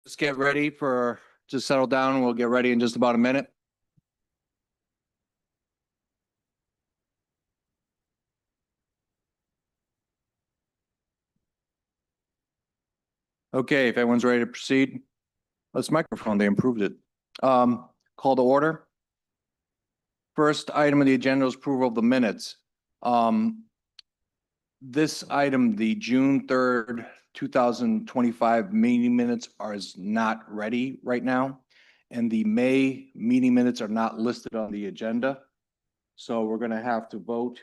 Just get ready for, just settle down and we'll get ready in just about a minute. Okay, if everyone's ready to proceed, let's microphone, they improved it. Call to order. First item on the agenda is approval of the minutes. This item, the June 3rd, 2025 meeting minutes is not ready right now. And the May meeting minutes are not listed on the agenda. So we're going to have to vote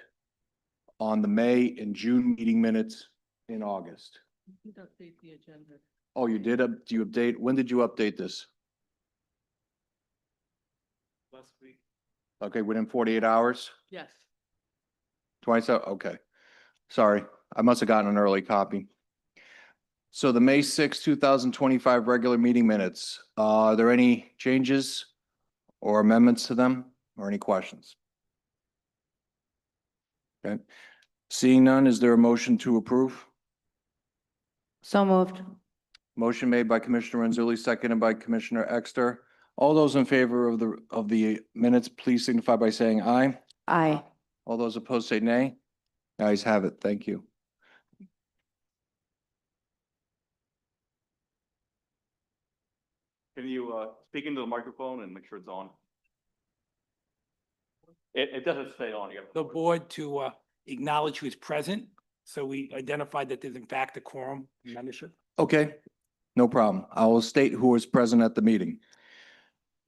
on the May and June meeting minutes in August. You did update the agenda. Oh, you did? Do you update? When did you update this? Last week. Okay, within 48 hours? Yes. Twice? Okay. Sorry, I must have gotten an early copy. So the May 6, 2025 regular meeting minutes, are there any changes or amendments to them or any questions? Okay. Seeing none, is there a motion to approve? So moved. Motion made by Commissioner Renzulli, seconded by Commissioner Exter. All those in favor of the minutes, please signify by saying aye. Aye. All those opposed say nay. Ayes have it. Thank you. Can you speak into the microphone and make sure it's on? It doesn't stay on. You The board to acknowledge who is present. So we identified that there's in fact a quorum in membership. Okay, no problem. I will state who is present at the meeting.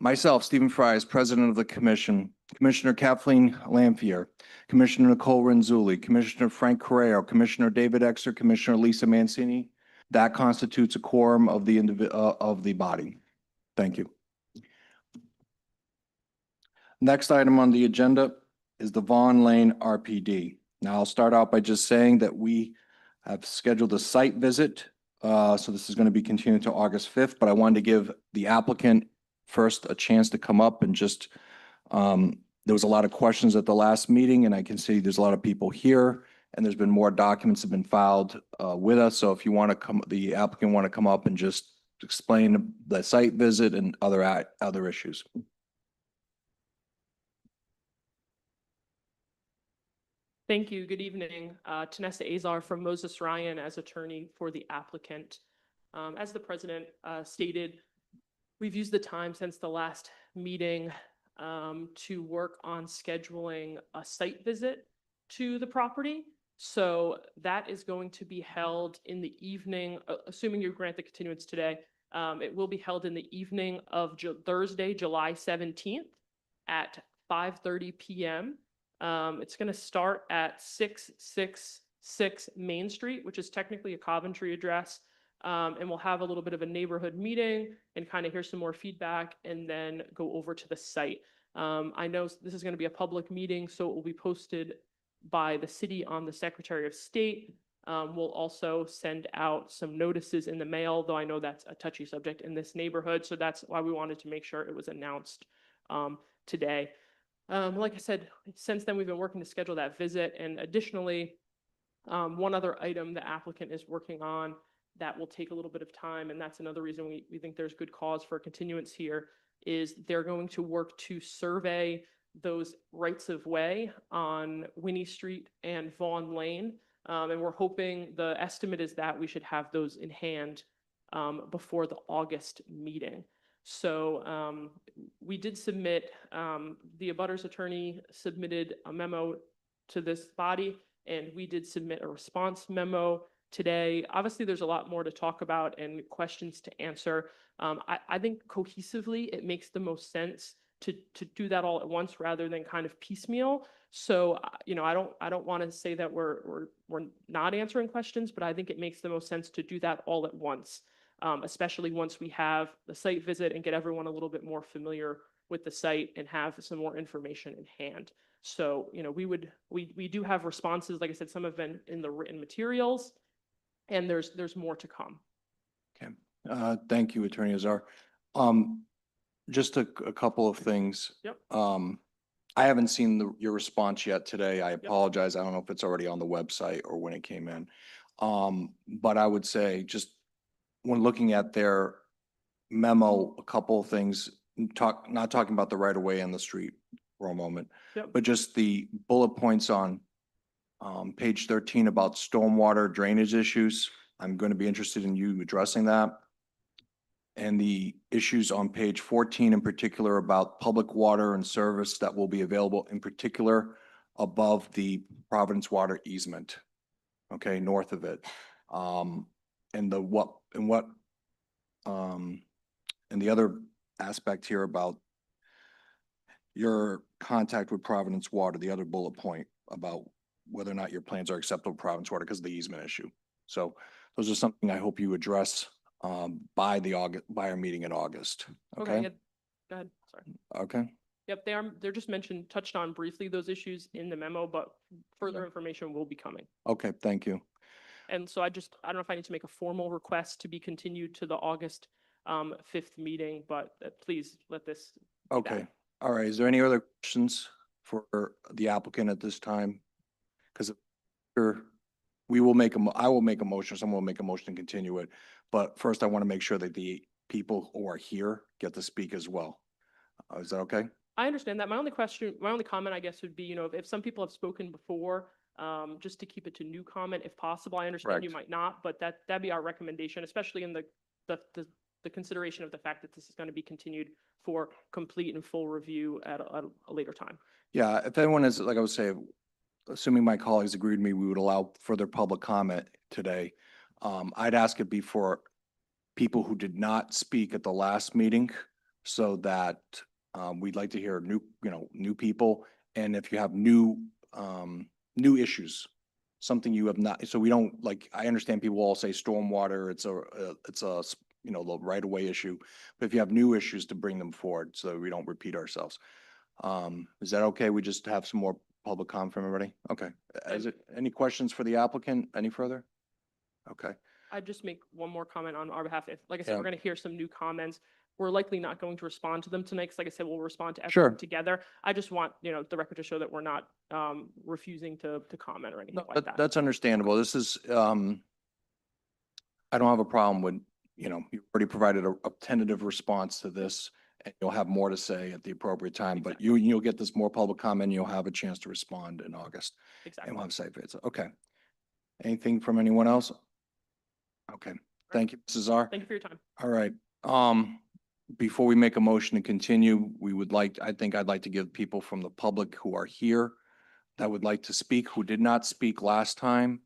Myself, Stephen Fry, as President of the Commission, Commissioner Kathleen Lampier, Commissioner Nicole Renzulli, Commissioner Frank Correo, Commissioner David Exter, Commissioner Lisa Mancini. That constitutes a quorum of the body. Thank you. Next item on the agenda is the Vaughn Lane RPD. Now, I'll start out by just saying that we have scheduled a site visit. So this is going to be continued to August 5th, but I wanted to give the applicant first a chance to come up and just, there was a lot of questions at the last meeting and I can see there's a lot of people here and there's been more documents have been filed with us. So if you want to come, the applicant want to come up and just explain the site visit and other issues. Thank you. Good evening. Tanessa Azar from Moses Ryan as attorney for the applicant. As the president stated, we've used the time since the last meeting to work on scheduling a site visit to the property. So that is going to be held in the evening, assuming you grant the continuance today. It will be held in the evening of Thursday, July 17th at 5:30 p.m. It's going to start at 666 Main Street, which is technically a Coventry address. And we'll have a little bit of a neighborhood meeting and kind of hear some more feedback and then go over to the site. I know this is going to be a public meeting, so it will be posted by the city on the Secretary of State. We'll also send out some notices in the mail, though I know that's a touchy subject in this neighborhood. So that's why we wanted to make sure it was announced today. Like I said, since then we've been working to schedule that visit. And additionally, one other item the applicant is working on that will take a little bit of time, and that's another reason we think there's good cause for continuance here, is they're going to work to survey those rights of way on Winnie Street and Vaughn Lane. And we're hoping, the estimate is that we should have those in hand before the August meeting. So we did submit, the abutters attorney submitted a memo to this body, and we did submit a response memo today. Obviously, there's a lot more to talk about and questions to answer. I think cohesively, it makes the most sense to do that all at once rather than kind of piecemeal. So, you know, I don't want to say that we're not answering questions, but I think it makes the most sense to do that all at once, especially once we have the site visit and get everyone a little bit more familiar with the site and have some more information in hand. So, you know, we do have responses. Like I said, some have been in the written materials, and there's more to come. Okay. Thank you, Attorney Azar. Just a couple of things. Yep. I haven't seen your response yet today. I apologize. I don't know if it's already on the website or when it came in. But I would say just when looking at their memo, a couple of things, not talking about the right of way on the street for a moment, Yep. but just the bullet points on page 13 about stormwater drainage issues. I'm going to be interested in you addressing that. And the issues on page 14 in particular about public water and service that will be available in particular above the Providence Water easement. Okay, north of it. And the other aspect here about your contact with Providence Water, the other bullet point about whether or not your plans are acceptable to Providence Water because of the easement issue. So those are something I hope you address by our meeting in August. Yeah, Okay, go ahead, sorry. okay, Yep, they're just mentioned, touched on briefly those issues in the memo, but further information will be coming. okay, thank you. And so I don't know if I need to make a formal request to be continued to the August 5th meeting, but please let this. be that. Okay, all right. Is there any other questions for the applicant at this time? Because we will I will make a motion, someone will make a motion to continue it. But first, I want to make sure that the people who are here get to speak as well. Is that okay? I understand that. My only comment, I guess, would be, if some people have spoken before, just to keep it to new comment if possible. I understand you Correct. might not, but that'd be our recommendation, especially in the consideration of the fact that this is going to be continued for complete and full review at a later time. Yeah, if anyone is, like I was saying, assuming my colleagues agreed with me, we would allow further public comment today. I'd ask it be for people who did not speak at the last meeting so that we'd like to hear new people. And if you have new issues, something you have not, so we don't, like, I understand people all say stormwater, it's a the right of way issue. But if you have new issues, to bring them forward so that we don't repeat ourselves. Is that okay? We just have some more public comment from everybody? Okay. Is it, any questions for the applicant? Any further? Okay. I'd just make one more comment on our behalf. Like I said, Yeah. we're going to hear some new comments. We're likely not going to respond to them tonight, because like I said, we'll respond to Sure. everything together. I just want, the record to show that we're not refusing to comment or anything like that. That's understandable. This is, I don't have a problem with, you've already provided a tentative response to this, and you'll have more to say at the appropriate time, but you'll get this more public comment, you'll have a chance to respond in August. Exactly. And we'll have safe answer. Okay. Anything from anyone else? Okay. Thank you, Mrs. Czar. Thank you for your time. All right. Before we make a motion to continue, I'd like to give people from the public who are here that would like to speak, who did not speak last time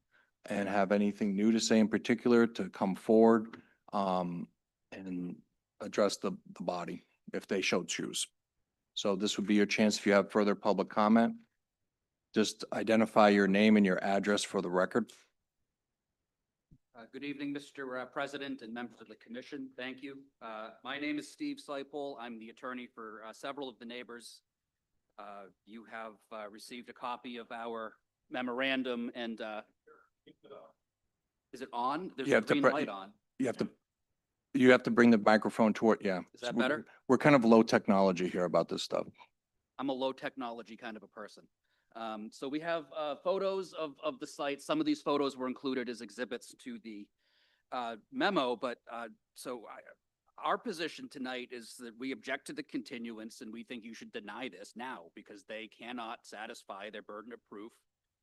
and have anything new to say in particular, to come forward and address the body if they so choose. So this would be your chance if you have further public comment. Just identify your name and your address for the record. Good evening, Mr. President and members of the commission. Thank you. My name is Steve Seipel. I'm the attorney for several of the neighbors. You have received a copy of our memorandum and is it on? There's You a have to green pre- light on. You have to bring the microphone toward, yeah. Is that better? We're kind of low technology here about this stuff. I'm a low technology kind of a person. So we have photos of the site. Some of these photos were included as exhibits to the memo, but our position tonight is that we object to the continuance and we think you should deny this now because they cannot satisfy their burden of proof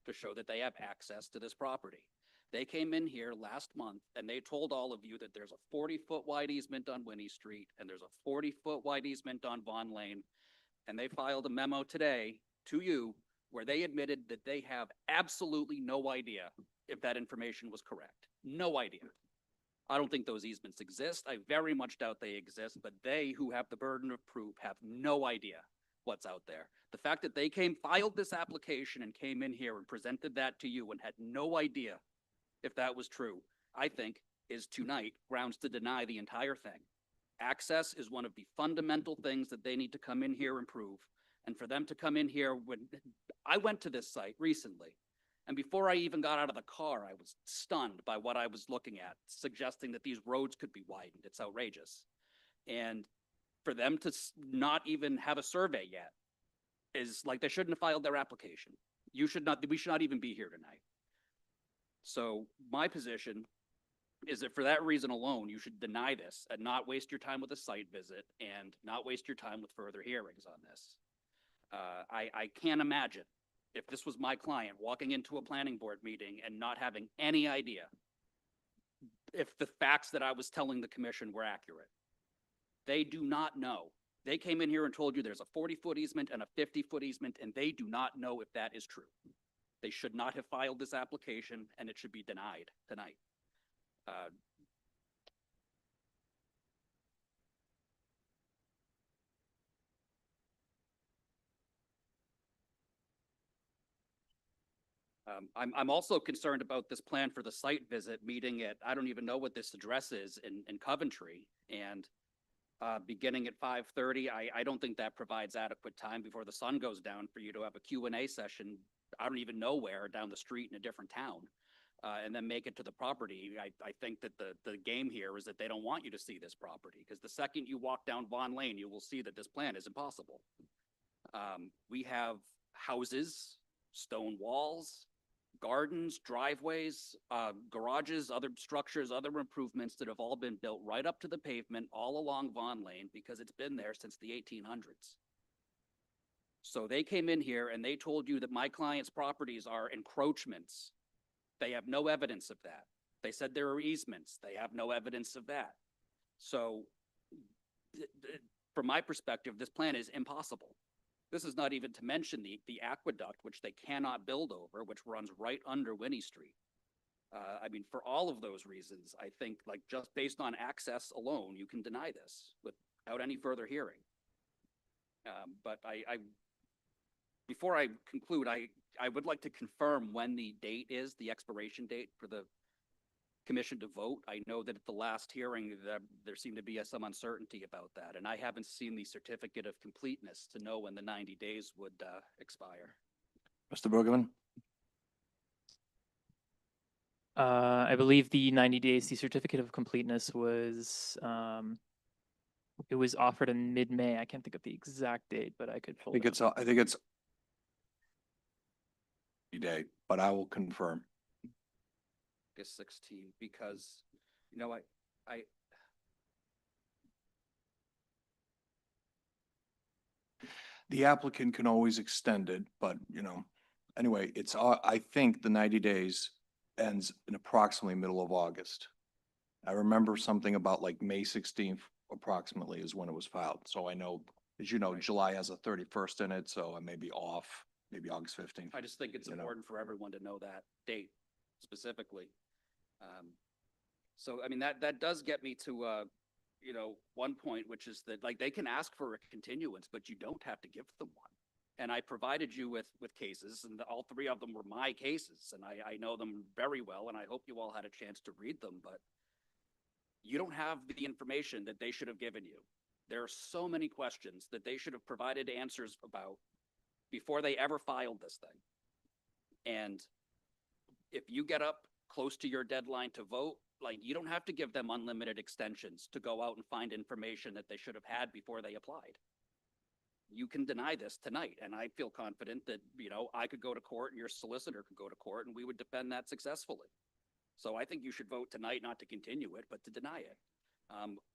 to show that they have access to this property. They came in here last month and they told all of you that there's a 40-foot wide easement on Winnie Street and there's a 40-foot wide easement on Vaughn Lane. And they filed a memo today to you where they admitted that they have absolutely no idea if that information was correct. No idea. I don't think those easements exist. I very much doubt they exist, but they who have the burden of proof have no idea what's out there. The fact that they filed this application and came in here and presented that to you and had no idea if that was true, I think is tonight grounds to deny the entire thing. Access is one of the fundamental things that they need to come in here and prove. And for them to come in here, when I went to this site recently, and before I even got out of the car, I was stunned by what I was looking at, suggesting that these roads could be widened. It's outrageous. And for them to not even have a survey yet is like they shouldn't have filed their application. We should not even be here tonight. So my position is that for that reason alone, you should deny this and not waste your time with a site visit and not waste your time with further hearings on this. I can't imagine if this was my client walking into a planning board meeting and not having any idea if the facts that I was telling the commission were accurate. They do not know. They came in here and told you there's a 40-foot easement and a 50-foot easement, and they do not know if that is true. They should not have filed this application, and it should be denied tonight. I'm also concerned about this plan for the site visit meeting at, I don't even know what this address is in Coventry, and beginning at 5:30. I don't think that provides adequate time before the sun goes down for you to have a Q&A session. I don't even know where, down the street in a different town, and then make it to the property. I think that the game here is that they don't want you to see this property, because the second you walk down Vaughn Lane, you will see that this plan is impossible. We have houses, stone walls, gardens, driveways, garages, other structures, other improvements that have all been built right up to the pavement all along Vaughn Lane because it's been there since the 1800s. So they came in here and they told you that my client's properties are encroachments. They have no evidence of that. They said there are easements. They have no evidence of that. So from my perspective, this plan is impossible. This is not even to mention the aqueduct, which they cannot build over, which runs right under Winnie Street. I mean, for all of those reasons, I think, like, just based on access alone, you can deny this without any further hearing. But before I conclude, I would like to confirm when the date is, the expiration date for the commission to vote. I know that at the last hearing, there seemed to be some uncertainty about that, and I haven't seen the certificate of completeness to know when the 90 days would expire. Mr. Brueggemann? I believe the 90 days, the certificate of completeness was, it was offered in mid-May. I can't think of the exact date, but I could I pull think it it's, up. I think it's day, but I will confirm. August 16, because, you know, I The applicant can always extend it, but, you know, anyway, it's, I think the 90 days ends in approximately middle of August. I remember something about like May 16th approximately is when it was filed. So I know, as you know, Right. July has a 31st in it, so I may be off, maybe August 15th. I just think it's You know. important for everyone to know that date specifically. So, I mean, that does get me to, you know, one point, which is that, like, they can ask for a continuance, but you don't have to give them one. And I provided you with cases, and all three of them were my cases, and I know them very well, and I hope you all had a chance to read them, but you don't have the information that they should have given you. There are so many questions that they should have provided answers about before they ever filed this thing. And if you get up close to your deadline to vote, like, you don't have to give them unlimited extensions to go out and find information that they should have had before they applied. You can deny this tonight, and I feel confident that, you know, I could go to court and your solicitor could go to court and we would defend that successfully. So I think you should vote tonight not to continue it, but to deny it.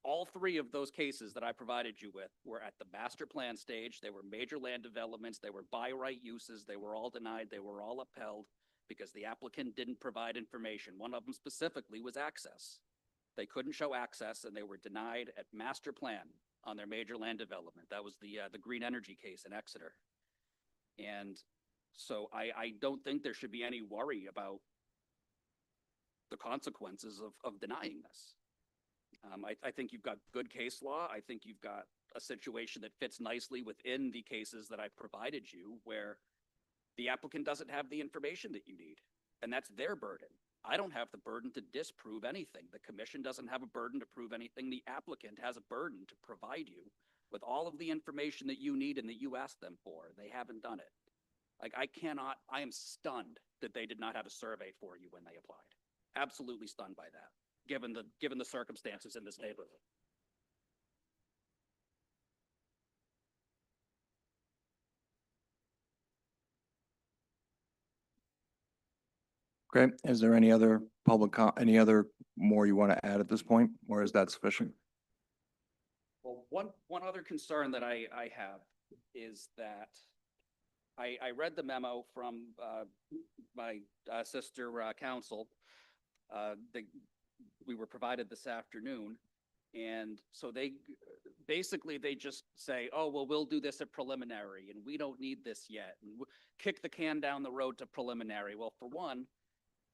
All three of those cases that I provided you with were at the master plan stage. They were major land developments. They were by right uses. They were all denied. They were all upheld because the applicant didn't provide information. One of them specifically was access. They couldn't show access and they were denied at master plan on their major land development. That was the green energy case in Exeter. And so I don't think there should be any worry about the consequences of denying this. I think you've got good case law. I think you've got a situation that fits nicely within the cases that I've provided you, where the applicant doesn't have the information that you need, and that's their burden. I don't have the burden to disprove anything. The commission doesn't have a burden to prove anything. The applicant has a burden to provide you with all of the information that you need and that you asked them for. They haven't done it. Like, I am stunned that they did not have a survey for you when they applied. Absolutely stunned by that, given the circumstances in this neighborhood. Okay, is there any other any other more you want to add at this point, or is that sufficient? Well, one other concern that I have is that I read the memo from, my, sister, council, that we were provided this afternoon. And so basically they just say, oh, well, we'll do this at preliminary and we don't need this yet. And kick the can down the road to preliminary. Well, for one,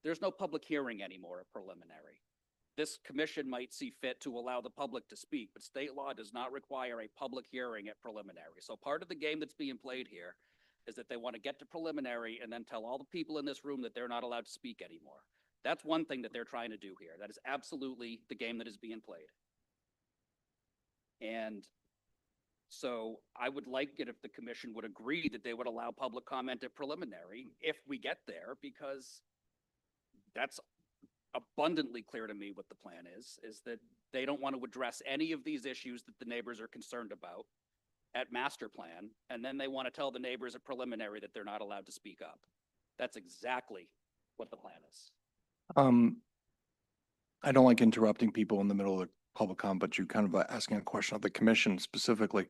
there's no public hearing anymore at preliminary. This commission might see fit to allow the public to speak, but state law does not require a public hearing at preliminary. So part of the game that's being played here is that they want to get to preliminary and then tell all the people in this room that they're not allowed to speak anymore. That's one thing that they're trying to do here. That is absolutely the game that is being played. And so I would like it if the commission would agree that they would allow public comment at preliminary if we get there, because that's abundantly clear to me what the plan is that they don't want to address any of these issues that the neighbors are concerned about at master plan, and then they want to tell the neighbors at preliminary that they're not allowed to speak up. That's exactly what the plan is. I don't like interrupting people in the middle of the public comment, but you kind of asking a question of the commission specifically.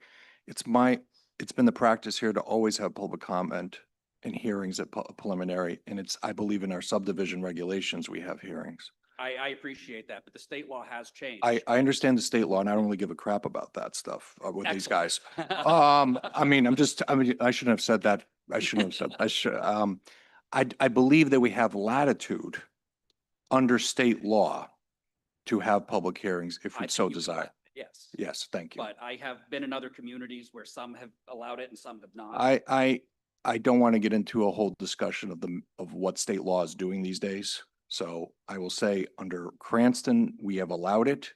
It's been the practice here to always have public comment and hearings at preliminary, and I believe in our subdivision regulations, we have hearings. I appreciate that, but the state law has changed. I understand the state law, and I don't really give a crap about that stuff with these guys. Excellent. I mean, I shouldn't have said that. I believe that we have latitude under state law to have public hearings if I we think so you can do desire. that, yes. Yes, thank you. But I have been in other communities where some have allowed it and some have not. I don't want to get into a whole discussion of what state law is doing these days. So I will say under Cranston, we have allowed it.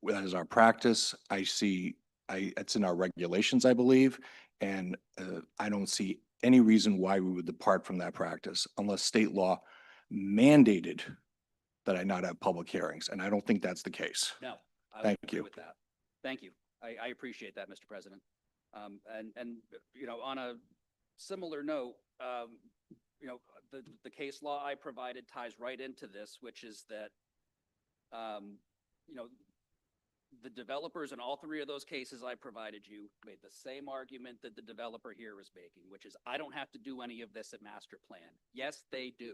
That is our practice. It's in our regulations, I believe. And I don't see any reason why we would depart from that practice unless state law mandated that I not have public hearings. And I don't think that's the case. No, I would Thank agree you. with that. Thank you. I appreciate that, Mr. President. And, you know, on a similar note, you know, the case law I provided ties right into this, which is that, you know, the developers in all three of those cases I provided you made the same argument that the developer here is making, which is I don't have to do any of this at master plan. Yes, they do.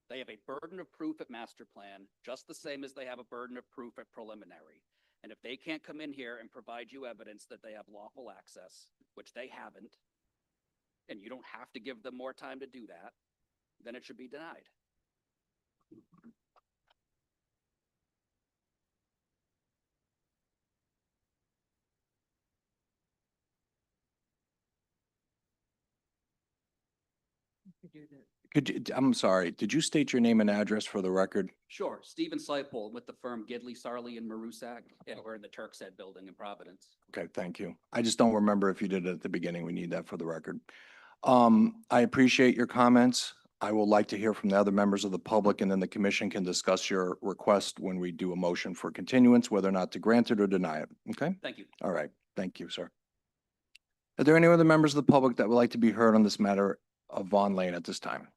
They have a burden of proof at master plan, just the same as they have a burden of proof at preliminary. And if they can't come in here and provide you evidence that they have lawful access, which they haven't, and you don't have to give them more time to do that, then it should be denied. I'm sorry, did you state your name and address for the record? Sure, Stephen Seipold with the firm Gidley, Sarli, and Marusak. Yeah, we're in the Turk's Head building in Providence. Okay, thank you. I just don't remember if you did it at the beginning. We need that for the record. I appreciate your comments. I will like to hear from the other members of the public, and then the commission can discuss your request when we do a motion for continuance, whether or not to grant it or deny it. Okay? Thank you. All right. Thank you, sir. Are there any other members of the public that would like to be heard on this matter of Vaughn Lane at this time?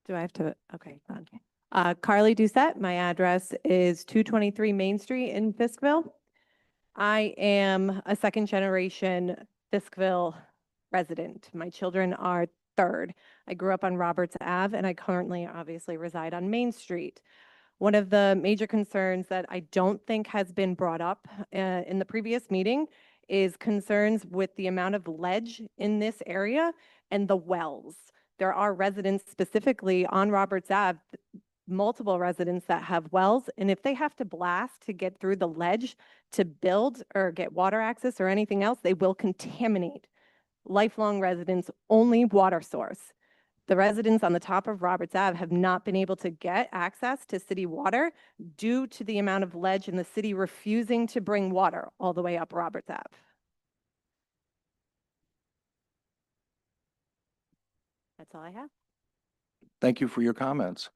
Do I have to? Okay. Fine. Carly Doucette, my address is 223 Main Street in Fiskville. I am a second generation Fiskville resident. My children are third. I grew up on Roberts Ave and I currently obviously reside on Main Street. One of the major concerns that I don't think has been brought up in the previous meeting is concerns with the amount of ledge in this area and the wells. There are residents specifically on Roberts Ave, multiple residents that have wells, and if they have to blast to get through the ledge to build or get water access or anything else, they will contaminate lifelong residents' only water source. The residents on the top of Roberts Ave have not been able to get access to city water due to the amount of ledge and the city refusing to bring water all the way up Roberts Ave. That's all I have. Thank you for your comments.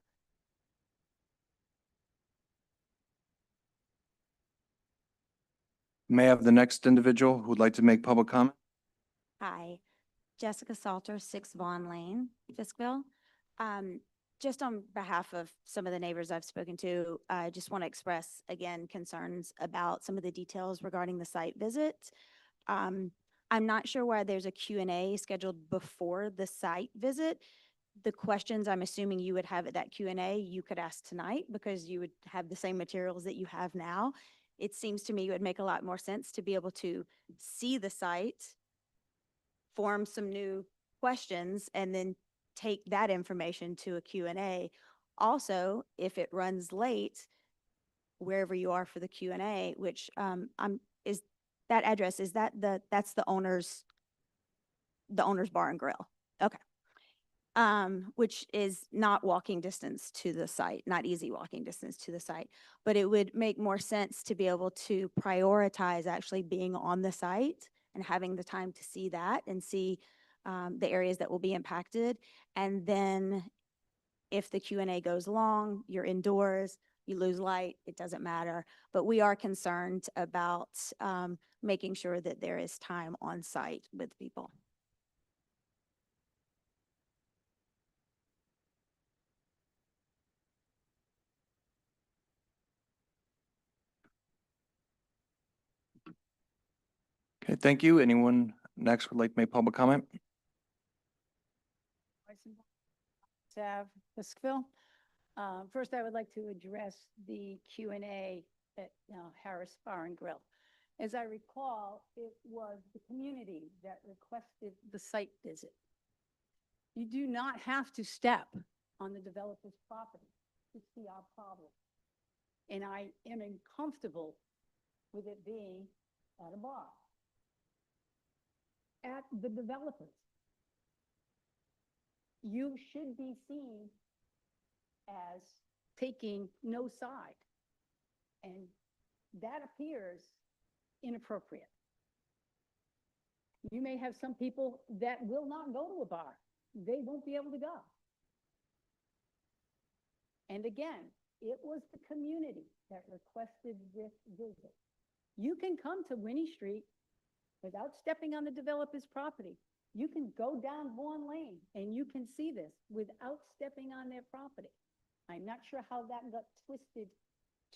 May I have the next individual who would like to make public comment? Hi, Jessica Salter, 6 Vaughn Lane, Fiskville. Just on behalf of some of the neighbors I've spoken to, I just want to express again concerns about some of the details regarding the site visit. I'm not sure why there's a Q&A scheduled before the site visit. The questions I'm assuming you would have at that Q&A, you could ask tonight because you would have the same materials that you have now. It seems to me it would make a lot more sense to be able to see the site, form some new questions, and then take that information to a Q&A. Also, if it runs late, wherever you are for the Q&A, which is that address, is that that's the owner's bar and grill? Okay. Which is not walking distance to the site, not easy walking distance to the site, but it would make more sense to be able to prioritize actually being on the site and having the time to see that and see the areas that will be impacted. And then if the Q&A goes long, you're indoors, you lose light, it doesn't matter. But we are concerned about making sure that there is time on site with people. Okay, thank you. Anyone next would like to make public comment? Sav, Fiskville. First, I would like to address the Q&A at Harris Bar and Grill. As I recall, it was the community that requested the site visit. You do not have to step on the developer's property to see our problem. And I am uncomfortable with it being at a bar. At the developers. You should be seen as taking no side. And that appears inappropriate. You may have some people that will not go to a bar. They won't be able to go. And again, it was the community that requested this visit. You can come to Winnie Street without stepping on the developer's property. You can go down Vaughan Lane and you can see this without stepping on their property. I'm not sure how that got twisted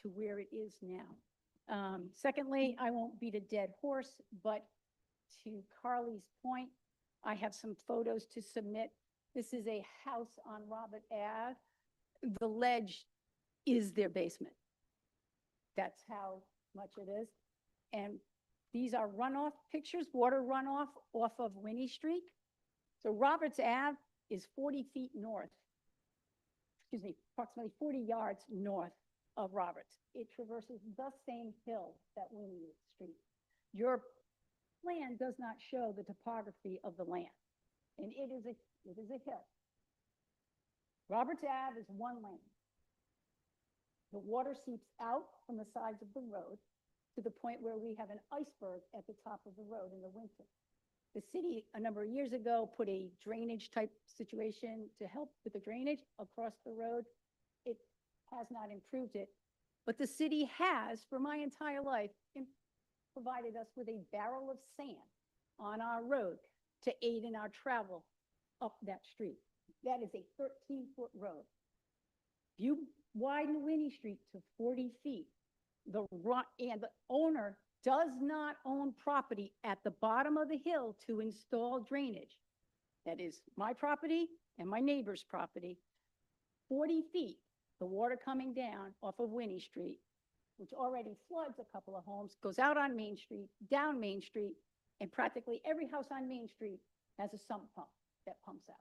to where it is now. Secondly, I won't beat a dead horse, but to Carly's point, I have some photos to submit. This is a house on Robert Ave. The ledge is their basement. That's how much it is. And these are runoff pictures, water runoff off of Winnie Street. So Roberts Ave is 40 feet north, approximately 40 yards north of Roberts. It traverses the same hill that Winnie Street. Your plan does not show the topography of the land, and it is a hill. Roberts Ave is one lane. The water seeps out from the sides of the road to the point where we have an iceberg at the top of the road in the winter. The city, a number of years ago, put a drainage type situation to help with the drainage across the road. It has not improved it, but the city has, for my entire life, provided us with a barrel of sand on our road to aid in our travel up that street. That is a 13-foot road. If you widen Winnie Street to 40 feet, the owner does not own property at the bottom of the hill to install drainage. That is my property and my neighbor's property. 40 feet, the water coming down off of Winnie Street, which already floods a couple of homes, goes out on Main Street, down Main Street, and practically every house on Main Street has a sump pump that pumps out.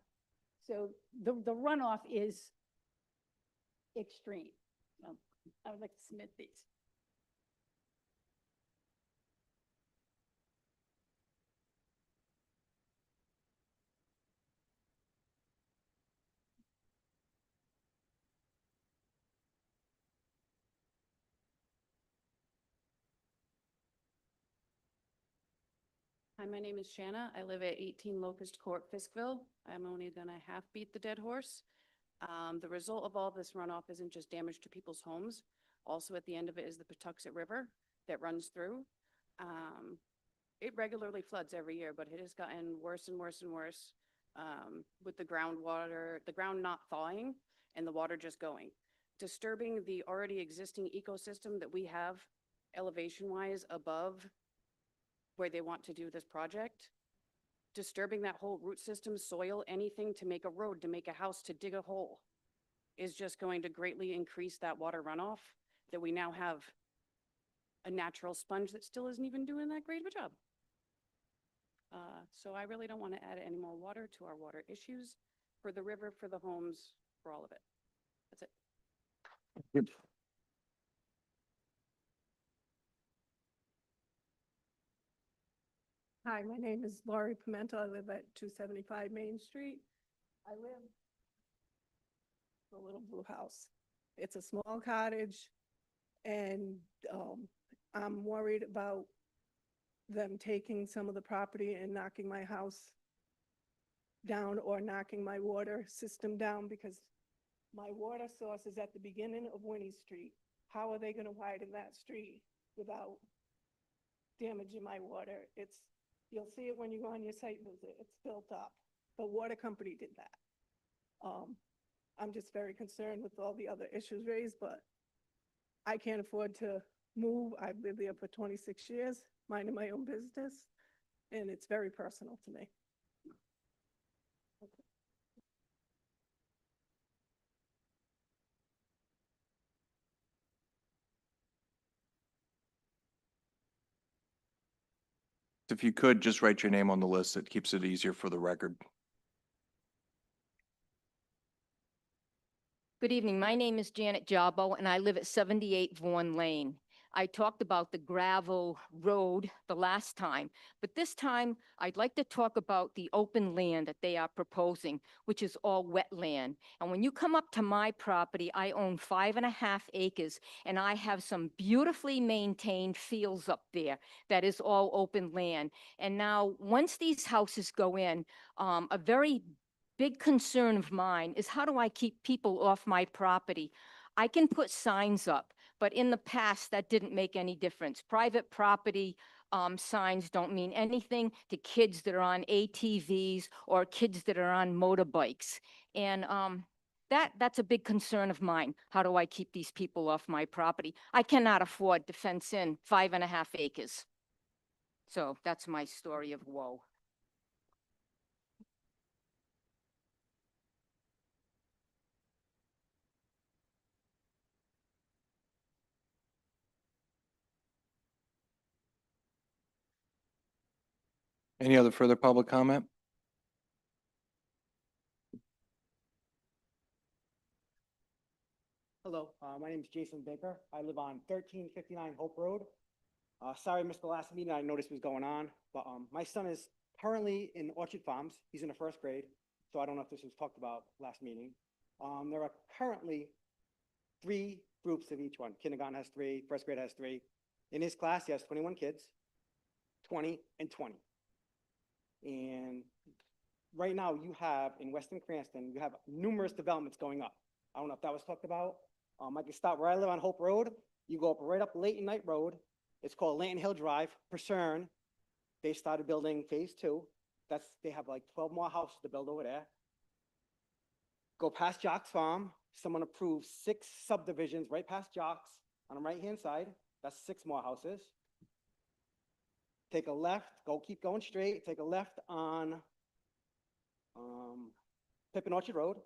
So the runoff is extreme. I would like to submit these. Hi, my name is Shanna. I live at 18 Locust Court, Fiskville. I'm only gonna half beat the dead horse. The result of all this runoff isn't just damage to people's homes. Also, at the end of it is the Patuxent River that runs through. it regularly floods every year, but it has gotten worse and worse and worse with the groundwater, the ground not thawing and the water just going, disturbing the already existing ecosystem that we have elevation-wise above where they want to do this project, disturbing that whole root system, soil, anything to make a road, to make a house, to dig a hole, is just going to greatly increase that water runoff that we now have a natural sponge that still isn't even doing that great of a job. So I really don't want to add any more water to our water issues for the river, for the homes, for all of it. That's it. Hi, my name is Laurie Pimento. I live at 275 Main Street. I live in a little blue house. It's a small cottage, and I'm worried about them taking some of the property and knocking my house down or knocking my water system down, because my water source is at the beginning of Winnie Street. How are they going to widen that street without damaging my water? You'll see it when you go on your site visit. It's built up. The water company did that. I'm just very concerned with all the other issues raised, but I can't afford to move. I've lived there for 26 years, minding my own business, and it's very personal to me. If you could, just write your name on the list. It keeps it easier for the record. Good evening. My name is Janet Jabo, and I live at 78 Vaughan Lane. I talked about the gravel road the last time, but this time I'd like to talk about the open land that they are proposing, which is all wetland. And when you come up to my property, I own 5.5 acres, and I have some beautifully maintained fields up there that is all open land. And now, once these houses go in, a very big concern of mine is, how do I keep people off my property? I can put signs up, but in the past, that didn't make any difference. Private property signs don't mean anything to kids that are on ATVs or kids that are on motorbikes. And that's a big concern of mine. How do I keep these people off my property? I cannot afford to fence in 5.5 acres. So that's my story of woe. Any other further public comment? Hello, my name is Jason Baker. I live on 1359 Hope Road. Sorry I missed the last meeting. I noticed what was going on, but my son is currently in Orchard Farms. He's in the 1st grade, so I don't know if this was talked about last meeting. There are currently 3 groups of each one. Kindergarten has 3, 1st grade has 3. In his class, he has 21 kids, 20 and 20. And right now you have in Weston Cranston, you have numerous developments going up. I don't know if that was talked about. I can stop where I live on Hope Road. You go up right up Leighton Knight Road. It's called Leighton Hill Drive. Purcern, they started building phase 2. They have like 12 more houses to build over there. Go past Jock's Farm. Someone approved 6 subdivisions right past Jock's on the right-hand side. That's 6 more houses. Take a left, keep going straight. Take a left on Pippin Orchard Road.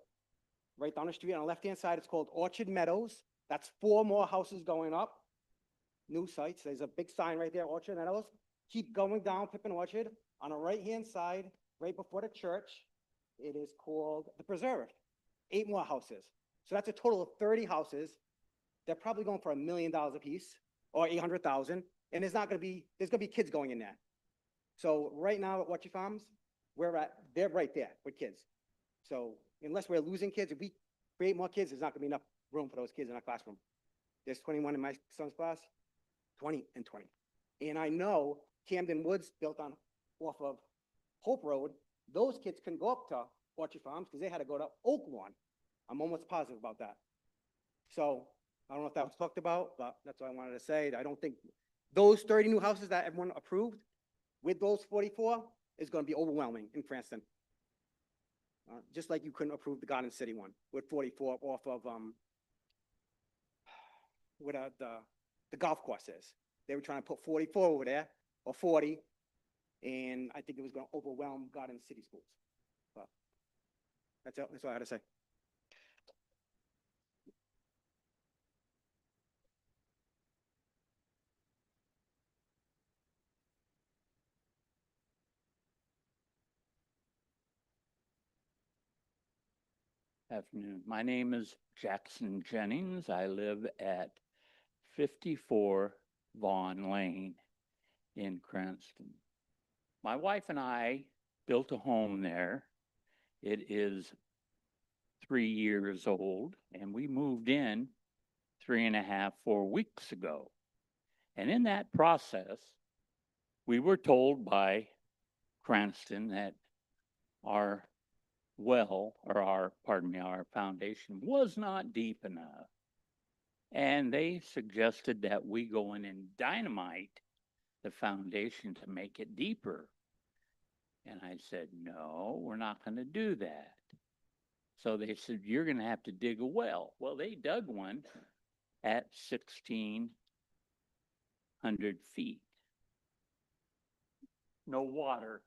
Right down the street on the left-hand side, it's called Orchard Meadows. That's 4 more houses going up. New sites. There's a big sign right there, Orchard Meadows. Keep going down Pippin Orchard. On the right-hand side, right before the church, it is called The Preserve. 8 more houses. So that's a total of 30 houses. They're probably going for $1 million a piece or 800,000. And there's going to be kids going in there. So right now at Orchard Farms, they're right there with kids. So unless we're losing kids, if we create more kids, there's not going to be enough room for those kids in our classroom. There's 21 in my son's class, 20 and 20. And I know Camden Woods built off of Hope Road, those kids can go up to Orchard Farms because they had to go to Oak Lawn. I'm almost positive about that. So I don't know if that was talked about, but that's what I wanted to say. I don't think those 30 new houses that everyone approved, with those 44 is going to be overwhelming in Cranston. Just like you couldn't approve the Garden City one with 44 off of, where the golf course is. They were trying to put 44 over there, or 40, and I think it was going to overwhelm Garden City schools. But that's it. That's all I had to say. Afternoon. My name is Jackson Jennings. I live at 54 Vaughn Lane in Cranston. My wife and I built a home there. It is 3 years old, and we moved in 3.5, 4 weeks ago. And in that process, we were told by Cranston that our our foundation was not deep enough. And they suggested that we go in and dynamite the foundation to make it deeper. And I said, no, we're not going to do that. So they said, you're going to have to dig a well. Well, they dug one at 1,600 feet. No water.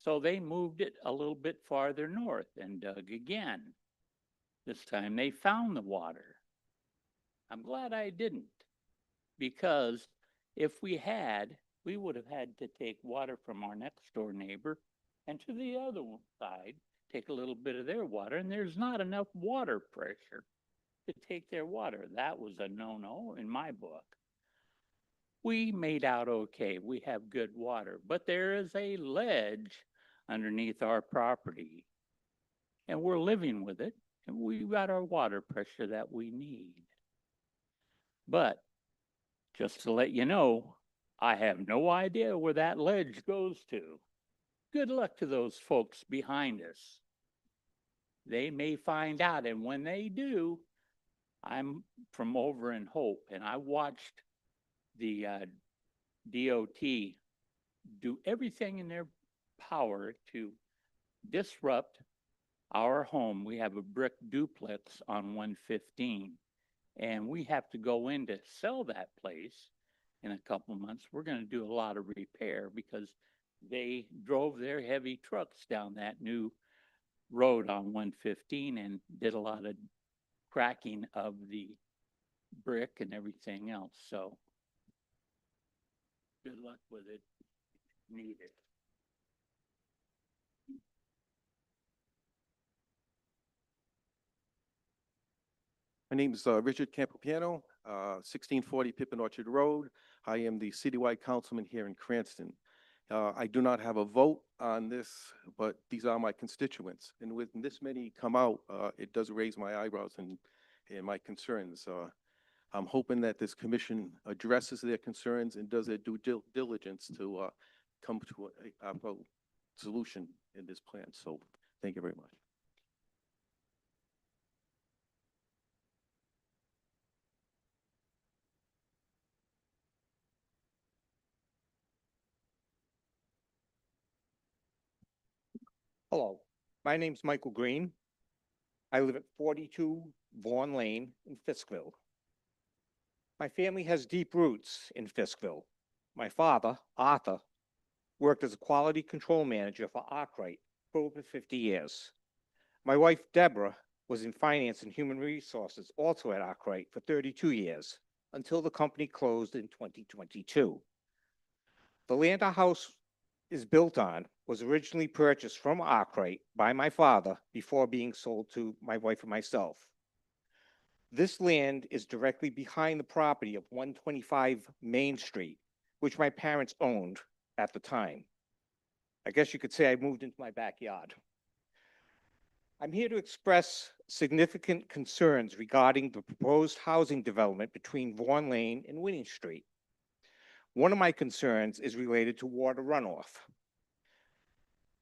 So they moved it a little bit farther north and dug again. This time they found the water. I'm glad I didn't, because if we had, we would have had to take water from our next door neighbor and to the other side, take a little bit of their water, and there's not enough water pressure to take their water. That was a no-no in my book. We made out okay. We have good water, but there is a ledge underneath our property, and we're living with it, and we've got our water pressure that we need. But just to let you know, I have no idea where that ledge goes to. Good luck to those folks behind us. They may find out, and when they do, I'm from over in Hope, and I watched the DOT do everything in their power to disrupt our home. We have a brick duplex on 115, and we have to go in to sell that place in a couple months. We're going to do a lot of repair because they drove their heavy trucks down that new road on 115 and did a lot of cracking of the brick and everything else. So good luck with it. Need it. My name is Richard Campopiano, 1640 Pippin Orchard Road. I am the citywide councilman here in Cranston. I do not have a vote on this, but these are my constituents. And with this many come out, it does raise my eyebrows and my concerns. I'm hoping that this commission addresses their concerns and does their due diligence to come to a solution in this plan. So thank you very much. Hello, my name's Michael Green. I live at 42 Vaughn Lane in Fiskville. My family has deep roots in Fiskville. My father, Arthur, worked as a quality control manager for Arkwright for over 50 years. My wife, Deborah, was in finance and human resources, also at Arkwright for 32 years, until the company closed in 2022. The land our house is built on was originally purchased from Arkwright by my father before being sold to my wife and myself. This land is directly behind the property of 125 Main Street, which my parents owned at the time. I guess you could say I moved into my backyard. I'm here to express significant concerns regarding the proposed housing development between Vaughn Lane and Winning Street. One of my concerns is related to water runoff.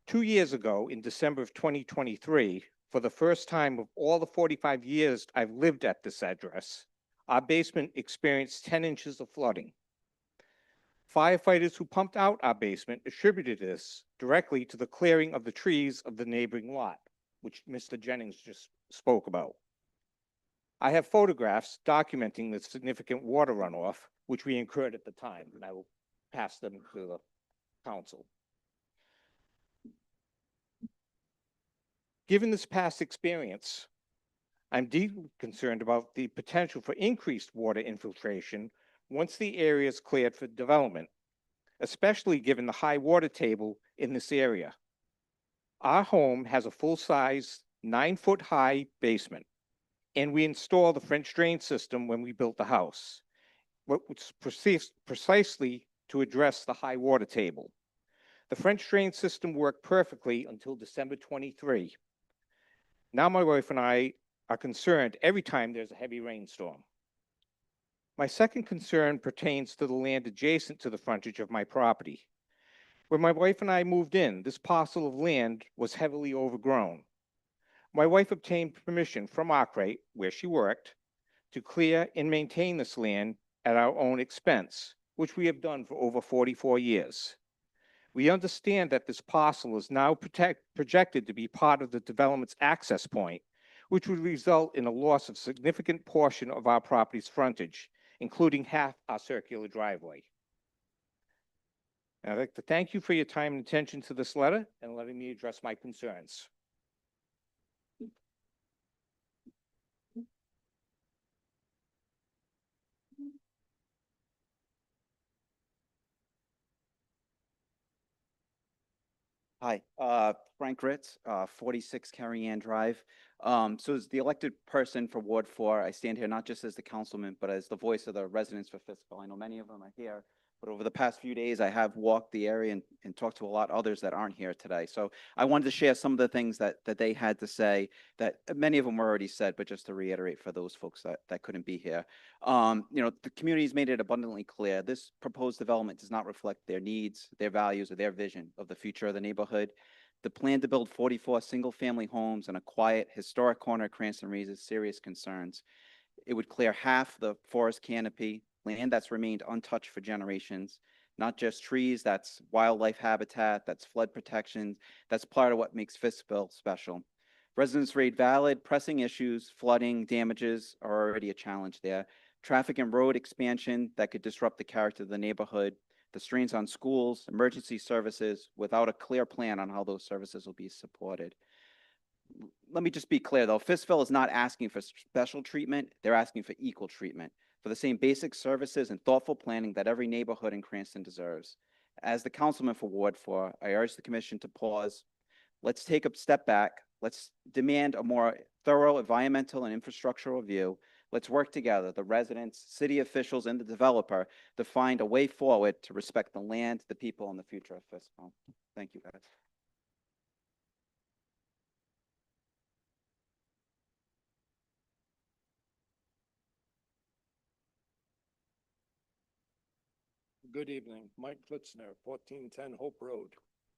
2 years ago, in December of 2023, for the first time of all the 45 years I've lived at this address, our basement experienced 10 inches of flooding. Firefighters who pumped out our basement attributed this directly to the clearing of the trees of the neighboring lot, which Mr. Jennings just spoke about. I have photographs documenting the significant water runoff, which we incurred at the time, and I will pass them to the council. Given this past experience, I'm deeply concerned about the potential for increased water infiltration once the area is cleared for development, especially given the high water table in this area. Our home has a full-size, 9-foot-high basement, and we installed the French drain system when we built the house, what was precisely to address the high water table. The French drain system worked perfectly until December 23. Now my wife and I are concerned every time there's a heavy rainstorm. My second concern pertains to the land adjacent to the frontage of my property. When my wife and I moved in, this parcel of land was heavily overgrown. My wife obtained permission from Arkwright, where she worked, to clear and maintain this land at our own expense, which we have done for over 44 years. We understand that this parcel is now projected to be part of the development's access point, which would result in a loss of significant portion of our property's frontage, including half our circular driveway. And I'd like to thank you for your time and attention to this letter and letting me address my concerns. Hi, Frank Ritz, 46 Carrie Ann Drive. So as the elected person for Ward 4, I stand here not just as the councilman, but as the voice of the residents for Fiskville. I know many of them are here, but over the past few days, I have walked the area and talked to a lot of others that aren't here today. So I wanted to share some of the things that they had to say, that many of them were already said, but just to reiterate for those folks that couldn't be here. The community's made it abundantly clear, this proposed development does not reflect their needs, their values, or their vision of the future of the neighborhood. The plan to build 44 single-family homes in a quiet, historic corner of Cranston raises serious concerns. It would clear half the forest canopy, land that's remained untouched for generations, not just trees, that's wildlife habitat, that's flood protection, that's part of what makes Fiskville special. Residents rate valid, pressing issues, flooding, damages are already a challenge there. Traffic and road expansion that could disrupt the character of the neighborhood, the strains on schools, emergency services, without a clear plan on how those services will be supported. Let me just be clear though, Fiskville is not asking for special treatment, they're asking for equal treatment, for the same basic services and thoughtful planning that every neighborhood in Cranston deserves. As the councilman for Ward 4, I urge the commission to pause. Let's take a step back. Let's demand a more thorough environmental and infrastructural review. Let's work together, the residents, city officials, and the developer, to find a way forward to respect the land, the people, and the future of Fiskville. Thank you, guys. Good evening, Mike Flitzner, 1410 Hope Road.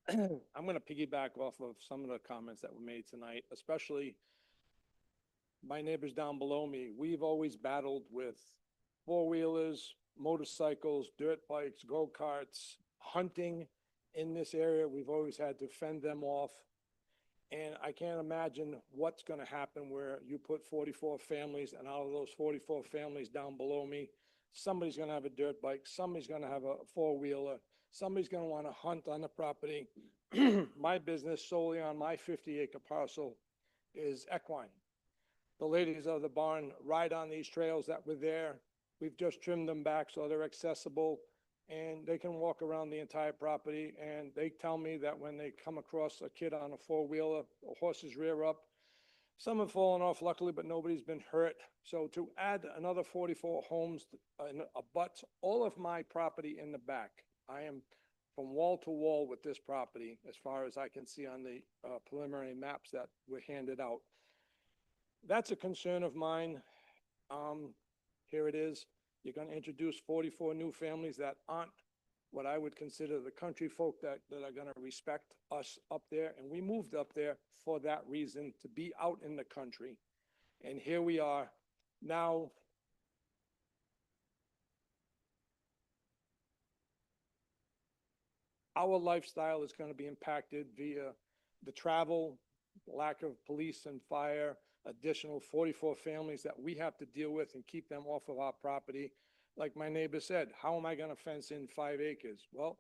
I'm going to piggyback off of some of the comments that were made tonight, especially my neighbors down below me. We've always battled with four-wheelers, motorcycles, dirt bikes, go-karts, hunting in this area. We've always had to fend them off. And I can't imagine what's going to happen where you put 44 families, and out of those 44 families down below me, somebody's going to have a dirt bike, somebody's going to have a four-wheeler, somebody's going to want to hunt on the property. My business solely on my 50-acre parcel is equine. The ladies of the barn ride on these trails that were there. We've just trimmed them back so they're accessible and they can walk around the entire property. And they tell me that when they come across a kid on a four-wheeler, horses rear up. Some have fallen off luckily, but nobody's been hurt. So to add another 44 homes abuts all of my property in the back. I am from wall to wall with this property as far as I can see on the preliminary maps that were handed out. That's a concern of mine. Here it is. You're going to introduce 44 new families that aren't what I would consider the country folk that are going to respect us up there. And we moved up there for that reason, to be out in the country. And here we are now. our lifestyle is going to be impacted via the travel, lack of police and fire, additional 44 families that we have to deal with and keep them off of our property. Like my neighbor said, how am I going to fence in 5 acres? Well,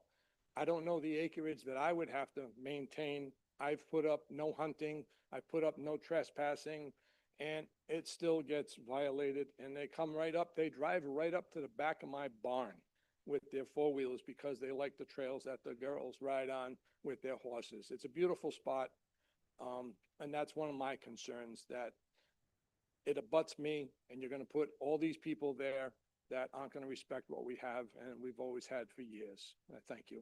I don't know the acreage that I would have to maintain. I've put up no hunting, I put up no trespassing, and it still gets violated. And they come right up, they drive right up to the back of my barn with their four-wheelers because they like the trails that the girls ride on with their horses. It's a beautiful spot. And that's one of my concerns, that it abuts me and you're gonna put all these people there that aren't gonna respect what we have and we've always had for years. Thank you.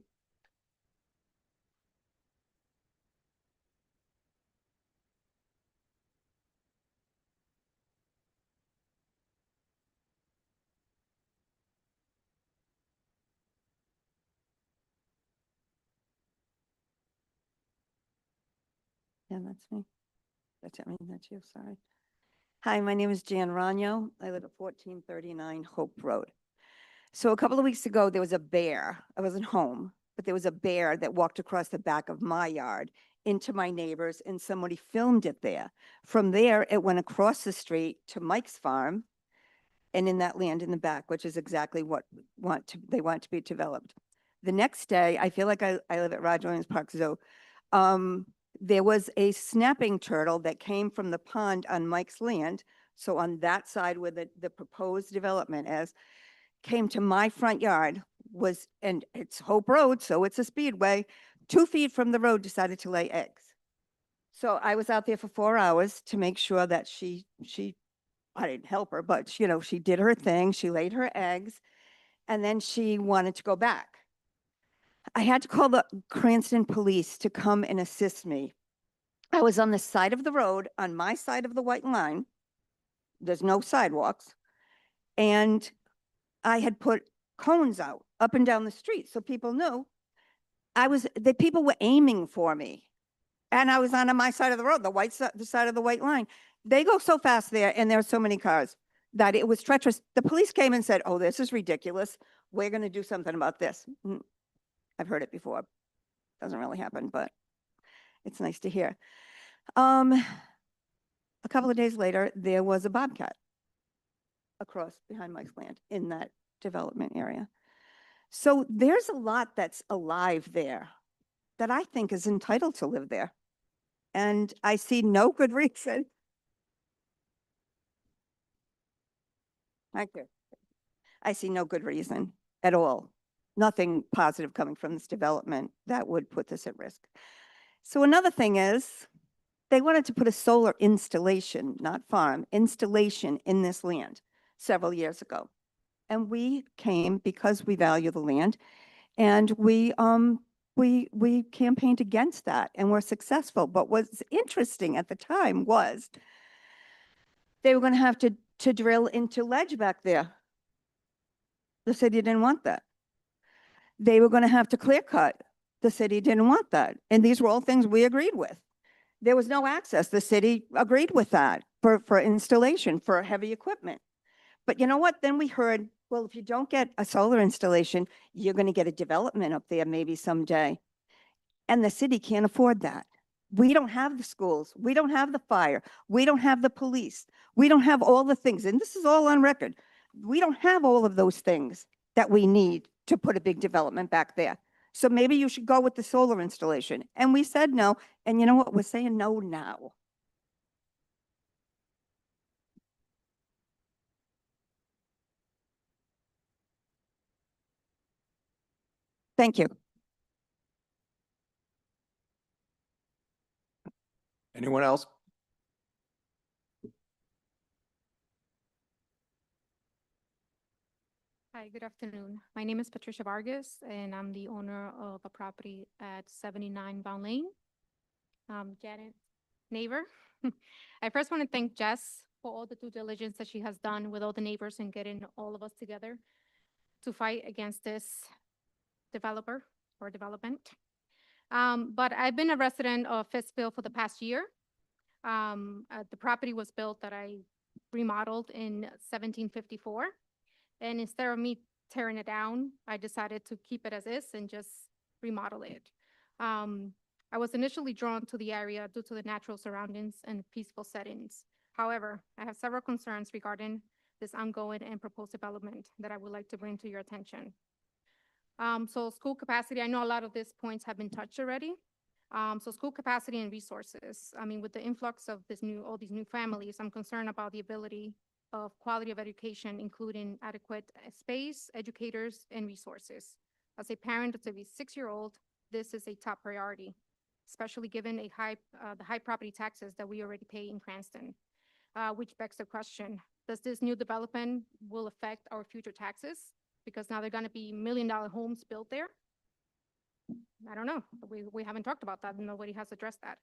Yeah, that's me. That's you, sorry. Hi, my name is Jan Ragno. I live at 1439 Hope Road. So a couple of weeks ago, there was a bear. I wasn't home, but there was a bear that walked across the back of my yard into my neighbor's, and somebody filmed it there. From there, it went across the street to Mike's farm and in that land in the back, which is exactly what they want to be developed. The next day, I feel like I live at Roger Williams Park Zoo. There was a snapping turtle that came from the pond on Mike's land. So on that side where the proposed development is, came to my front yard, and it's Hope Road, so it's a speedway, 2 feet from the road, decided to lay eggs. So I was out there for 4 hours to make sure that I didn't help her, but she did her thing. She laid her eggs, and then she wanted to go back. I had to call the Cranston police to come and assist me. I was on the side of the road, on my side of the white line. There's no sidewalks. And I had put cones out up and down the street so people knew the people were aiming for me. And I was on my side of the road, the side of the white line. They go so fast there, and there are so many cars that it was treacherous. The police came and said, "Oh, this is ridiculous. We're going to do something about this." I've heard it before. Doesn't really happen, but it's nice to hear. A couple of days later, there was a bobcat across behind Mike's land in that development area. So there's a lot that's alive there that I think is entitled to live there. And I see no good reason. Thank you. I see no good reason at all. Nothing positive coming from this development that would put this at risk. So another thing is, they wanted to put a solar installation, not farm, installation in this land several years ago. And we came because we value the land, and we campaigned against that and were successful. But what's interesting at the time was they were going to have to drill into ledge back there. The city didn't want that. They were going to have to clear cut. The city didn't want that. And these were all things we agreed with. There was no access. The city agreed with that for installation, for heavy equipment. But you know what? Then we heard, well, if you don't get a solar installation, you're going to get a development up there maybe someday. And the city can't afford that. We don't have the schools. We don't have the fire. We don't have the police. We don't have all the things. And this is all on record. We don't have all of those things that we need to put a big development back there. So maybe you should go with the solar installation. And we said no. And you know what? We're saying no now. Thank you. Anyone else? Hi, good afternoon. My name is Patricia Vargas, and I'm the owner of a property at 79 Bound Lane. Janet's neighbor. I first want to thank Jess for all the due diligence that she has done with all the neighbors and getting all of us together to fight against this developer or development. But I've been a resident of Fiskville for the past year. The property was built that I remodeled in 1754. And instead of me tearing it down, I decided to keep it as is and just remodel it. I was initially drawn to the area due to the natural surroundings and peaceful settings. However, I have several concerns regarding this ongoing and proposed development that I would like to bring to your attention. So school capacity, I know a lot of these points have been touched already. So school capacity and resources. I mean, with the influx of all these new families, I'm concerned about the ability of quality of education, including adequate space, educators, and resources. As a parent of a 6-year-old, this is a top priority, especially given the high property taxes that we already pay in Cranston, which begs the question, does this new development will affect our future taxes? Because now they're going to be $1 million homes built there. I don't know. We haven't talked about that. Nobody has addressed that.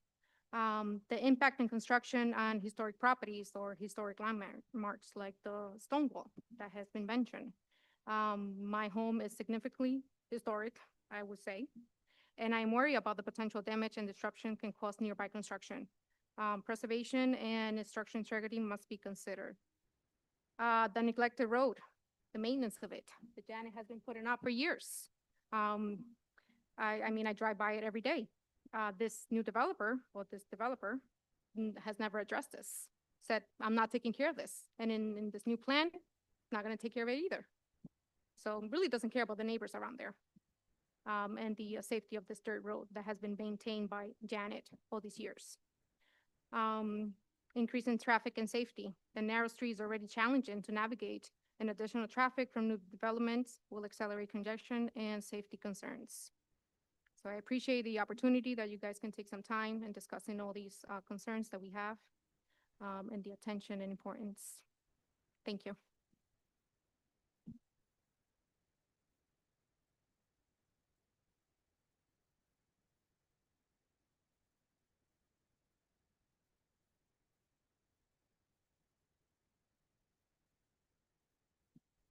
The impact in construction on historic properties or historic landmarks like the Stonewall that has been mentioned. My home is significantly historic, I would say, and I'm worried about the potential damage and disruption can cause nearby construction. Preservation and structural integrity must be considered. The neglected road, the maintenance of it. The Janet has been putting up for years. I mean, I drive by it every day. This developer has never addressed this. Said, I'm not taking care of this. And in this new plan, not going to take care of it either. So really doesn't care about the neighbors around there. And the safety of this dirt road that has been maintained by Janet all these years. Increase in traffic and safety. The narrow street is already challenging to navigate, and additional traffic from new developments will accelerate congestion and safety concerns. So I appreciate the opportunity that you guys can take some time in discussing all these concerns that we have and the attention and importance. Thank you.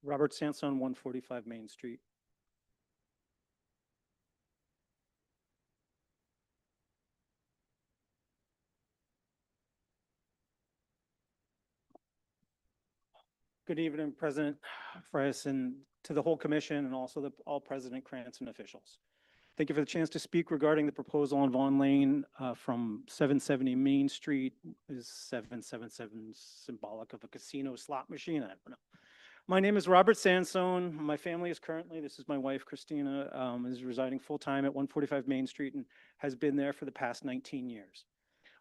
Robert Sansone, 145 Main Street. Good evening, President Frias, and to the whole commission and also all President Cranston officials. Thank you for the chance to speak regarding the proposal on Vaughn Lane from 770 Main Street. Is 777 symbolic of a casino slot machine? I don't know. My name is Robert Sansone. My family is currently, this is my wife, Christina, is residing full-time at 145 Main Street and has been there for the past 19 years.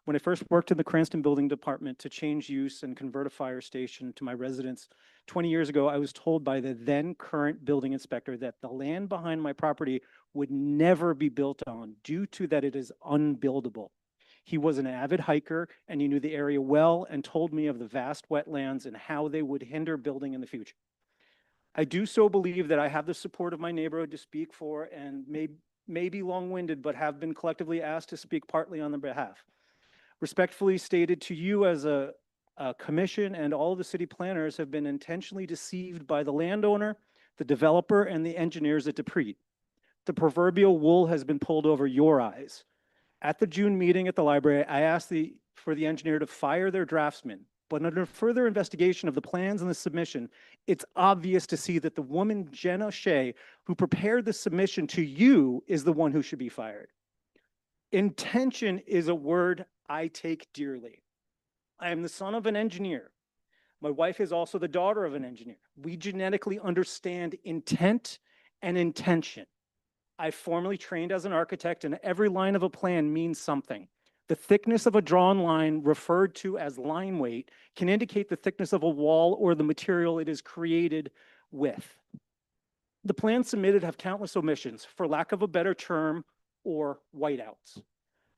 When I first worked in the Cranston Building Department to change use and convert a fire station to my residence 20 years ago, I was told by the then current building inspector that the land behind my property would never be built on due to that it is unbuildable. He was an avid hiker and he knew the area well and told me of the vast wetlands and how they would hinder building in the future. I do so believe that I have the support of my neighborhood to speak for and may be long-winded, but have been collectively asked to speak partly on their behalf. Respectfully stated to you as a commission and all the city planners have been intentionally deceived by the landowner, the developer, and the engineers at Dupree. The proverbial wool has been pulled over your eyes. At the June meeting at the library, I asked for the engineer to fire their draftsman, but under further investigation of the plans and the submission, it's obvious to see that the woman, Jenna Shea, who prepared the submission to you is the one who should be fired. Intention is a word I take dearly. I am the son of an engineer. My wife is also the daughter of an engineer. We genetically understand intent and intention. I formally trained as an architect, and every line of a plan means something. The thickness of a drawn line, referred to as line weight, can indicate the thickness of a wall or the material it is created with. The plans submitted have countless omissions, for lack of a better term, or whiteouts.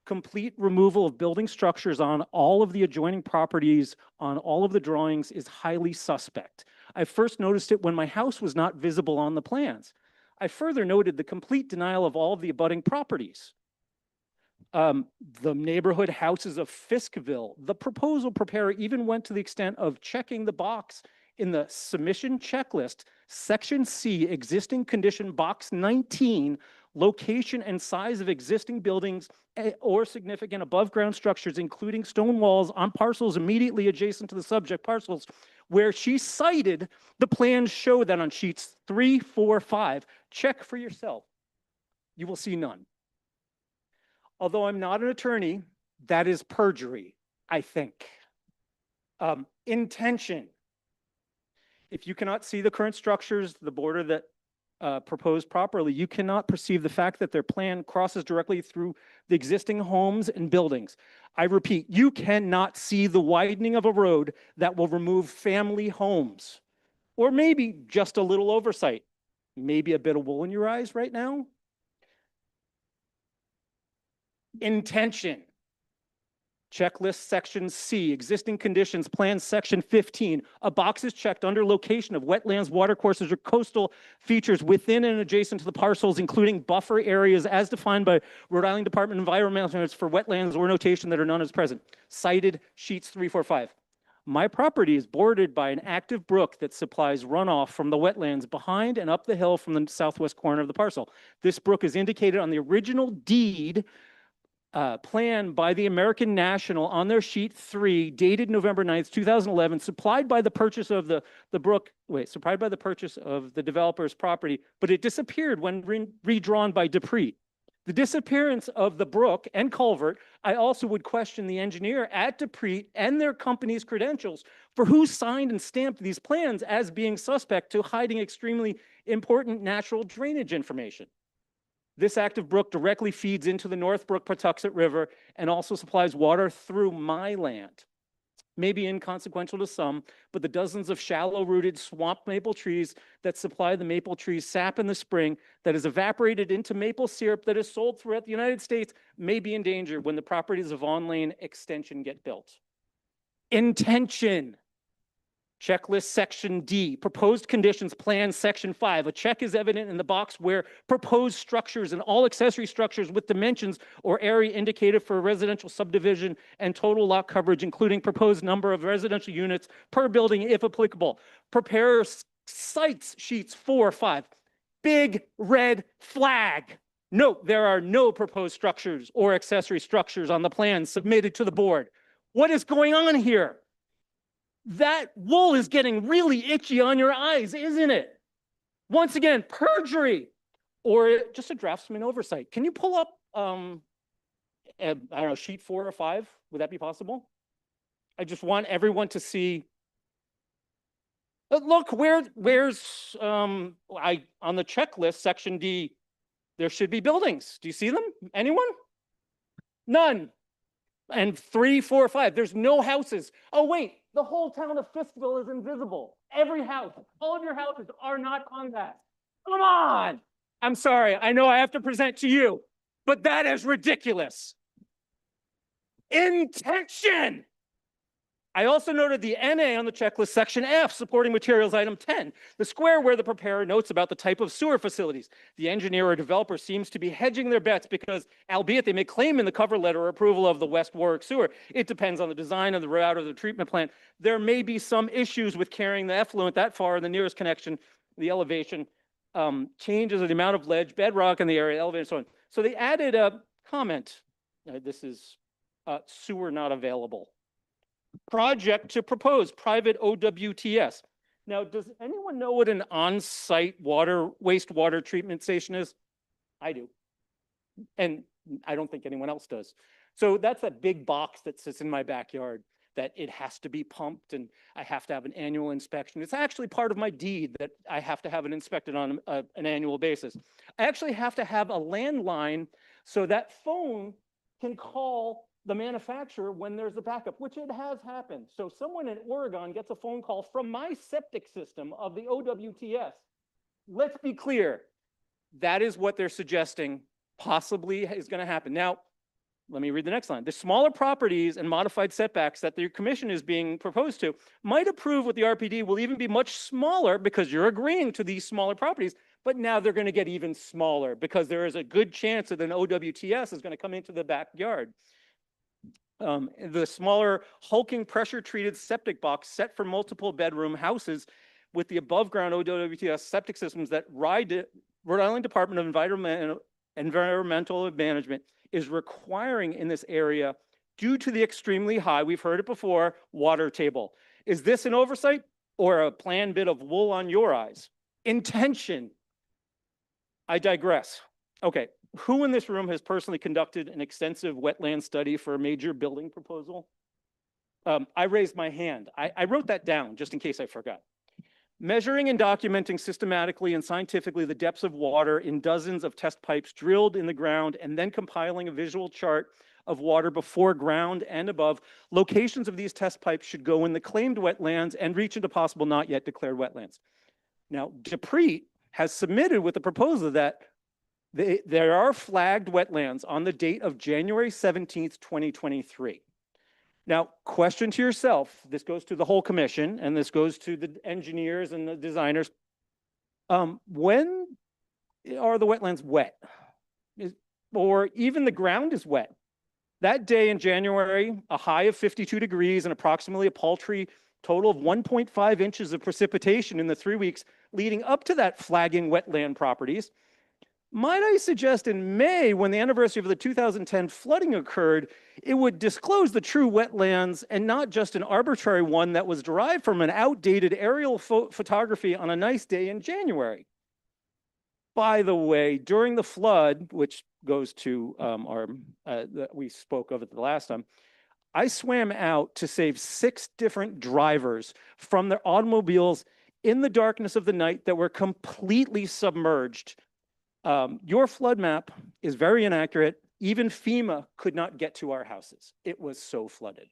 Complete removal of building structures on all of the adjoining properties on all of the drawings is highly suspect. I first noticed it when my house was not visible on the plans. I further noted the complete denial of all of the abutting properties. The neighborhood houses of Fiskville. The proposal preparer even went to the extent of checking the box in the submission checklist, section C, existing condition, box 19, location and size of existing buildings or significant above ground structures, including stone walls on parcels immediately adjacent to the subject parcels, where she cited the plans show that on sheets 3, 4, 5. Check for yourself. You will see none. Although I'm not an attorney, that is perjury, I think. Intention. If you cannot see the current structures, the border that proposed properly, you cannot perceive the fact that their plan crosses directly through the existing homes and buildings. I repeat, you cannot see the widening of a road that will remove family homes. Or maybe just a little oversight. Maybe a bit of wool in your eyes right now. Intention. Checklist section C, existing conditions, plan section 15. A box is checked under location of wetlands, watercourses, or coastal features within and adjacent to the parcels, including buffer areas as defined by Rhode Island Department of Environmental Affairs for wetlands or notation that are none as present. Cited sheets 3, 4, 5. My property is bordered by an active brook that supplies runoff from the wetlands behind and up the hill from the southwest corner of the parcel. This brook is indicated on the original deed plan by the American National on their sheet 3, dated November 9th, 2011, supplied by the purchase of the developer's property, but it disappeared when redrawn by Dupree. The disappearance of the brook and culvert, I also would question the engineer at Dupree and their company's credentials for who signed and stamped these plans as being suspect to hiding extremely important natural drainage information. This active brook directly feeds into the Northbrook Patuxent River and also supplies water through my land. Maybe inconsequential to some, but the dozens of shallow-rooted swamp maple trees that supply the maple trees sap in the spring that is evaporated into maple syrup that is sold throughout the United States may be in danger when the properties of Vaughan Lane extension get built. Intention. Checklist section D, proposed conditions, plan section 5. A check is evident in the box where proposed structures and all accessory structures with dimensions or area indicated for a residential subdivision and total lot coverage, including proposed number of residential units per building if applicable. Prepare sites sheets 4, 5. Big red flag. Note, there are no proposed structures or accessory structures on the plan submitted to the board. What is going on here? That wool is getting really itchy on your eyes, isn't it? Once again, perjury or just a draftsman oversight. Can you pull up, I don't know, sheet 4 or 5? Would that be possible? I just want everyone to see. Look, where's on the checklist, section D, there should be buildings. Do you see them? Anyone? None. And 3, 4, 5, there's no houses. Oh, wait, the whole town of Fiskville is invisible. Every house, all of your houses are not on that. Come on. I'm sorry, I know I have to present to you, but that is ridiculous. Intention. I also noted the NA on the checklist, section F, supporting materials, item 10, the square where the preparer notes about the type of sewer facilities. The engineer or developer seems to be hedging their bets because, albeit they may claim in the cover letter approval of the West Warwick sewer, it depends on the design of the route of the treatment plant. There may be some issues with carrying the effluent that far in the nearest connection, the elevation, changes in the amount of ledge, bedrock in the area, elevator, and so on. So they added a comment. This is sewer not available. Project to propose private OWTS. Now, does anyone know what an on-site wastewater treatment station is? I do. And I don't think anyone else does. So that's that big box that sits in my backyard that it has to be pumped and I have to have an annual inspection. It's actually part of my deed that I have to have it inspected on an annual basis. I actually have to have a landline so that phone can call the manufacturer when there's a backup, which it has happened. So someone in Oregon gets a phone call from my septic system of the OWTS. Let's be clear, that is what they're suggesting possibly is going to happen. Now, let me read the next line. The smaller properties and modified setbacks that the commission is being proposed to might approve with the RPD will even be much smaller because you're agreeing to these smaller properties, but now they're going to get even smaller because there is a good chance that an OWTS is going to come into the backyard. The smaller hulking pressure-treated septic box set for multiple bedroom houses with the above-ground OWTS septic systems that Rhode Island Department of Environmental Management is requiring in this area due to the extremely high, we've heard it before, water table. Is this an oversight or a planned bit of wool on your eyes? Intention. I digress. Okay, who in this room has personally conducted an extensive wetland study for a major building proposal? I raised my hand. I wrote that down just in case I forgot. Measuring and documenting systematically and scientifically the depths of water in dozens of test pipes drilled in the ground, and then compiling a visual chart of water before ground and above. Locations of these test pipes should go in the claimed wetlands and reach into possible not yet declared wetlands. Now, Deprete has submitted with a proposal that there are flagged wetlands on the date of January 17th, 2023. Now, question to yourself, this goes to the whole commission, and this goes to the engineers and the designers. When are the wetlands wet? Or even the ground is wet? That day in January, a high of 52 degrees and approximately a paltry total of 1.5 inches of precipitation in the 3 weeks leading up to that flagging wetland properties. Might I suggest in May, when the anniversary of the 2010 flooding occurred, it would disclose the true wetlands and not just an arbitrary one that was derived from an outdated aerial photography on a nice day in January. By the way, during the flood, which goes to that we spoke of it the last time, I swam out to save 6 different drivers from their automobiles in the darkness of the night that were completely submerged. Your flood map is very inaccurate. Even FEMA could not get to our houses. It was so flooded.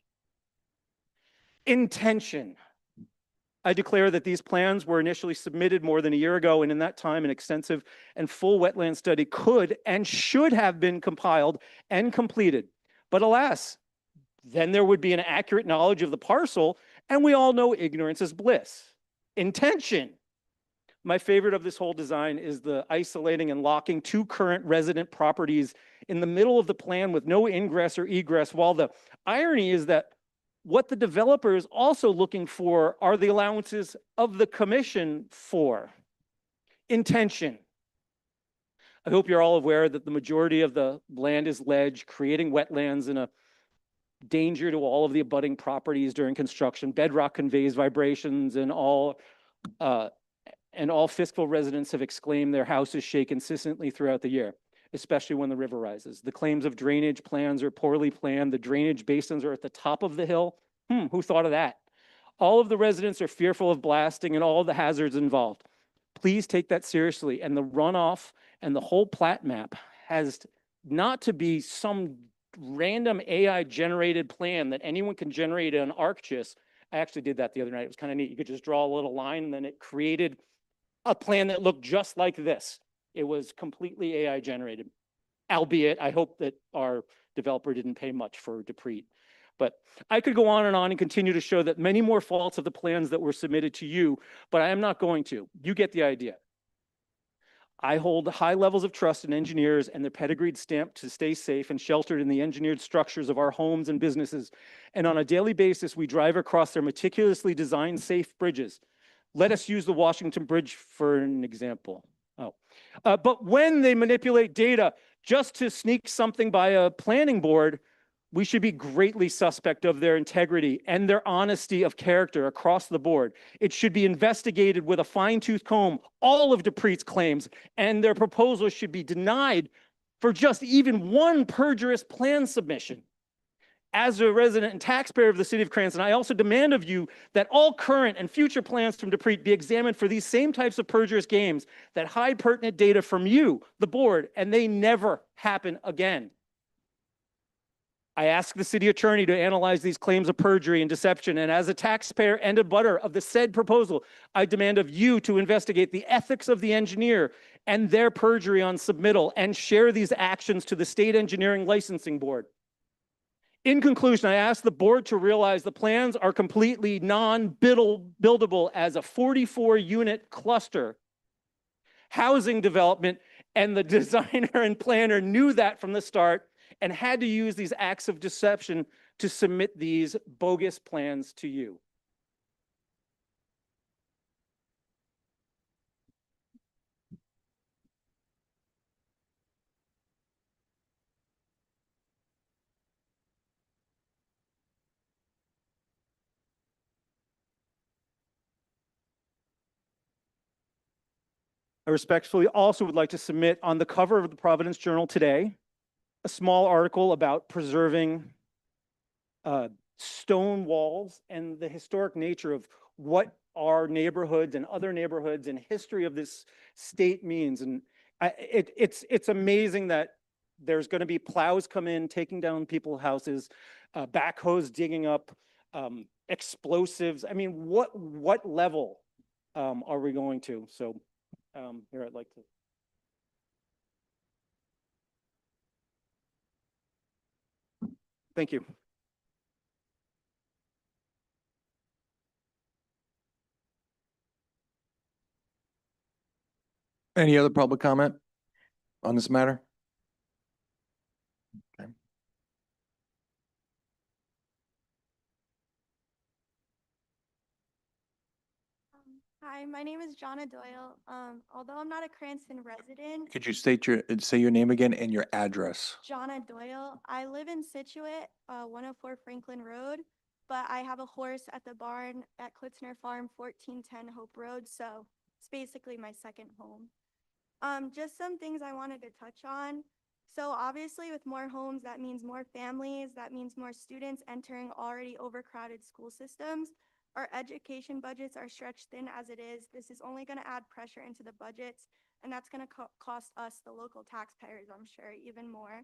Intention. I declare that these plans were initially submitted more than a year ago, and in that time, an extensive and full wetland study could and should have been compiled and completed. But alas, then there would be an accurate knowledge of the parcel, and we all know ignorance is bliss. Intention. My favorite of this whole design is the isolating and locking 2 current resident properties in the middle of the plan with no ingress or egress, while the irony is that what the developer is also looking for are the allowances of the commission for. Intention. I hope you're all aware that the majority of the land is ledge, creating wetlands and a danger to all of the abutting properties during construction. Bedrock conveys vibrations, and all Fiskville residents have exclaimed their houses shake consistently throughout the year, especially when the river rises. The claims of drainage plans are poorly planned. The drainage basins are at the top of the hill. Who thought of that? All of the residents are fearful of blasting and all the hazards involved. Please take that seriously. And the runoff and the whole plat map has not to be some random AI generated plan that anyone can generate in ArcGIS. I actually did that the other night. It was kind of neat. You could just draw a little line and then it created a plan that looked just like this. It was completely AI generated, albeit I hope that our developer didn't pay much for Deprete. But I could go on and continue to show that many more faults of the plans that were submitted to you, but I am not going to. You get the idea. I hold high levels of trust in engineers and their pedigreed stamp to stay safe and sheltered in the engineered structures of our homes and businesses. And on a daily basis, we drive across their meticulously designed safe bridges. Let us use the Washington Bridge for an example. But when they manipulate data just to sneak something by a planning board, we should be greatly suspect of their integrity and their honesty of character across the board. It should be investigated with a fine-tooth comb, all of Deprete's claims, and their proposals should be denied for just even one perjurious plan submission. As a resident and taxpayer of the city of Cranston, I also demand of you that all current and future plans from Deprete be examined for these same types of perjurious games that hide pertinent data from you, the board, and they never happen again. I ask the city attorney to analyze these claims of perjury and deception, and as a taxpayer and a butter of the said proposal, I demand of you to investigate the ethics of the engineer and their perjury on submittal and share these actions to the State Engineering Licensing Board. In conclusion, I ask the board to realize the plans are completely non-buildable as a 44-unit cluster housing development, and the designer and planner knew that from the start and had to use these acts of deception to submit these bogus plans to you. I respectfully also would like to submit on the cover of the Providence Journal today, a small article about preserving stone walls and the historic nature of what our neighborhoods and other neighborhoods and history of this state means. And it's amazing that there's going to be plows come in, taking down people's houses, backhoes digging up explosives. I mean, what level are we going to? So here I'd like to. Thank you. Any other public comment on this matter? Okay. Hi, my name is Jonna Doyle. Although I'm not a Cranston resident, Could you say your name again and your address? Jonna Doyle, I live in Situate, 104 Franklin Road, but I have a horse at the barn at Klitzner Farm, 1410 Hope Road, so it's basically my second home. Just some things I wanted to touch on. So obviously with more homes, that means more families, that means more students entering already overcrowded school systems. Our education budgets are stretched thin as it is. This is only going to add pressure into the budgets, and that's going to cost us, the local taxpayers, I'm sure, even more.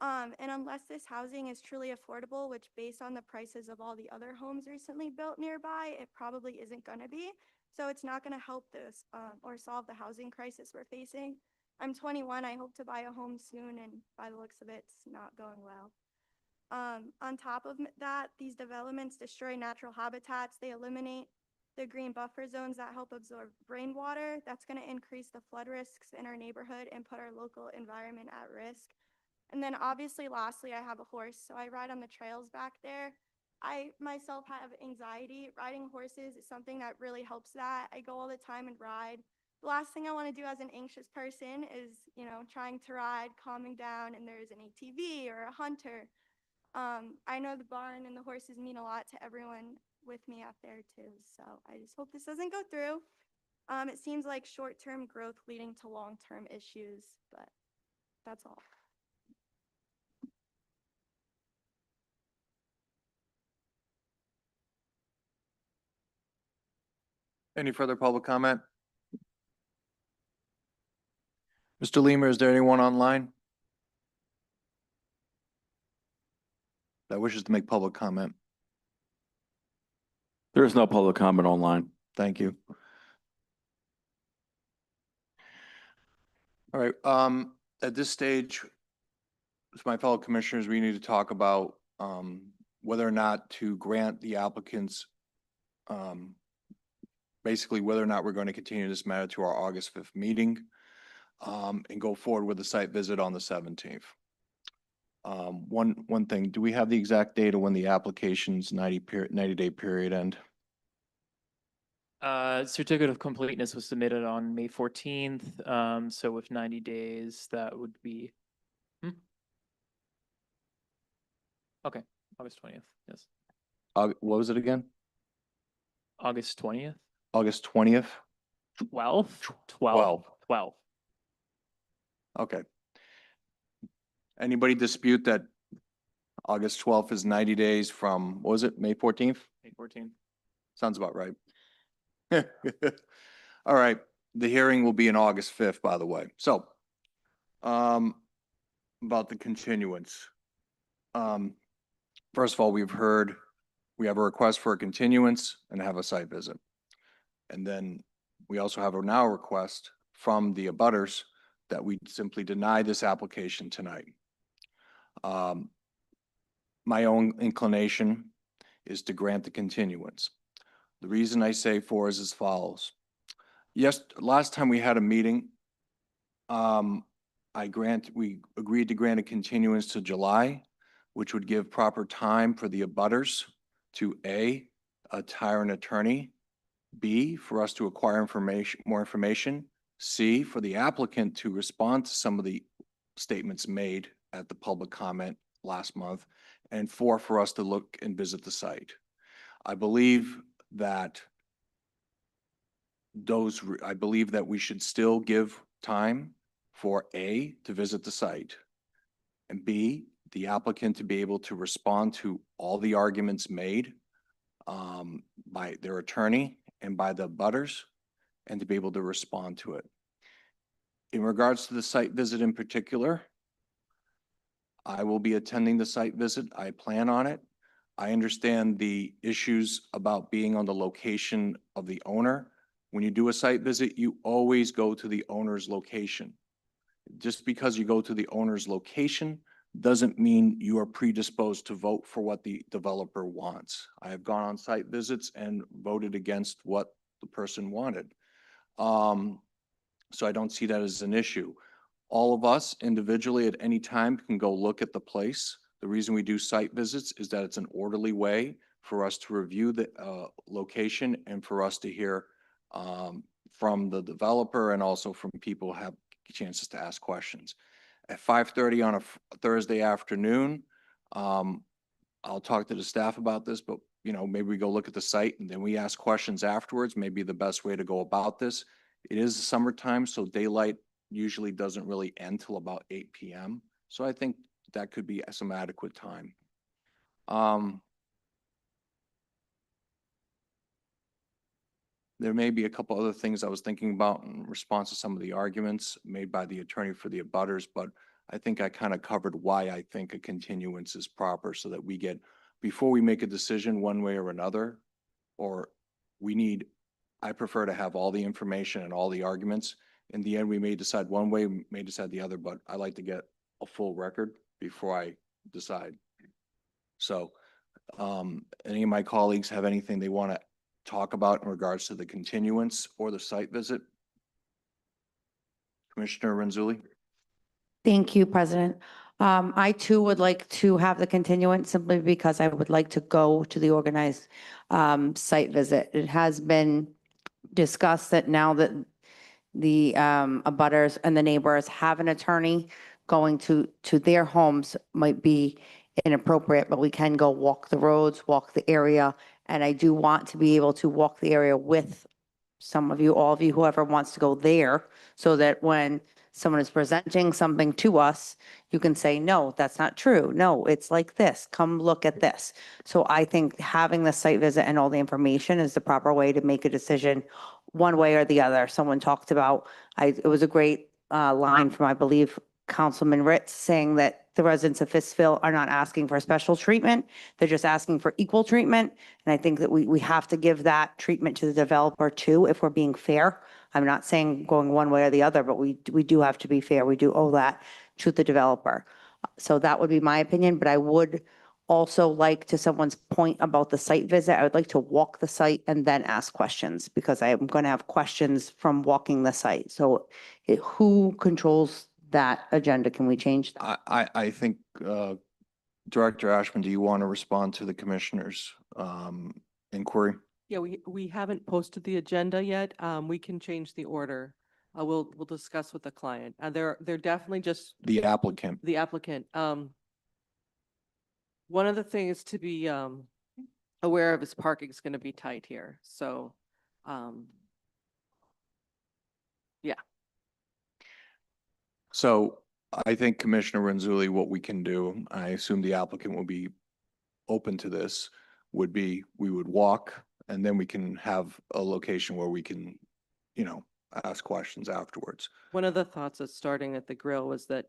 And unless this housing is truly affordable, which based on the prices of all the other homes recently built nearby, it probably isn't going to be. So it's not going to help this or solve the housing crisis we're facing. I'm 21. I hope to buy a home soon, and by the looks of it, it's not going well. On top of that, these developments destroy natural habitats. They eliminate the green buffer zones that help absorb rainwater. That's going to increase the flood risks in our neighborhood and put our local environment at risk. And then obviously, lastly, I have a horse, so I ride on the trails back there. I myself have anxiety. Riding horses is something that really helps that. I go all the time and ride. The last thing I want to do as an anxious person is, trying to ride, calming down, and there's an ATV or a hunter. I know the barn and the horses mean a lot to everyone with me out there too, so I just hope this doesn't go through. It seems like short-term growth leading to long-term issues, but that's all. Any further public comment? Mr. Leamer, is there anyone online that wishes to make public comment? There is no public comment online. Thank you. All right, at this stage, with my fellow commissioners, we need to talk about whether or not to grant the applicants, basically whether or not we're going to continue this matter to our August 5th meeting and go forward with the site visit on the 17th. One thing, do we have the exact date of when the application's 90-day period end? Certificate of completeness was submitted on May 14th. So with 90 days, that would be, okay, August 20th, yes. What was it again? August 20th? August 20th? 12? 12. Okay. Anybody dispute that August 12th is 90 days from, what was it, May 14th? May 14th. Sounds about right. All right, the hearing will be on August 5th, by the way. So, about the continuance. First of all, we have a request for a continuance and have a site visit. And then we also have a request from the abutters that we simply deny this application tonight. My own inclination is to grant the continuance. The reason I say for is as follows. Yes, last time we had a meeting, we agreed to grant a continuance to July, which would give proper time for the abutters to A, hire an attorney, B, for us to acquire more information, C, for the applicant to respond to some of the statements made at the public comment last month, and 4, for us to look and visit the site. I believe that I believe that we should still give time for A, to visit the site, and B, the applicant to be able to respond to all the arguments made by their attorney and by the butters, and to be able to respond to it. In regards to the site visit in particular, I will be attending the site visit. I plan on it. I understand the issues about being on the location of the owner. When you do a site visit, you always go to the owner's location. Just because you go to the owner's location doesn't mean you are predisposed to vote for what the developer wants. I have gone on site visits and voted against what the person wanted. So I don't see that as an issue. All of us individually at any time can go look at the place. The reason we do site visits is that it's an orderly way for us to review the location and for us to hear from the developer and also from people who have chances to ask questions. At 5:30 on a Thursday afternoon, I'll talk to the staff about this, but maybe we go look at the site and then we ask questions afterwards, maybe the best way to go about this. It is summertime, so daylight usually doesn't really end till about 8 p.m. So I think that could be some adequate time. There may be a couple other things I was thinking about in response to some of the arguments made by the attorney for the abutters, but I think I kind of covered why I think a continuance is proper so that we get, before we make a decision one way or another, or I prefer to have all the information and all the arguments. In the end, we may decide one way, we may decide the other, but I like to get a full record before I decide. So, any of my colleagues have anything they want to talk about in regards to the continuance or the site visit? Commissioner Renzulli? Thank you, President. I too would like to have the continuance simply because I would like to go to the organized site visit. It has been discussed that now that the abutters and the neighbors have an attorney, going to their homes might be inappropriate, but we can go walk the roads, walk the area. And I do want to be able to walk the area with some of you, all of you, whoever wants to go there, so that when someone is presenting something to us, you can say, no, that's not true. No, it's like this. Come look at this. So I think having the site visit and all the information is the proper way to make a decision one way or the other. Someone talked about, it was a great line from, I believe, Councilman Ritz, saying that the residents of Fiskville are not asking for special treatment. They're just asking for equal treatment. And I think that we have to give that treatment to the developer too, if we're being fair. I'm not saying going one way or the other, but we do have to be fair. We do owe that to the developer. So that would be my opinion, but I would also like, to someone's point about the site visit, I would like to walk the site and then ask questions, because I am going to have questions from walking the site. So who controls that agenda? Can we change that? I think, Director Ashman, do you want to respond to the commissioner's inquiry? Yeah, we haven't posted the agenda yet. We can change the order. We'll discuss with the client. They're definitely just The applicant. the applicant. One of the things to be aware of is parking is going to be tight here. So, yeah. So I think Commissioner Renzulli, what we can do, I assume the applicant will be open to this, would be we would walk and then we can have a location where we can, ask questions afterwards. One of the thoughts of starting at the grill was that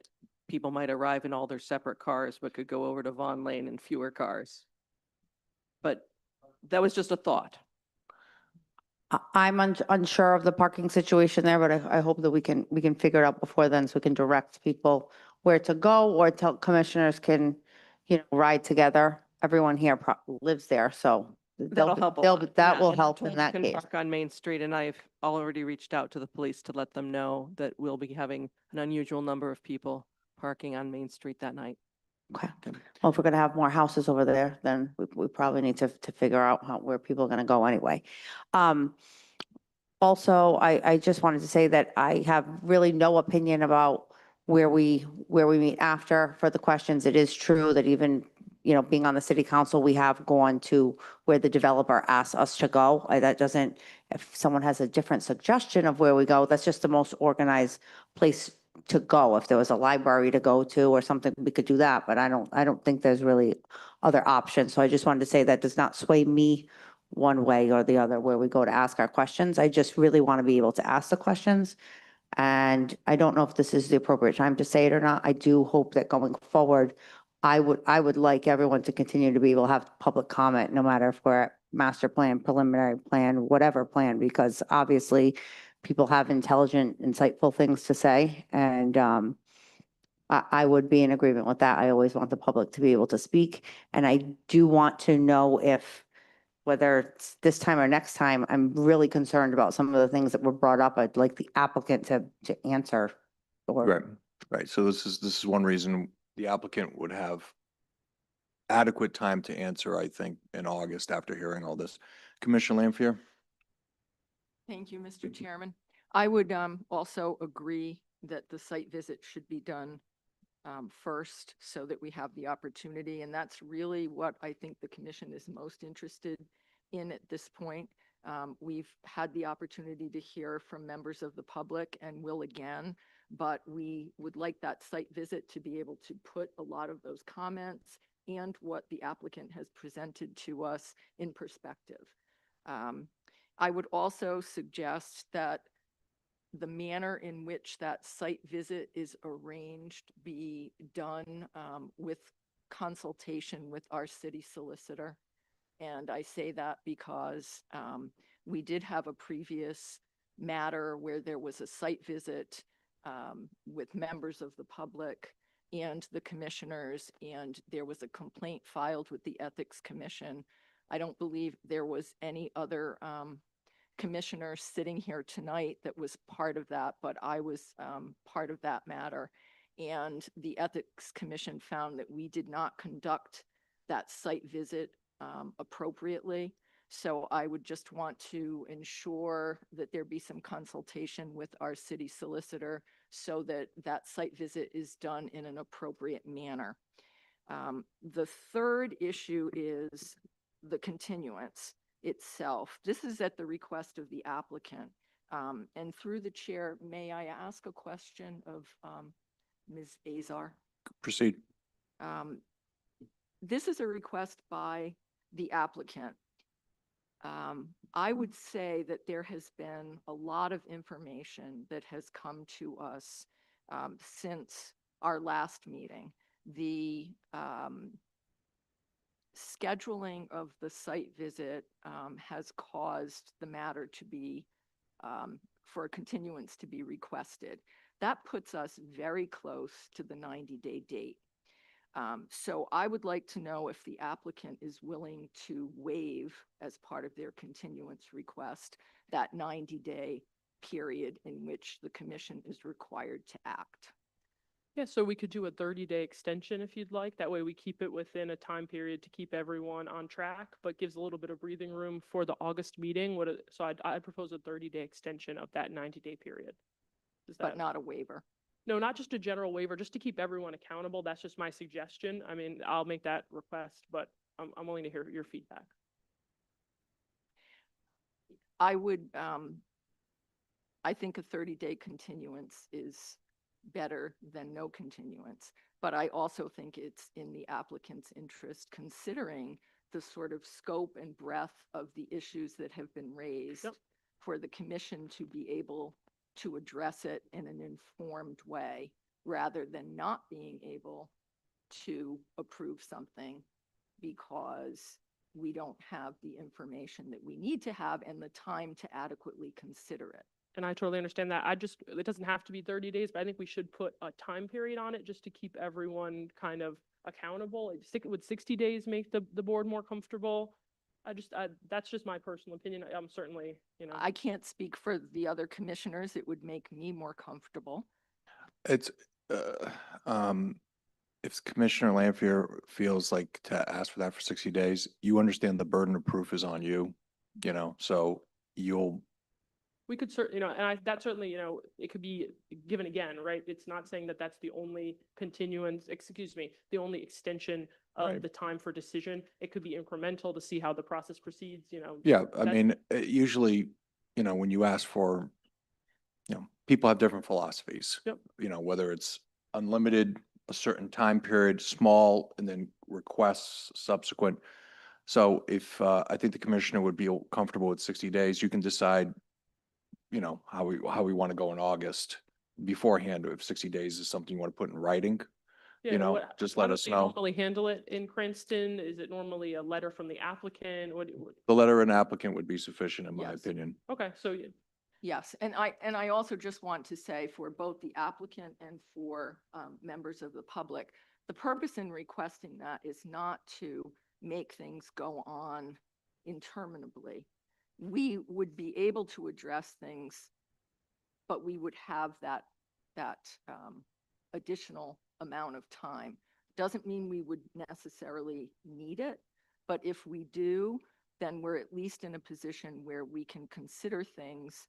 people might arrive in all their separate cars, but could go over to Vaughn Lane in fewer cars. But that was just a thought. I'm unsure of the parking situation there, but I hope that we can figure it out before then, so we can direct people where to go, or tell commissioners can, ride together. Everyone here lives there, so That'll help a lot. that Yeah, will and help in told that you case. can park on Main Street, and I've already reached out to the police to let them know that we'll be having an unusual number of people parking on Main Street that night. Okay. Well, if we're gonna have more houses over there, then we probably need to figure out where people are gonna go anyway. Also, I just wanted to say that I have really no opinion about where we meet after for the questions. It is true that even you know, being on the city council, we have gone to where the developer asks us to go. That doesn't, if someone has a different suggestion of where we go, that's just the most organized place to go. If there was a library to go to or something, we could do that, but I don't think there's really other options. So I just wanted to say that does not sway me one way or the other where we go to ask our questions. I just really want to be able to ask the questions. And I don't know if this is the appropriate time to say it or not. I do hope that going forward, I would like everyone to continue to be able to have public comment, no matter if we're at master plan, preliminary plan, whatever plan, because obviously people have intelligent, insightful things to say. And I would be in agreement with that. I always want the public to be able to speak. And I do want to know if, whether it's this time or next time, I'm really concerned about some of the things that were brought up. I'd like the applicant to answer. Right, Or, right. So this is one reason the applicant would have adequate time to answer, I think, in August after hearing all this. Commissioner Lampier? Thank you, Mr. Chairman. I would also agree that the site visit should be done first so that we have the opportunity. And that's really what I think the commission is most interested in at this point. We've had the opportunity to hear from members of the public and will again, but we would like that site visit to be able to put a lot of those comments and what the applicant has presented to us in perspective. I would also suggest that the manner in which that site visit is arranged be done with consultation with our city solicitor. And I say that because we did have a previous matter where there was a site visit with members of the public and the commissioners, and there was a complaint filed with the Ethics Commission. I don't believe there was any other commissioner sitting here tonight that was part of that, but I was part of that matter. And the Ethics Commission found that we did not conduct that site visit appropriately. So I would just want to ensure that there be some consultation with our city solicitor so that that site visit is done in an appropriate manner. The third issue is the continuance itself. This is at the request of the applicant. And through the chair, may I ask a question of Ms. Azar? Proceed. This is a request by the applicant. I would say that there has been a lot of information that has come to us since our last meeting. The scheduling of the site visit has caused the matter to be, for a continuance to be requested. That puts us very close to the 90-day date. So I would like to know if the applicant is willing to waive, as part of their continuance request, that 90-day period in which the commission is required to act. Yeah, so we could do a 30-day extension if you'd like. That way we keep it within a time period to keep everyone on track, but gives a little bit of breathing room for the August meeting. So I'd propose a 30-day extension of that 90-day period. But not a waiver. No, not just a general waiver, just to keep everyone accountable. That's just my suggestion. I mean, I'll make that request, but I'm willing to hear your feedback. I would, I think a 30-day continuance is better than no continuance, but I also think it's in the applicant's interest, considering the sort of scope and breadth of the issues that have been raised, for the commission to be able to address it in an informed way, rather than not being able to approve something because we don't have the information that we need to have and the time to adequately consider it. And I totally understand that. It doesn't have to be 30 days, but I think we should put a time period on it just to keep everyone kind of accountable. Would 60 days make the board more comfortable? That's just my personal opinion. I'm certainly, I can't speak for the other commissioners. It would make me more comfortable. It's, if Commissioner Lampier feels like to ask for that for 60 days, you understand the burden of proof is on you, so we could certainly, and that certainly, it could be given again, right? It's not saying that that's the only continuance, the only extension of Right. the time for decision. It could be incremental to see how the process proceeds, you know. Yeah, I that- mean, usually, when you ask for, people have different philosophies. Yep. Whether it's unlimited, a certain time period, small, and then requests subsequent. So if, I think the commissioner would be comfortable with 60 days, you can decide, how we want to go in August beforehand. If 60 days is something you want to put in writing, Yeah, just how let do us they know. Normally handle it in Cranston? Is it normally a letter from the applicant? The letter and applicant would be sufficient, in my Yes. opinion. Okay, so Yes, and I also just want to say for both the applicant and for members of the public, the purpose in requesting that is not to make things go on interminably. We would be able to address things, but we would have that additional amount of time. Doesn't mean we would necessarily need it, but if we do, then we're at least in a position where we can consider things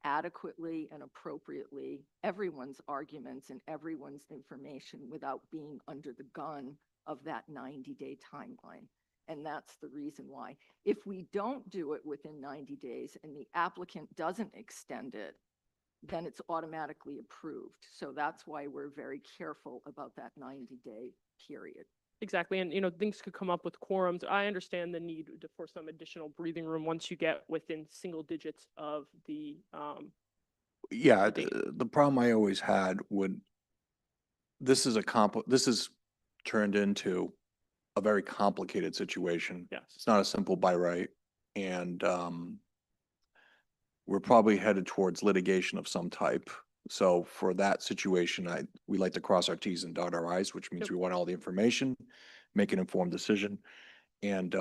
adequately and appropriately, everyone's arguments and everyone's information without being under the gun of that 90-day timeline. And that's the reason why. If we don't do it within 90 days and the applicant doesn't extend it, then it's automatically approved. So that's why we're very careful about that 90-day period. exactly. And, things could come up with quorums. I understand the need for some additional breathing room once you get within single digits of the, Yeah, the problem I always had this is turned into a very complicated situation. yes. It's not a simple by right. And, we're probably headed towards litigation of some type. So for that situation, we like to cross our Ts and dot our Is, which means Yep. we want all the information, make an informed decision. And,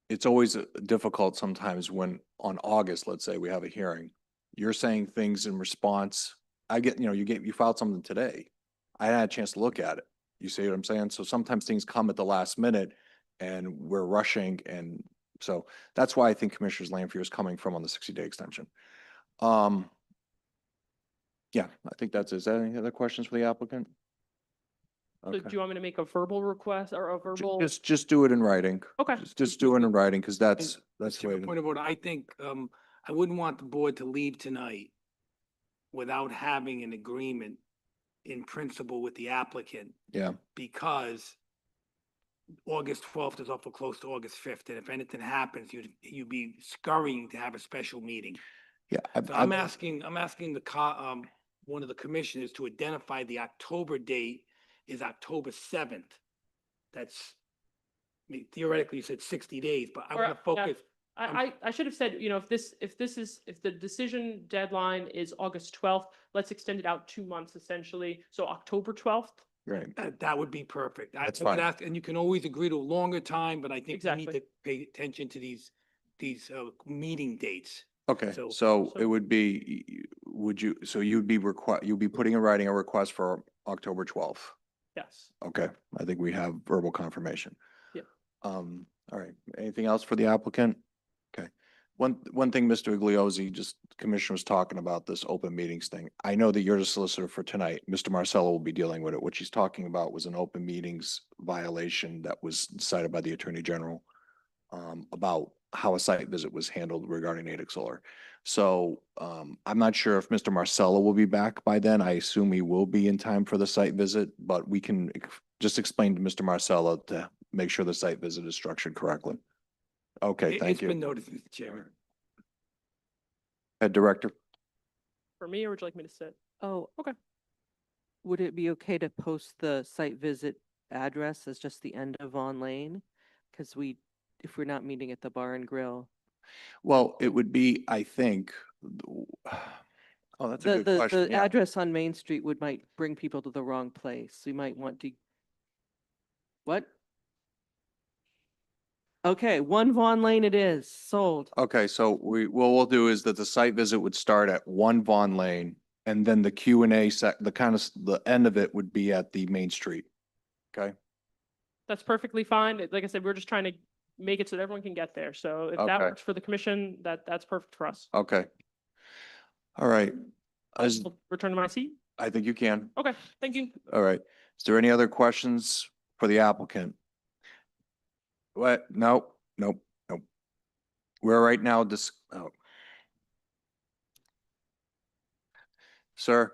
it's always difficult sometimes when on August, let's say we have a hearing, you're saying things in response. I get, you filed something today. I had a chance to look at it. You see what I'm saying? So sometimes things come at the last minute and we're rushing. And so that's why I think Commissioner Lanfear is coming from on the 60-day extension. Yeah, I think that's it. Is there any other questions for the applicant? So do you want me to make a verbal request or a verbal? Just do it in writing. Okay. Just do it in writing, because that's the Mr. way. Point of order, I think, I wouldn't want the board to leave tonight without having an agreement in principle with the applicant, Yeah, because August 12th is awful close to August 5th, and if anything happens, you'd be scurrying to have a special meeting. yeah. So I'm asking one of the commissioners to identify the October date is October 7th. That's, I mean, theoretically, you said 60 days, but I Or, want to yeah. focus. I should have said, if the decision deadline is August 12th, let's extend it out 2 months essentially. So October 12th. Right. That would be perfect. That's I would fine. ask, and you can always agree to a longer time, but I think we need Exactly. to pay attention to these meeting dates. Okay, So- so so- it would be, you'd be putting in writing a request for October 12th. Yes. Okay, I think we have verbal confirmation. Yeah. All right, anything else for the applicant? Okay, one thing, Mr. Igliozzi, just Commissioner was talking about this open meetings thing. I know that you're the solicitor for tonight. Mr. Marcello will be dealing with it. What she's talking about was an open meetings violation that was decided by the Attorney General about how a site visit was handled regarding Natick Solar. So I'm not sure if Mr. Marcello will be back by then. I assume he will be in time for the site visit, but we can just explain to Mr. Marcello to make sure the site visit is structured correctly. Okay, thank It's been you. noticed, Mr. Chairman. Head Director. For me, or would you like me to sit? Oh. Okay. Would it be okay to post the site visit address as just the end of Vaughn Lane? Because if we're not meeting at the Bar and Grill. Well, it would be, I think, oh, that's a good question. The yeah. address on Main Street might bring people to the wrong place. We might want to. What? Okay, 1 Vaughn Lane it is, sold. Okay, so what we'll do is that the site visit would start at 1 Vaughn Lane, and then the Q&A the end of it would be at the Main Street. Okay? That's perfectly fine. Like I said, we're just trying to make it so that everyone can get there. So if that Okay. works for the commission, that's perfect for us. Okay. All right. I'll return to my seat. I think you can. Okay, thank you. All right. Is there any other questions for the applicant. What? No, nope, nope. We're right now oh. Sir,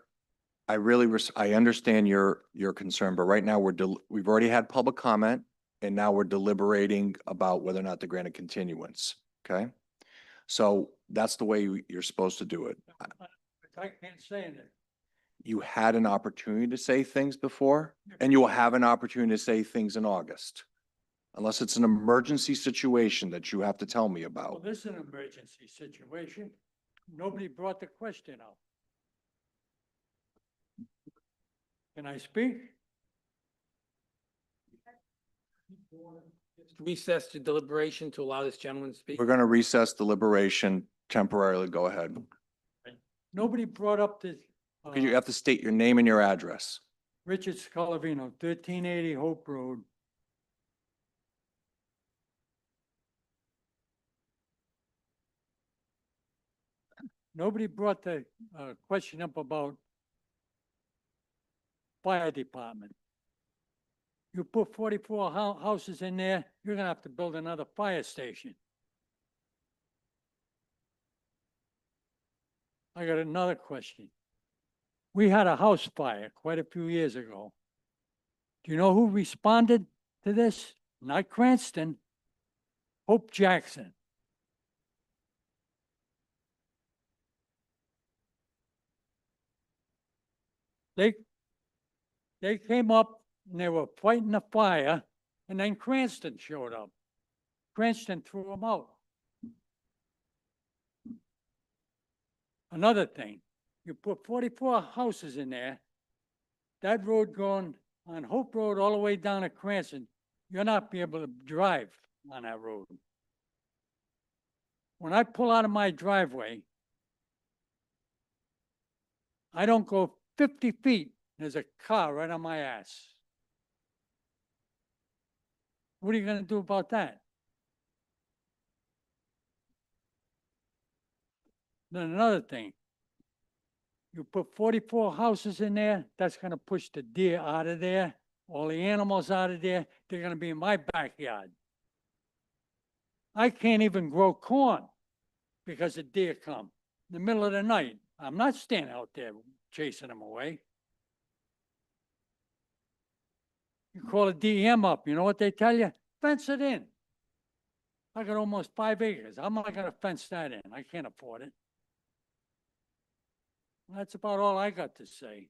I really, I understand your concern, but right now we've already had public comment and now we're deliberating about whether or not to grant a continuance, okay? So that's the way you're supposed to do it. I can't say anything. You had an opportunity to say things before, and you will have an opportunity to say things in August. Unless it's an emergency situation that you have to tell me Well, about. this is an emergency situation. Nobody brought the question up. Can I speak? Recess to deliberation to allow this gentleman to speak. We're gonna recess deliberation temporarily. Go ahead. Nobody brought up this. You have to state your name and your address. Richard Scalavino, 1380 Hope Road. Nobody brought the question up about fire department. You put 44 houses in there, you're gonna have to build another fire station. I got another question. We had a house fire quite a few years ago. Do you know who responded to this? Not Cranston, Hope Jackson. They came up and they were fighting the fire, and then Cranston showed up. Cranston threw them out. Another thing, you put 44 houses in there, that road going on Hope Road all the way down to Cranston, you're not be able to drive on that road. When I pull out of my driveway, I don't go 50 feet, there's a car right on my ass. What are you gonna do about that? Then another thing, you put 44 houses in there, that's gonna push the deer out of there, all the animals out of there, they're gonna be in my backyard. I can't even grow corn because the deer come in the middle of the night. I'm not standing out there chasing them away. You call a DEM up, you know what they tell you? Fence it in. I got almost 5 acres. How am I gonna fence that in? I can't afford it. That's about all I got to say.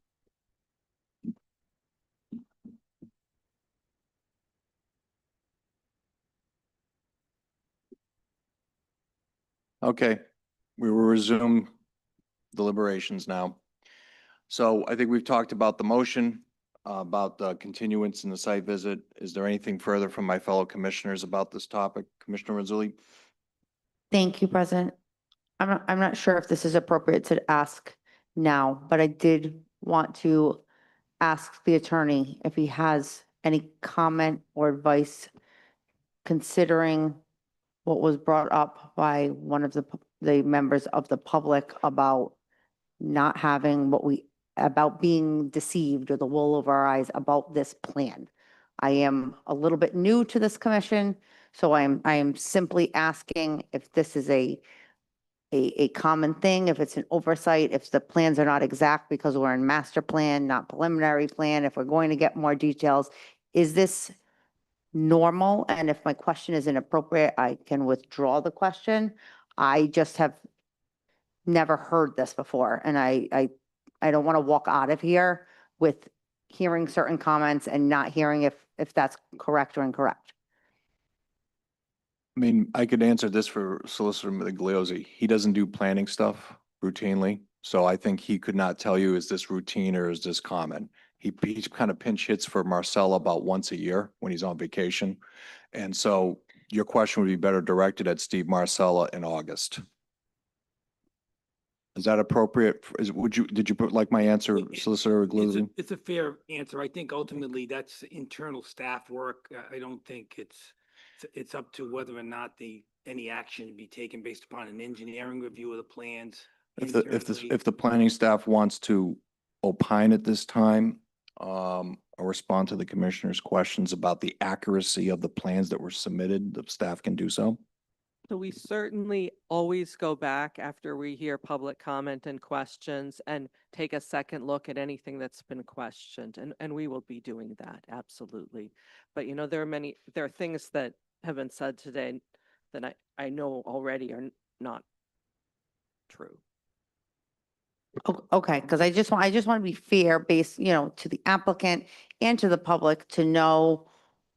Okay, we will resume deliberations now. So I think we've talked about the motion, about the continuance in the site visit. Is there anything further from my fellow commissioners about this topic? Commissioner Mazzulli? Thank you, President. I'm not sure if this is appropriate to ask now, but I did want to ask the attorney if he has any comment or advice considering what was brought up by one of the members of the public about not having about being deceived or the wool over our eyes about this plan. I am a little bit new to this commission, so I am simply asking if this is a common thing, if it's an oversight, if the plans are not exact because we're in master plan, not preliminary plan, if we're going to get more details. Is this normal? And if my question is inappropriate, I can withdraw the question. I just have never heard this before, and I don't want to walk out of here with hearing certain comments and not hearing if that's correct or incorrect. I mean, I could answer this for Solicitor Migliosi. He doesn't do planning stuff routinely. So I think he could not tell you, is this routine or is this common? He's kind of pinch hits for Marcella about once a year when he's on vacation. And so your question would be better directed at Steve Marcella in August. Is that appropriate? Did you put like my answer, Solicitor Migliosi? It's a fair answer. I think ultimately that's internal staff work. I don't think it's up to whether or not any action be taken based upon an engineering review of the plans. If the planning staff wants to opine at this time, or respond to the commissioner's questions about the accuracy of the plans that were submitted, the staff can do so. So we certainly always go back after we hear public comment and questions and take a second look at anything that's been questioned. And we will be doing that, absolutely. But you know, there are things that have been said today that I know already are not true. Okay, because I just want to be fair based, to the applicant and to the public to know,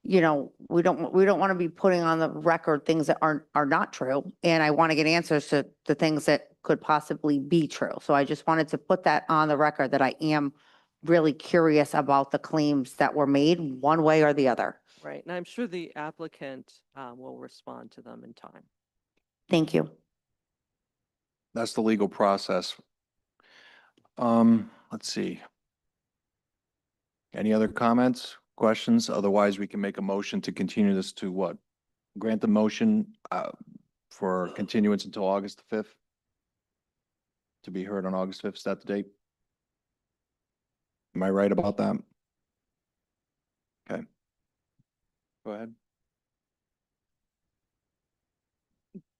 we don't want to be putting on the record things that are not true. And I want to get answers to the things that could possibly be true. So I just wanted to put that on the record that I am really curious about the claims that were made one way or the other. Right, and I'm sure the applicant will respond to them in time. Thank you. That's the legal process. Let's see. Any other comments, questions? Otherwise, we can make a motion to continue this to what? Grant the motion for continuance until August the 5th? To be heard on August 5th, is that the date? Am I right about that? Okay. Go ahead.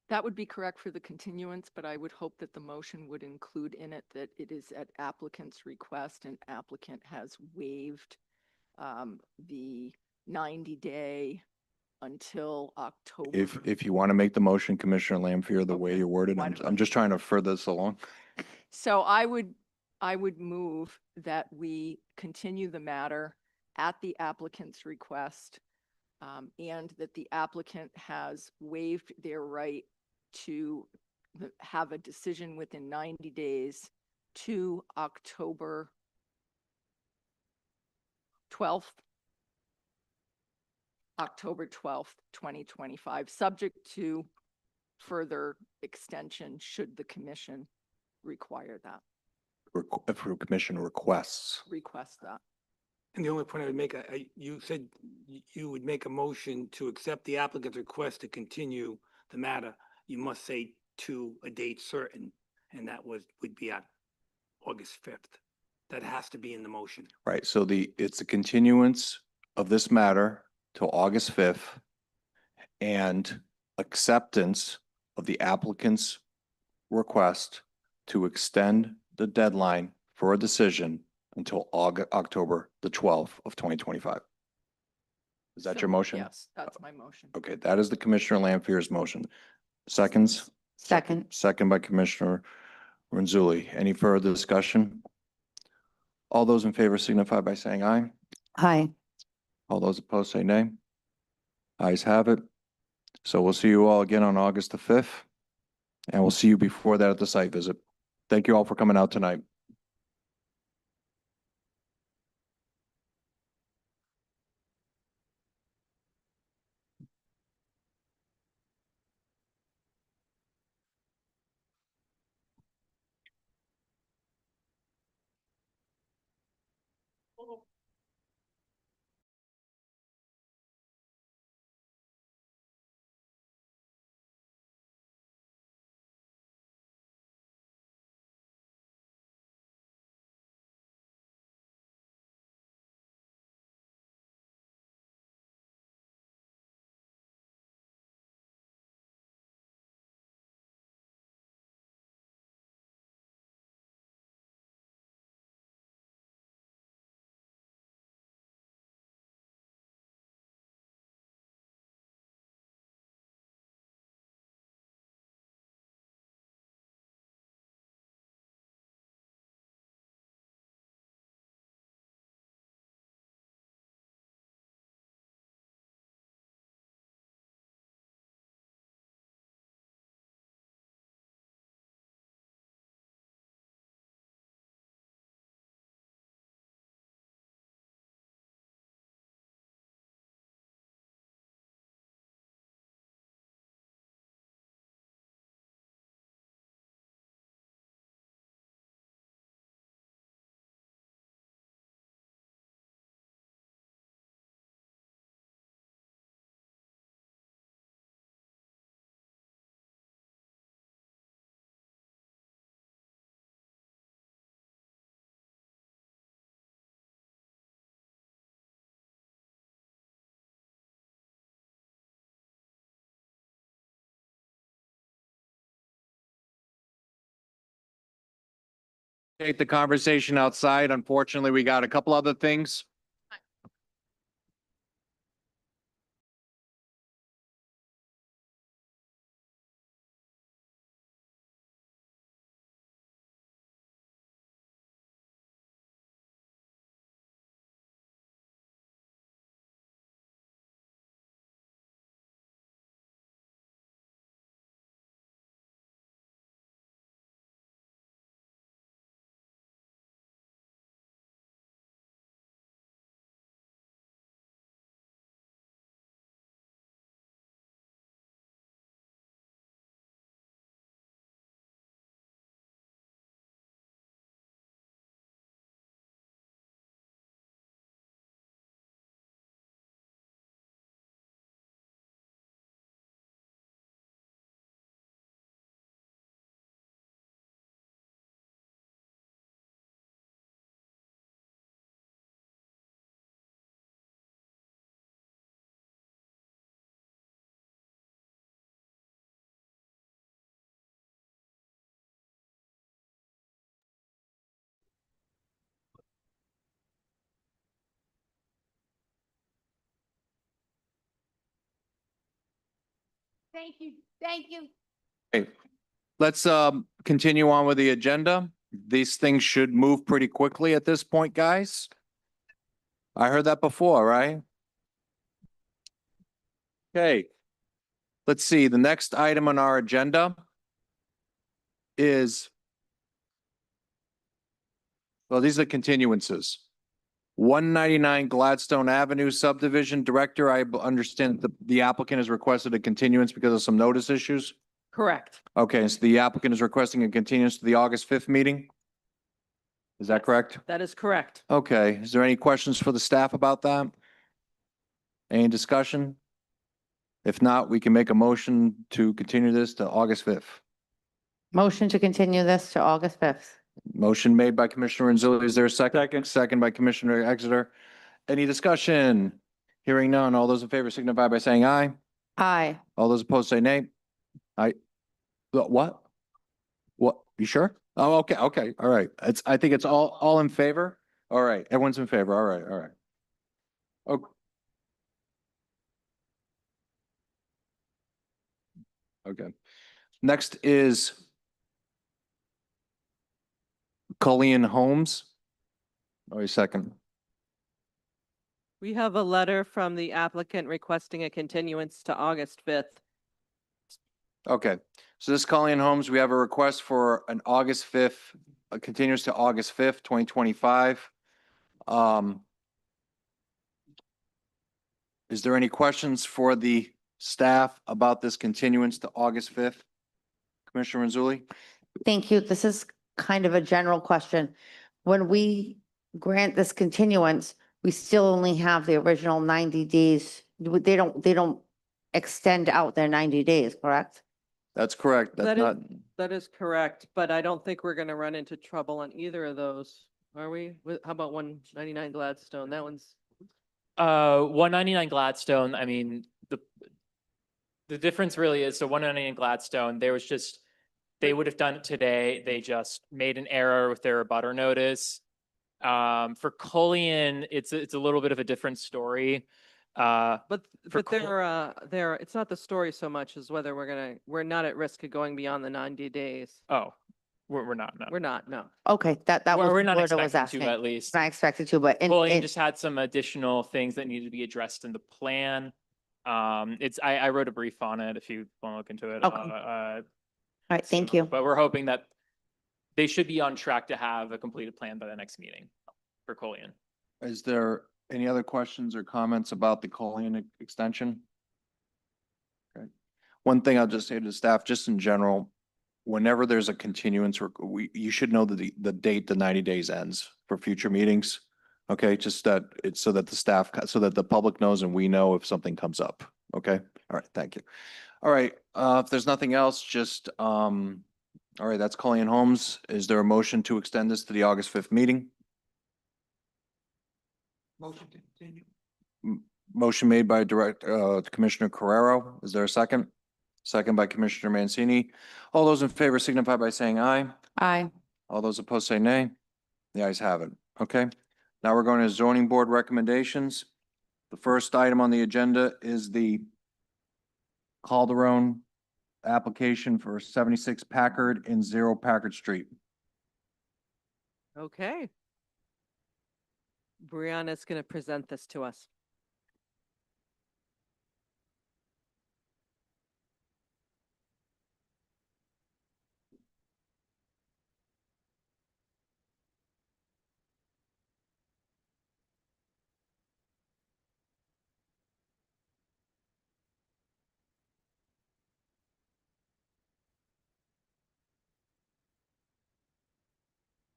That would be correct for the continuance, but I would hope that the motion would include in it that it is at applicant's request and applicant has waived the 90-day until October. If you want to make the motion, Commissioner Lampier, the way you're worded, I'm just trying to further this along. So I would move that we continue the matter at the applicant's request, and that the applicant has waived their right to have a decision within 90 days to October 12th, 2025, subject to further extension should the commission require that, If the commission requests. request that. And the only point I would make, you said you would make a motion to accept the applicant's request to continue the matter. You must say to a date certain, and that would be on August 5th. That has to be in the motion. Right, so it's a continuance of this matter till August 5th and acceptance of the applicant's request to extend the deadline for a decision until October the 12th of 2025. Is that your motion? Yes, that's my motion. Okay, that is the Commissioner Lanfear's motion. Seconds? Second. Second by Commissioner Renzulli. Any further discussion? All those in favor signify by saying aye. Hi. All those opposed say nay. Ayes have it. So we'll see you all again on August the 5th. And we'll see you before that at the site visit. Thank you all for coming out tonight. Take the conversation outside. Unfortunately, we got a couple other things. Thank you. Thank you. Okay, let's continue on with the agenda. These things should move pretty quickly at this point, guys. I heard that before, right? Okay. Let's see, the next item on our agenda is, well, these are continuances. 199 Gladstone Avenue subdivision. Director, I understand the applicant has requested a continuance because of some notice issues. Correct. Okay, so the applicant is requesting a continuance to the August 5th meeting? Is that correct? That is correct. Okay, is there any questions for the staff about that? Any discussion? If not, we can make a motion to continue this to August 5th. Motion to continue this to August 5th. Motion made by Commissioner Renzulli. Is there a second? Second. Second by Commissioner Exeter. Any discussion? Hearing none. All those in favor signify by saying aye. Aye. All those opposed say nay. Aye. What? What? You sure? Oh, okay, okay, all right. I think it's all in favor? All right, everyone's in favor. All right, all right. Okay. Next is Cullion Homes. Oh, a second. We have a letter from the applicant requesting a continuance to August 5th. Okay, so this Cullion Homes, we have a request for an August 5th, a continuance to August 5th, 2025. Is there any questions for the staff about this continuance to August 5th? Commissioner Renzulli? Thank you. This is kind of a general question. When we grant this continuance, we still only have the original 90 days. They don't extend out their 90 days, correct? That's correct. That's not, That is correct, but I don't think we're going to run into trouble on either of those, are we? How about 199 Gladstone? That one's, 199 Gladstone, I mean, the difference really is, so 199 Gladstone, there was just, they would have done it today. They just made an error with their abutter notice. For Cullion, it's a little bit of a different story. but they're, it's not the story so much as whether we're not at risk of going beyond the 90 days. Oh, we're not, no. We're not, no. Okay, that was We're not what I was expecting to, asking. at least. Not expected to, but Cullion just had some additional things that needed to be addressed in the plan. I wrote a brief on it if you want to look into it. Okay. All right, thank you. But we're hoping that they should be on track to have a completed plan by the next meeting for Cullion. is there any other questions or comments about the Cullion extension? Okay. One thing I'll just say to the staff, just in general, whenever there's a continuance, you should know that the date the 90 days ends for future meetings. Okay, just that it's so that the staff, so that the public knows and we know if something comes up. Okay, all right, thank you. All right, if there's nothing else, just, all right, that's Cullion Homes. Is there a motion to extend this to the August 5th meeting? Motion to continue. Motion made by Commissioner Carrero. Is there a second? Second by Commissioner Mancini. All those in favor signify by saying aye. Aye. All those opposed say nay. The ayes have it. Okay. Now we're going to zoning board recommendations. The first item on the agenda is the Calderon application for 76 Packard and 0 Packard Street. Okay. Brianna's going to present this to us.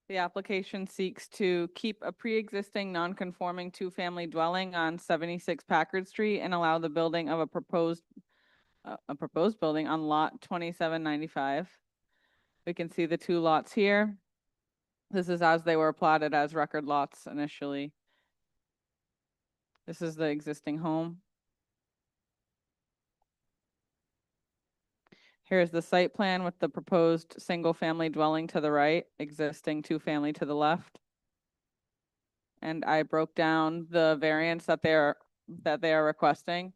The application seeks to keep a pre-existing non-conforming two-family dwelling on 76 Packard Street and allow the building of a proposed building on lot 2795. We can see the two lots here. This is as they were plotted as record lots initially. This is the existing home. Here's the site plan with the proposed single-family dwelling to the right, existing two-family to the left. And I broke down the variance that they are requesting.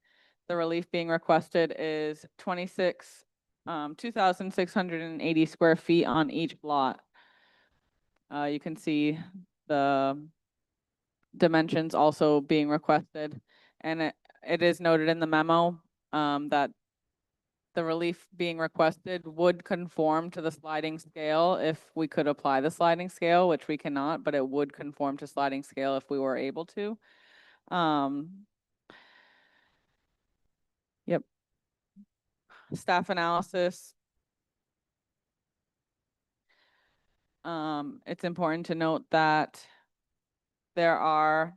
The relief being requested is 2,680 square feet on each lot. You can see the dimensions also being requested. And it is noted in the memo that the relief being requested would conform to the sliding scale if we could apply the sliding scale, which we cannot, but it would conform to sliding scale if we were able to. Yep. Staff analysis. It's important to note that there are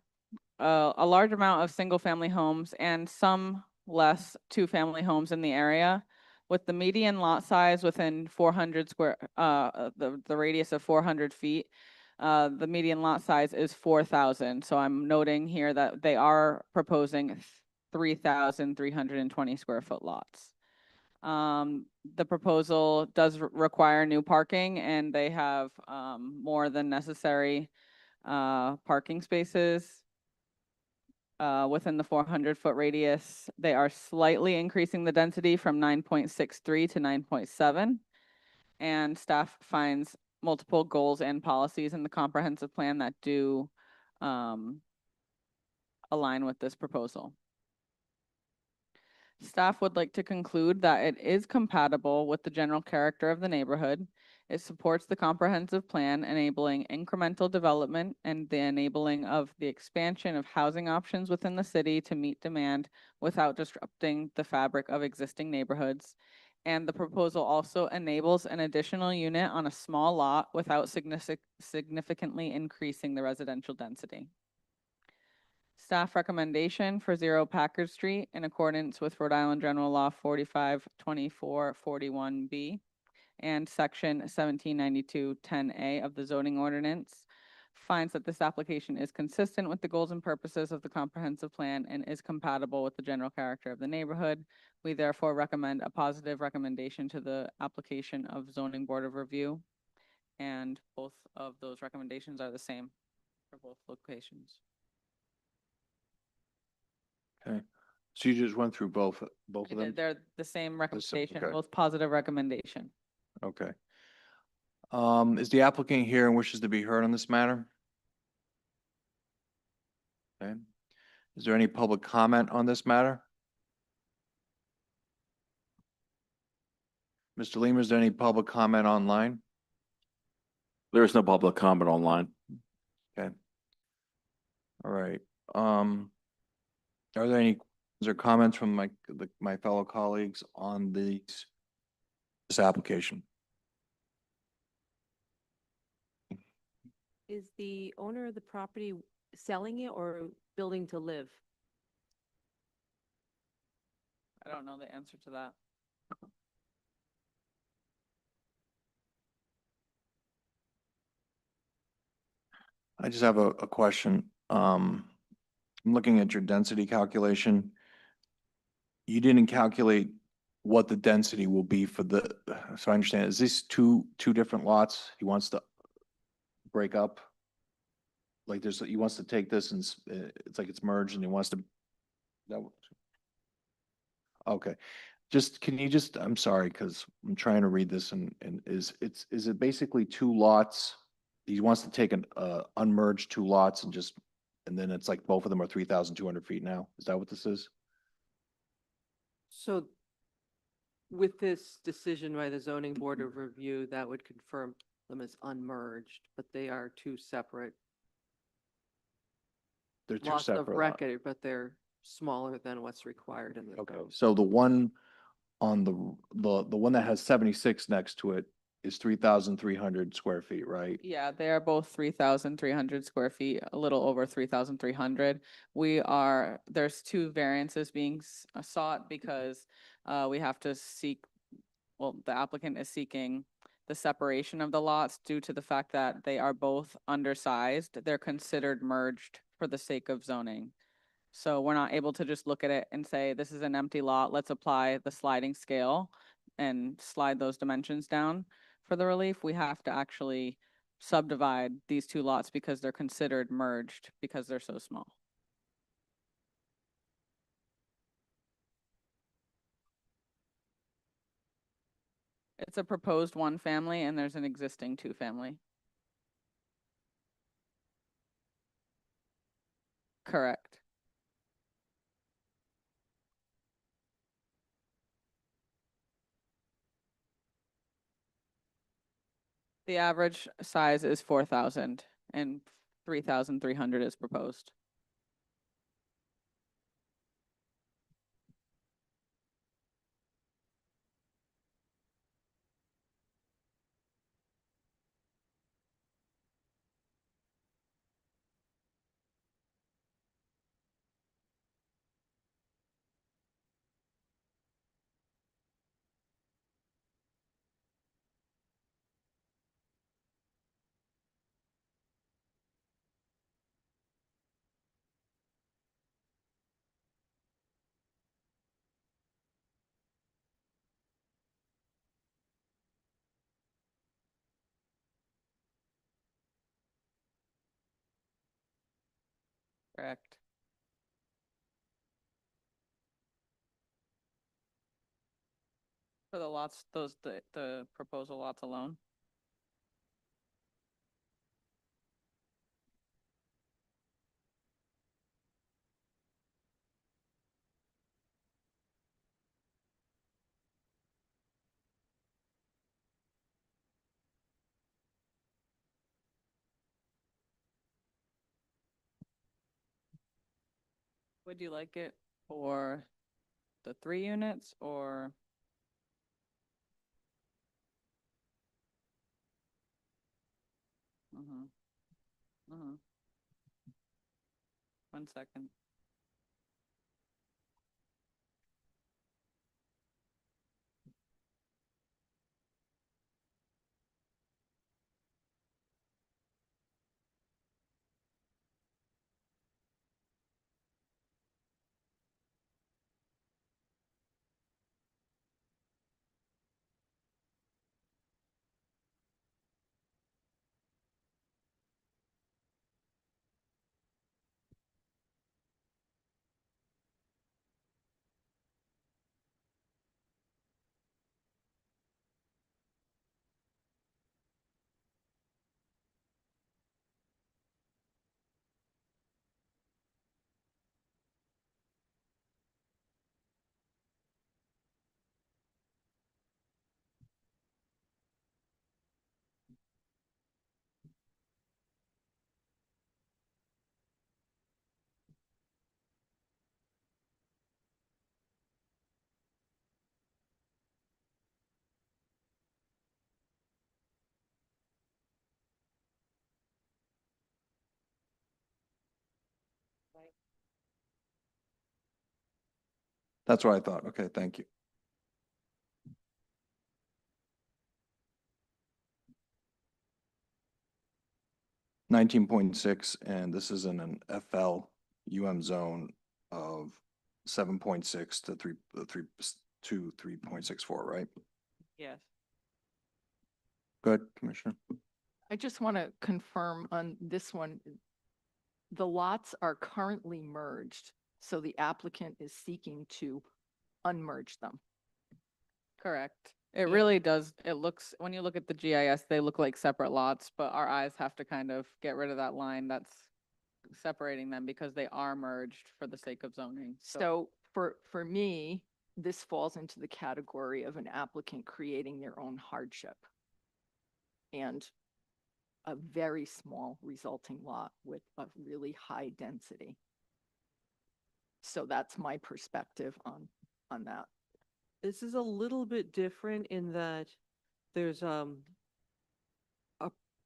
a large amount of single-family homes and some less two-family homes in the area, with the median lot size within 400 square, the radius of 400 feet. The median lot size is 4,000. So I'm noting here that they are proposing 3,320 square foot lots. The proposal does require new parking, and they have more than necessary parking spaces. Within the 400-foot radius. They are slightly increasing the density from 9.63 to 9.7. And staff finds multiple goals and policies in the comprehensive plan that do align with this proposal. Staff would like to conclude that it is compatible with the general character of the neighborhood. It supports the comprehensive plan, enabling incremental development and the enabling of the expansion of housing options within the city to meet demand without disrupting the fabric of existing neighborhoods. And the proposal also enables an additional unit on a small lot without significantly increasing the residential density. Staff recommendation for 0 Packard Street in accordance with Rhode Island General Law 452441B. And section 1792-10A of the zoning ordinance finds that this application is consistent with the goals and purposes of the comprehensive plan and is compatible with the general character of the neighborhood. We therefore recommend a positive recommendation to the application of zoning board of review. And both of those recommendations are the same for both locations. Okay. So you just went through both of them? They're the same recommendation, okay. both positive recommendation. Okay. Is the applicant here and wishes to be heard on this matter? Okay. Is there any public comment on this matter? Mr. Lima, is there any public comment online? There is no public comment online. Okay. All right. Are there any, is there comments from my fellow colleagues on this application? Is the owner of the property selling it or building to live? I don't know the answer to that. I just have a question. I'm looking at your density calculation. You didn't calculate what the density will be for the, so I understand, is this two different lots? He wants to break up? Like there's, he wants to take this and it's like it's merged and he wants to. Okay, just, can you just, I'm sorry, because I'm trying to read this and is it basically two lots? He wants to take an unmerged two lots and just, and then it's like both of them are 3,200 feet now? Is that what this is? So with this decision by the zoning board of review, that would confirm them as unmerged, but they are two separate They're two lots of separate lots. record, but they're smaller than what's required in the Okay, code. so the one on the one that has 76 next to it is 3,300 square feet, right? Yeah, they are both 3,300 square feet, a little over 3,300. There's two variances being sought because we have to seek, well, the applicant is seeking the separation of the lots due to the fact that they are both undersized. They're considered merged for the sake of zoning. So we're not able to just look at it and say, this is an empty lot, let's apply the sliding scale and slide those dimensions down for the relief. We have to actually subdivide these two lots because they're considered merged because they're so small. It's a proposed one family and there's an existing two family. Correct. The average size is 4,000 and 3,300 is proposed. Correct. For the lots, the proposal lots alone? Would you like it for the 3 units or? Mm-hmm. Mm-hmm. 1 second. That's what I thought. Okay, thank you. $19.6, and this is in an FL zone of 7.6 to 3.64, right? Yes. Good, Commissioner. I just want to confirm on this one. The lots are currently merged, so the applicant is seeking to unmerge them. Correct. It really does, it looks, when you look at the GIS, they look like separate lots, but our eyes have to kind of get rid of that line that's separating them because they are merged for the sake of zoning. So for me, this falls into the category of an applicant creating their own hardship. And a very small resulting lot with a really high density. So that's my perspective on that. This is a little bit different in that there's a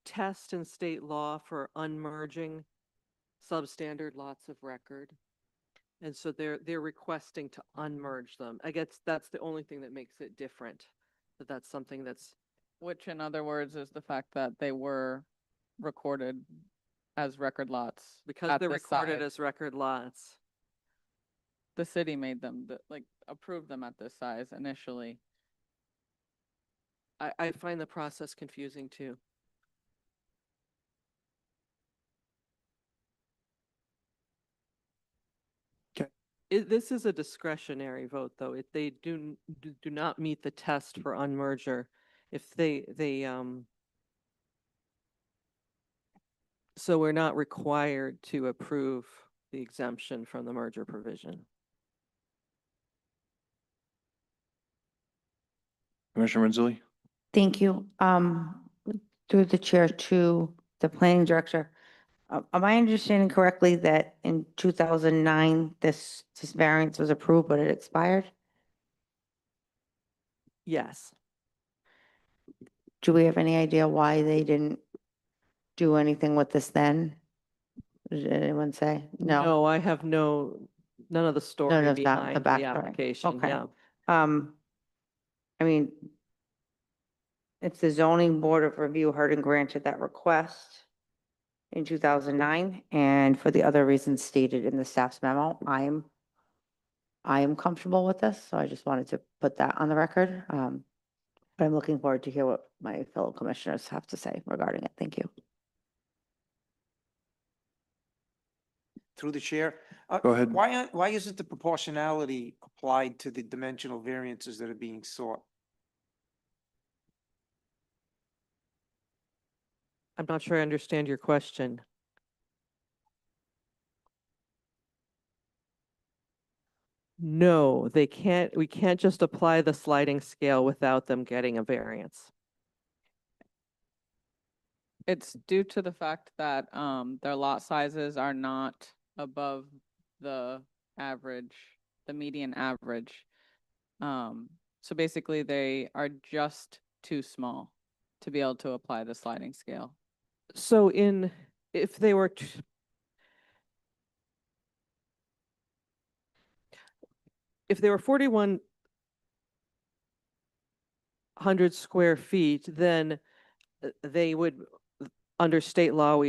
test in state law for unmerging substandard lots of record. And so they're requesting to unmerge them. I guess that's the only thing that makes it different. But that's something that's, Which in other words is the fact that they were recorded as record lots. because at they're this recorded size. as record lots. The city made them, approved them at this size initially. I find the process confusing too. Okay. This is a discretionary vote, though. If they do not meet the test for unmerger, if so we're not required to approve the exemption from the merger provision. Commissioner Renzulli? Thank you. Through the chair to the planning director. Am I understanding correctly that in 2009, this variance was approved, but it expired? Yes. Do we have any idea why they didn't do anything with this then? Did anyone say? No. No, I have none of the story None of that, behind the backstory. application. Okay. Yeah. I mean, if the zoning board of review heard and granted that request in 2009, and for the other reasons stated in the staff's memo, I am comfortable with this, so I just wanted to put that on the record. But I'm looking forward to hear what my fellow commissioners have to say regarding it. Thank you. Through the chair. Go ahead. Why isn't the proportionality applied to the dimensional variances that are being sought? I'm not sure I understand your question. No, we can't just apply the sliding scale without them getting a variance. It's due to the fact that their lot sizes are not above the average, the median average. So basically they are just too small to be able to apply the sliding scale. So if they were if they were 4,100 square feet, then they would, under state law,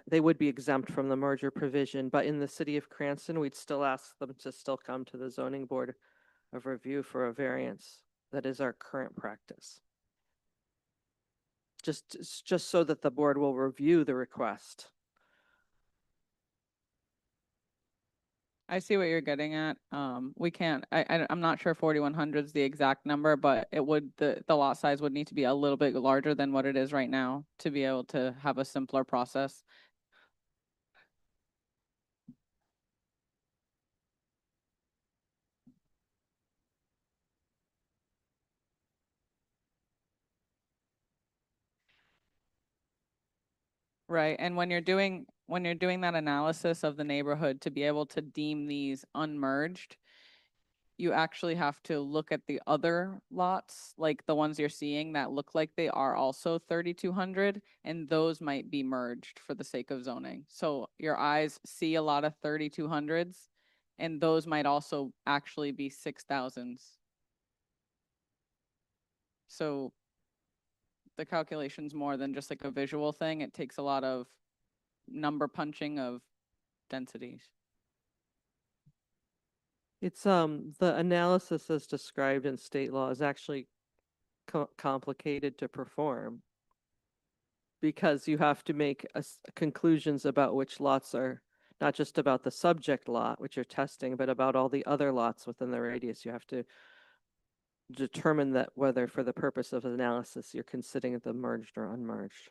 they would be exempt from the merger provision. But in the city of Cranston, we'd still ask them to still come to the zoning board of review for a variance. That is our current practice. Just so that the board will review the request. I see what you're getting at. We can't, I'm not sure 4,100 is the exact number, but it would, the lot size would need to be a little bit larger than what it is right now to be able to have a simpler process. Right, and when you're doing that analysis of the neighborhood to be able to deem these unmerged, you actually have to look at the other lots, like the ones you're seeing that look like they are also 3,200, and those might be merged for the sake of zoning. So your eyes see a lot of 3,200s, and those might also actually be 6,000s. So the calculation's more than just like a visual thing. It takes a lot of number punching of densities. It's the analysis as described in state law is actually complicated to perform. because you have to make conclusions about which lots are, not just about the subject lot, which you're testing, but about all the other lots within the radius. You have to determine that whether for the purpose of analysis, you're considering them merged or unmerged.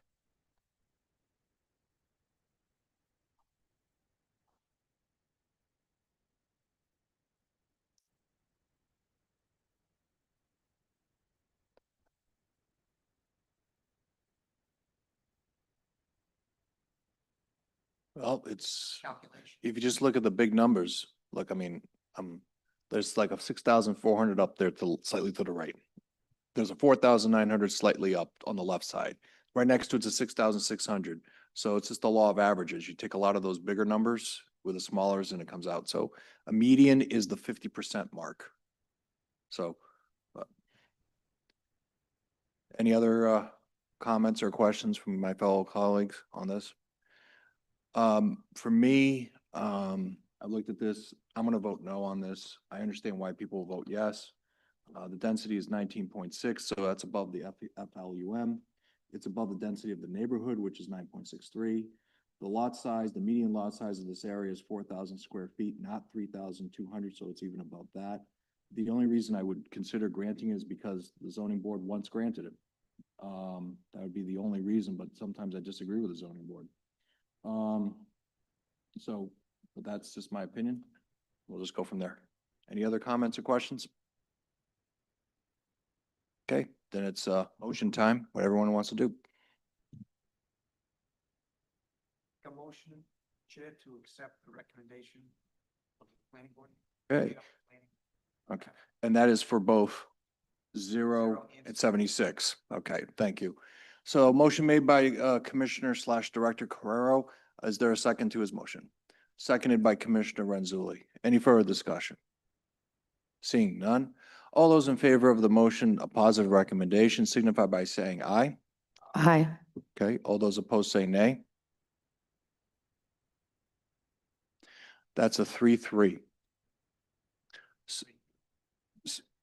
Well, it's, Calculation. if you just look at the big numbers, look, I mean, there's like a 6,400 up there to slightly to the right. There's a 4,900 slightly up on the left side. Right next to it's a 6,600. So it's just the law of averages. You take a lot of those bigger numbers with the smallers and it comes out. So a median is the 50% mark. So, any other comments or questions from my fellow colleagues on this? For me, I've looked at this. I'm going to vote no on this. I understand why people vote yes. The density is 19.6, so that's above the FLUM. It's above the density of the neighborhood, which is 9.63. The lot size, the median lot size of this area is 4,000 square feet, not 3,200, so it's even above that. The only reason I would consider granting is because the zoning board once granted it. That would be the only reason, but sometimes I disagree with the zoning board. But that's just my opinion. We'll just go from there. Any other comments or questions? Okay, then it's motion time, what everyone wants to do. A motion, Chair, to accept the recommendation of the planning board. Okay. Okay, and that is for both 0 and 76. Okay, thank you. So motion made by Commissioner / Director Carrero. Is there a second to his motion? Seconded by Commissioner Renzulli. Any further discussion? Seeing none. All those in favor of the motion, a positive recommendation, signify by saying aye. Aye. Okay, all those opposed say nay. That's a 3-3.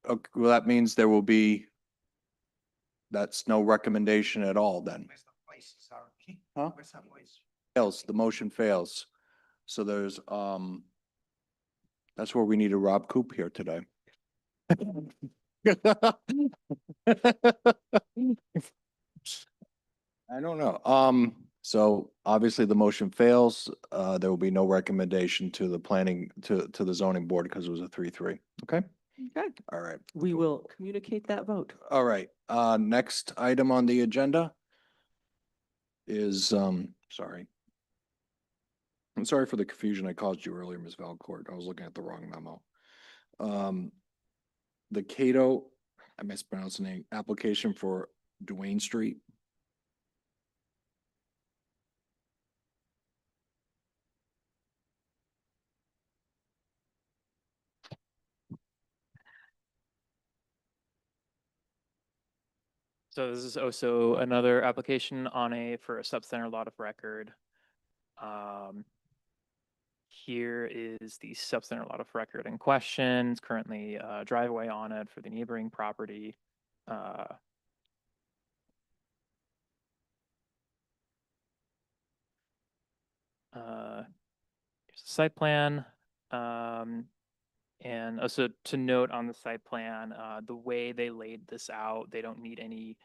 Okay, well, that means there will be, that's no recommendation at all then. Huh? Fails, the motion fails. So there's, that's where we need a Rob Coop here today. I don't know. So obviously the motion fails. There will be no recommendation to the planning, to the zoning board because it was a 3-3. Okay? Okay. All right. We will communicate that vote. All right. Next item on the agenda is, sorry. I'm sorry for the confusion I caused you earlier, Ms. Valcourt. I was looking at the wrong memo. The Cato, I mispronounced the name, application for Duane Street. So this is also another application for a substandard lot of record. Here is the substandard lot of record in question. It's currently a driveway on it for the neighboring property. Here's the site plan. And also to note on the site plan, the way they laid this out, they don't need any,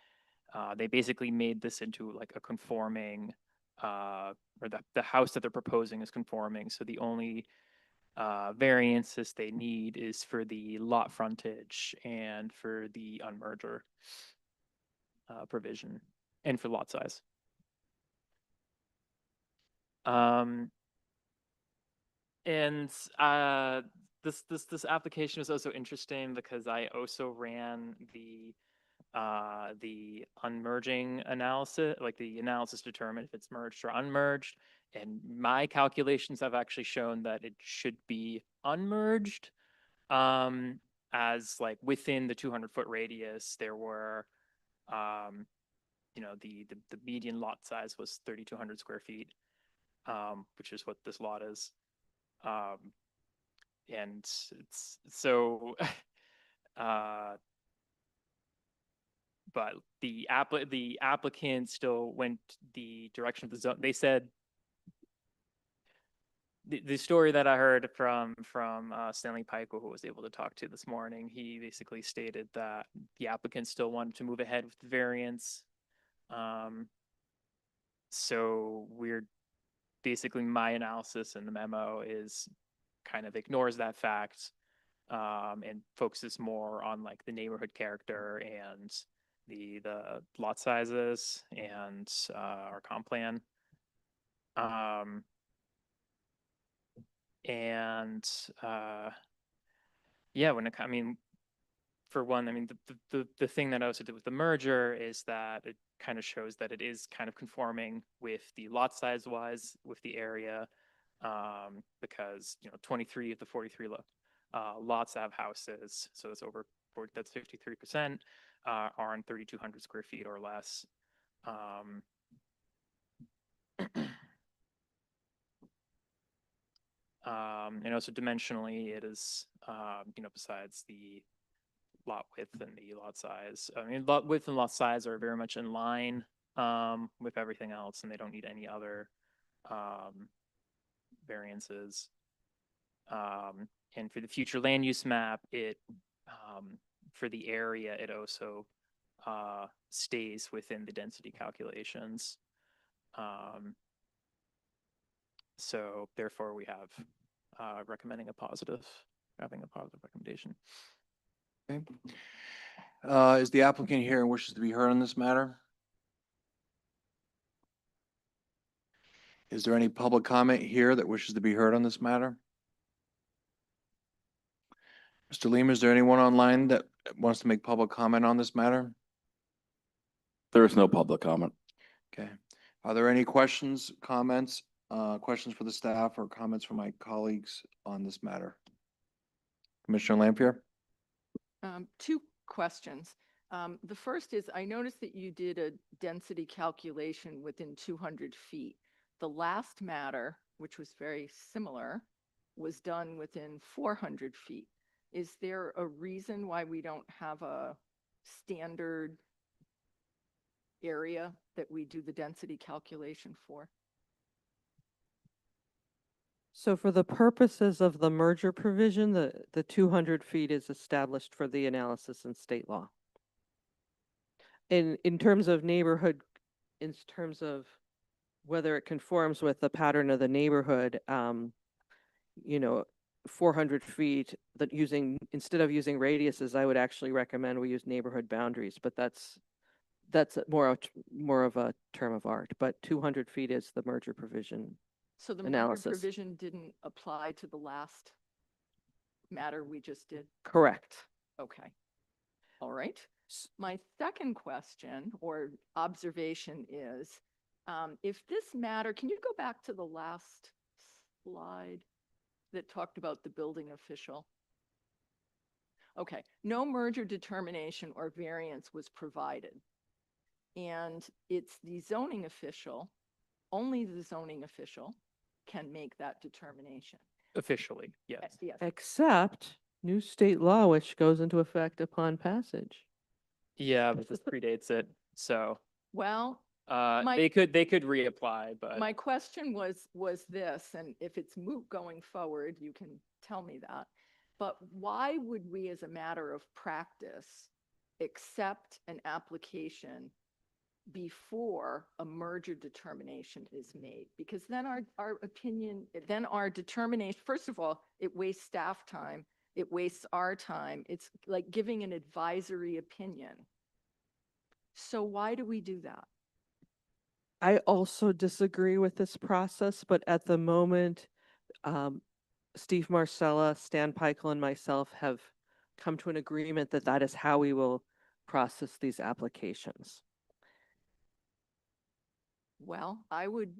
they basically made this into like a conforming, or the house that they're proposing is conforming. So the only variances they need is for the lot frontage and for the unmerger provision and for lot size. And this application was also interesting because I also ran the unmerging analysis, like the analysis to determine if it's merged or unmerged. And my calculations have actually shown that it should be unmerged, as like within the 200-foot radius, there were, the median lot size was 3,200 square feet, which is what this lot is. And it's so, but the applicant still went the direction of the zone. They said the story that I heard from Stanley Pike, who was able to talk to this morning, he basically stated that the applicant still wanted to move ahead with the variance. So we're basically, my analysis in the memo is kind of ignores that fact, and focuses more on like the neighborhood character and the lot sizes and our comp plan. And yeah, I mean, for one, I mean, the thing that I also did with the merger is that it kind of shows that it is kind of conforming with the lot size wise with the area, because, you know, 23 of the 43 lots have houses, so it's over 40, that's 53%, are on 3,200 square feet or less. And also dimensionally, it is, you know, besides the lot width and the lot size, I mean, lot width and lot size are very much in line with everything else, and they don't need any other variances. And for the future land use map, it for the area, it also stays within the density calculations. So therefore, we have having a positive recommendation. Okay. Is the applicant here and wishes to be heard on this matter? Is there any public comment here that wishes to be heard on this matter? Mr. Lima, is there anyone online that wants to make public comment on this matter? There is no public comment. Okay. Are there any questions, comments, questions for the staff or comments from my colleagues on this matter? Commissioner Lampier? Two questions. The first is, I noticed that you did a density calculation within 200 feet. The last matter, which was very similar, was done within 400 feet. Is there a reason why we don't have a standard area that we do the density calculation for? So for the purposes of the merger provision, the 200 feet is established for the analysis in state law. In terms of neighborhood, in terms of whether it conforms with the pattern of the neighborhood, you know, 400 feet, that instead of using radiuses, I would actually recommend we use neighborhood boundaries, but that's more of a term of art, but 200 feet is the merger provision. So the merger provision didn't apply to the last matter we just did? Correct. Okay. All right. My second question or observation is, if this matter, can you go back to the last slide that talked about the building official? Okay. No merger determination or variance was provided. And it's the zoning official, only the zoning official can make that determination. Officially, yes. Yes. Except new state law, which goes into effect upon passage. Yeah, but this predates it, so Well, they could reapply, but my question was this, and if it's moot going forward, you can tell me that. But why would we, as a matter of practice, accept an application before a merger determination is made? Because then our opinion, then our determination, first of all, it wastes staff time, it wastes our time. It's like giving an advisory opinion. So why do we do that? I also disagree with this process, but at the moment, Steve Marcella, Stan Peichel, and myself have come to an agreement that that is how we will process these applications. Well, I would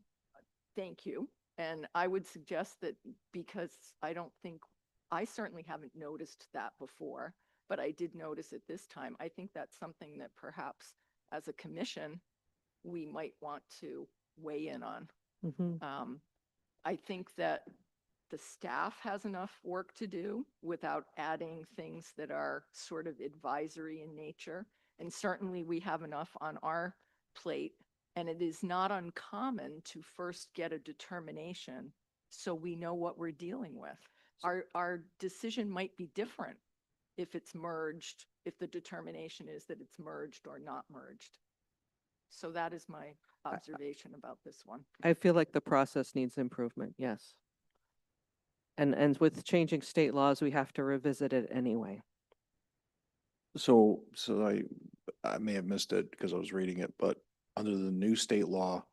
thank you. And I would suggest that, because I certainly haven't noticed that before, but I did notice it this time. I think that's something that perhaps as a commission, we might want to weigh in on. I think that the staff has enough work to do without adding things that are sort of advisory in nature. And certainly we have enough on our plate. And it is not uncommon to first get a determination so we know what we're dealing with. Our decision might be different if it's merged, if the determination is that it's merged or not merged. So that is my observation about this one. I feel like the process needs improvement, yes. And with changing state laws, we have to revisit it anyway. So I may have missed it because I was reading it, but under the new state law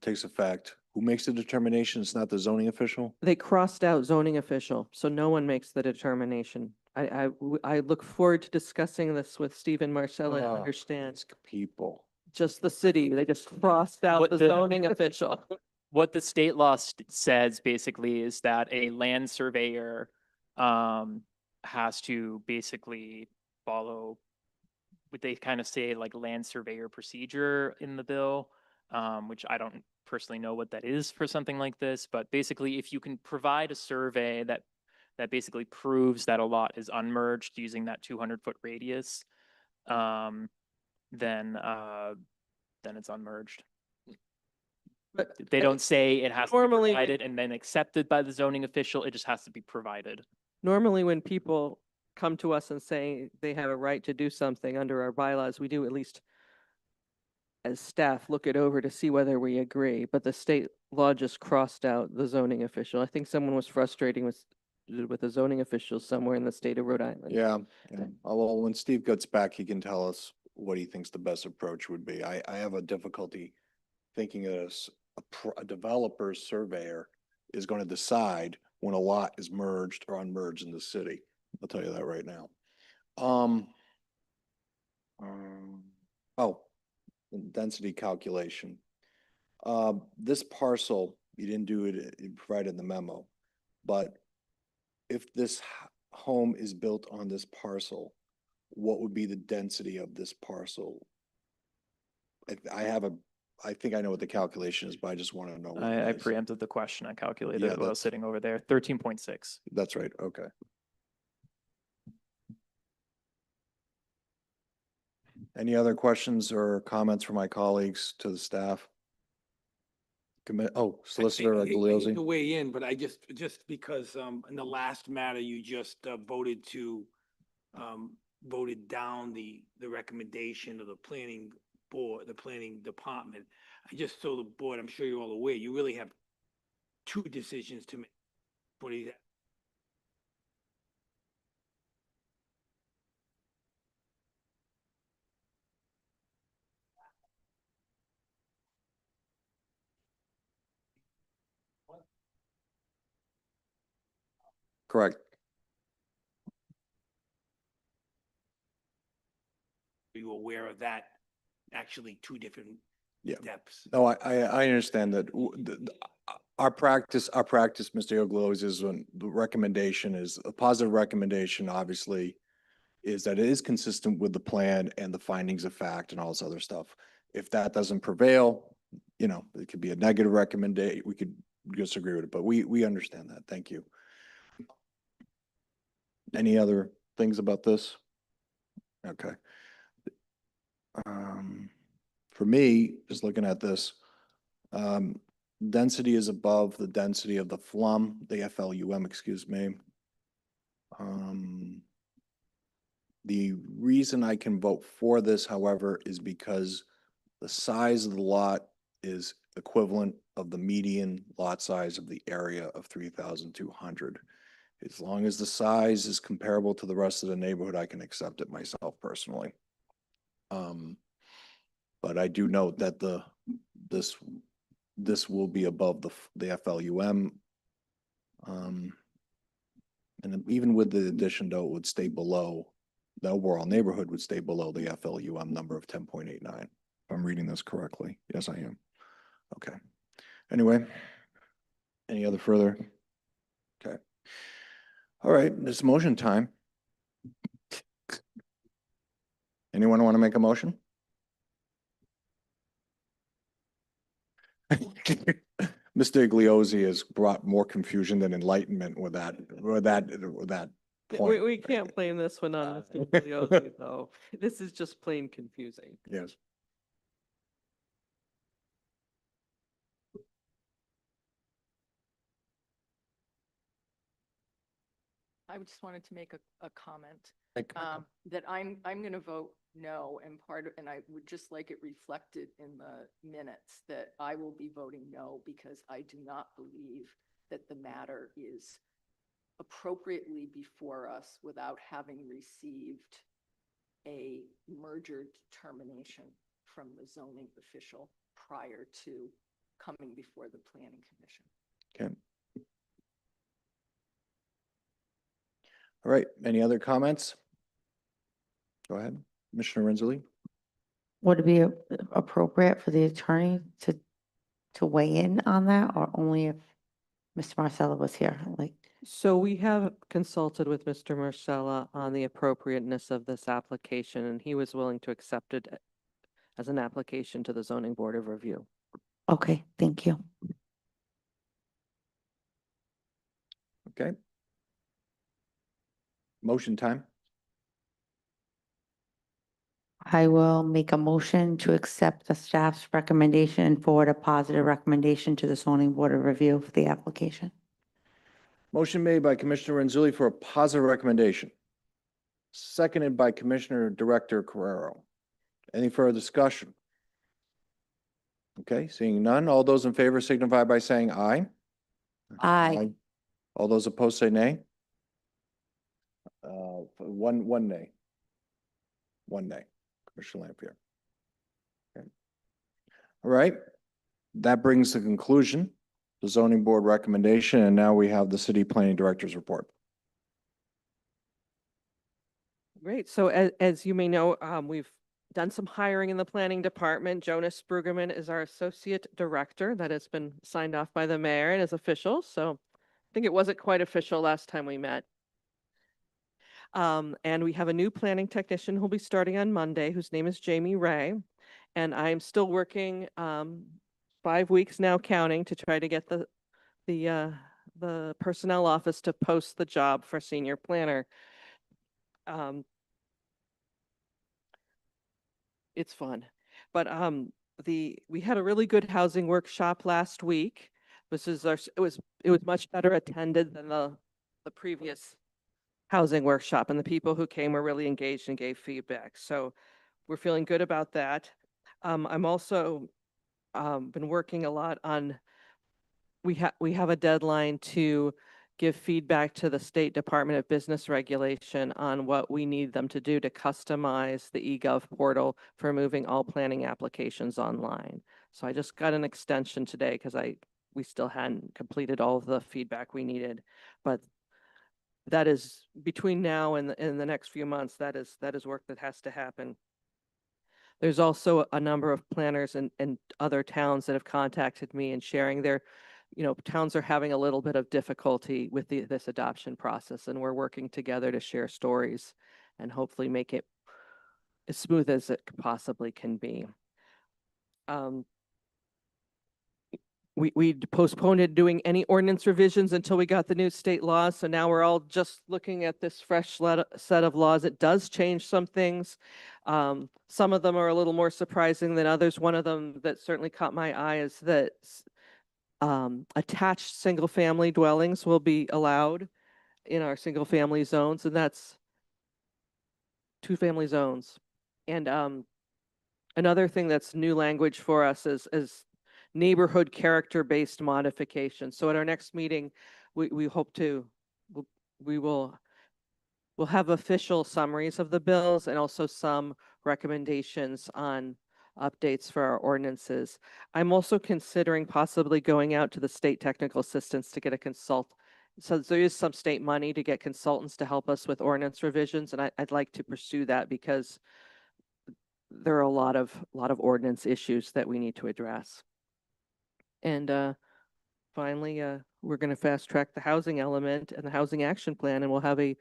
takes effect, who makes the determination? It's not the zoning official? They crossed out zoning official, so no one makes the determination. I look forward to discussing this with Steve and Marcella and Ah, understand. People. Just the city, they just crossed out What the the- zoning official. What the state law says basically is that a land surveyor has to basically follow what they kind of say like land surveyor procedure in the bill, which I don't personally know what that is for something like this, but basically if you can provide a survey that basically proves that a lot is unmerged using that 200-foot radius, then it's unmerged. But They don't say it has to be normally- provided and then accepted by the zoning official. It just has to be provided. Normally, when people come to us and say they have a right to do something under our bylaws, we do at least as staff look it over to see whether we agree, but the state law just crossed out the zoning official. I think someone was frustrating with the zoning official somewhere in the state of Rhode Island. Yeah. Well, when Steve gets back, he can tell us what he thinks the best approach would be. I have a difficulty thinking a developer's surveyor is going to decide when a lot is merged or unmerged in the city. I'll tell you that right now. Oh, density calculation. This parcel, you didn't do it, you provided in the memo, but if this home is built on this parcel, what would be the density of this parcel? I think I know what the calculation is, but I just want to know. what I it is. preempted the question. I calculated Yeah, it while I was that's- sitting over there. 13.6. That's right, okay. Any other questions or comments from my colleagues to the staff? Solicitor I hate Igliozzi? to weigh in, but just because, in the last matter, you just voted down the recommendation of the planning board, the planning department. I just told the board, I'm sure you're all aware, you really have two decisions to make. What do you? Correct. Are you aware of that? Actually, two different Yeah. steps. No, I understand that. Our practice, Mr. Igliozzi, is when the recommendation is, a positive recommendation, obviously, is that it is consistent with the plan and the findings of fact and all this other stuff. If that doesn't prevail, it could be a negative recommendation. We could disagree with it, but we understand that. Thank you. Any other things about this? Okay. For me, just looking at this, density is above the density of the FLUM, excuse me. The reason I can vote for this, however, is because the size of the lot is equivalent of the median lot size of the area of 3,200. As long as the size is comparable to the rest of the neighborhood, I can accept it myself personally. But I do note that this will be above the FLUM. And even with the addition, though, it would stay below, the overall neighborhood would stay below the FLUM number of 10.89. If I'm reading this correctly. Yes, I am. Okay. Anyway, any other further? Okay. All right, it's motion time. Anyone want to make a motion? Mr. Igliozzi has brought more confusion than enlightenment with that point. We can't blame this one on Mr. Filiosi, though. This is just plain confusing. Yes. I just wanted to make a comment. Make a comment. That I'm going to vote no, and and I would just like it reflected in the minutes that I will be voting no because I do not believe that the matter is appropriately before us without having received a merger determination from the zoning official prior to coming before the planning commission. Okay. All right, any other comments? Go ahead, Commissioner Renzulli. Would it be appropriate for the attorney to weigh in on that, or only if Mr. Marcella was here? Like, So we have consulted with Mr. Marcella on the appropriateness of this application, and he was willing to accept it as an application to the Zoning Board of Review. okay, thank you. Okay. Motion time. I will make a motion to accept the staff's recommendation and forward a positive recommendation to the zoning board of review for the application. Motion made by Commissioner Renzulli for a positive recommendation. Seconded by Commissioner Director Carrero. Any further discussion? Okay, seeing none. All those in favor signify by saying aye. Aye. All those opposed say nay. One nay. One nay. Commissioner Lampier. Okay. All right. That brings to conclusion the zoning board recommendation, and now we have the city planning director's report. Great. So as you may know, we've done some hiring in the planning department. Jonas Brueggemann is our associate director. That has been signed off by the mayor and is official. So I think it wasn't quite official last time we met. And we have a new planning technician who'll be starting on Monday, whose name is Jamie Ray. And I'm still working 5 weeks now counting to try to get the personnel office to post the job for senior planner. It's fun, but we had a really good housing workshop last week. This is it was much better attended than the previous housing workshop, and the people who came were really engaged and gave feedback. So we're feeling good about that. I'm also been working a lot on, we have a deadline to give feedback to the State Department of Business Regulation on what we need them to do to customize the eGov portal for moving all planning applications online. So I just got an extension today because we still hadn't completed all of the feedback we needed, but that is between now and the next few months, that is work that has to happen. There's also a number of planners in other towns that have contacted me and sharing their, towns are having a little bit of difficulty with this adoption process, and we're working together to share stories and hopefully make it as smooth as it possibly can be. We postponed doing any ordinance revisions until we got the new state laws. So now we're all just looking at this fresh set of laws. It does change some things. Some of them are a little more surprising than others. One of them that certainly caught my eye is that attached single family dwellings will be allowed in our single family zones, and that's 2 family zones. And another thing that's new language for us is neighborhood character-based modifications. So at our next meeting, we hope we'll have official summaries of the bills and also some recommendations on updates for our ordinances. I'm also considering possibly going out to the state technical assistance to get a consult. So there is some state money to get consultants to help us with ordinance revisions, and I'd like to pursue that because there are a lot of ordinance issues that we need to address. And finally, we're going to fast track the housing element and the housing action plan, and we'll have a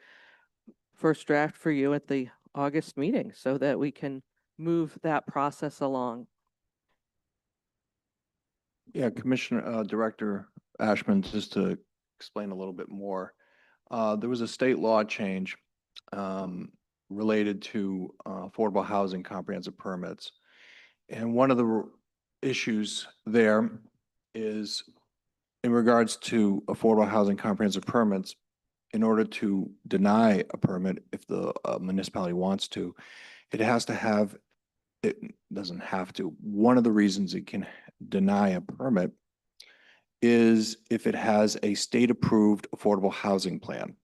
first draft for you at the August meeting so that we can move that process along. Yeah, Commissioner, Director Ashman, just to explain a little bit more. there was a state law change related to affordable housing comprehensive permits. And one of the issues there is in regards to affordable housing comprehensive permits, in order to deny a permit, if the municipality wants to, it has to have, it doesn't have to. One of the reasons it can deny a permit is if it has a state-approved affordable housing plan.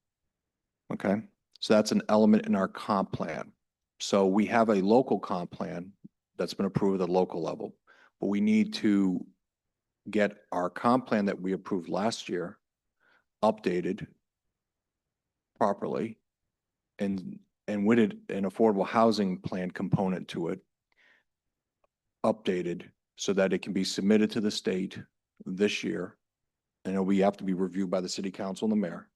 Okay, so that's an element in our comp plan. So we have a local comp plan that's been approved at the local level, but we need to get our comp plan that we approved last year updated properly and with it, an affordable housing plan component to it updated so that it can be submitted to the state this year. And we have to be reviewed by the city council and the mayor,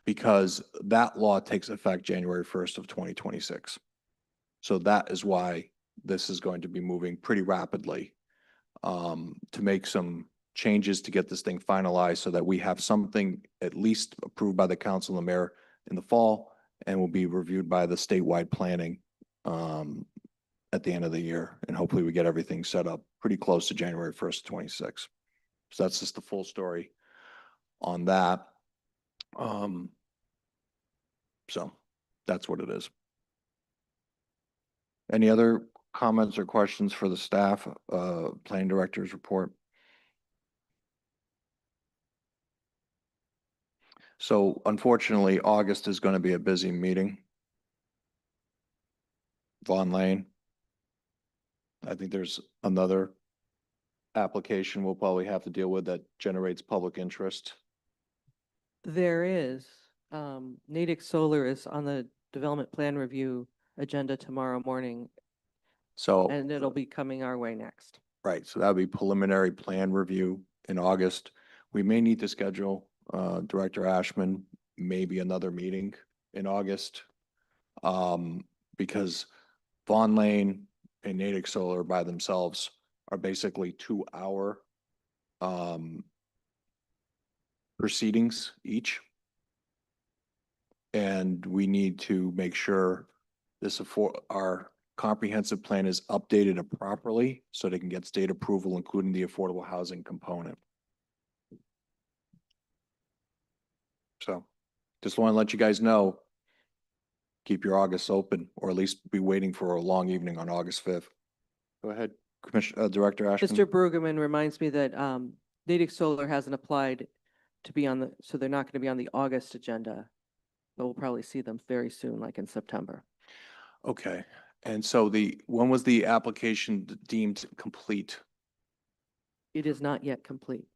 because that law takes effect January 1st of 2026. So that is why this is going to be moving pretty rapidly to make some changes to get this thing finalized so that we have something at least approved by the council and the mayor in the fall and will be reviewed by the statewide planning at the end of the year. And hopefully we get everything set up pretty close to January 1st, 26. So that's just the full story on that. So that's what it is. Any other comments or questions for the staff, planning director's report? So unfortunately, August is going to be a busy meeting. Vaughn Lane. I think there's another application we'll probably have to deal with that generates public interest. There is. Natick Solar is on the development plan review agenda tomorrow morning, So, and it'll be coming our way next. right, so that'll be preliminary plan review in August. We may need to schedule, Director Ashman, maybe another meeting in August. Because Vaughn Lane and Natick Solar by themselves are basically 2-hour proceedings each. And we need to make sure our comprehensive plan is updated properly so they can get state approval, including the affordable housing component. So just want to let you guys know, keep your August open, or at least be waiting for a long evening on August 5th. Go ahead, Commissioner, Director Ashman. Mr. Brueggemann reminds me that Natick Solar hasn't applied to be on so they're not going to be on the August agenda, but we'll probably see them very soon, like in September. Okay, and so when was the application deemed complete? It is not yet complete.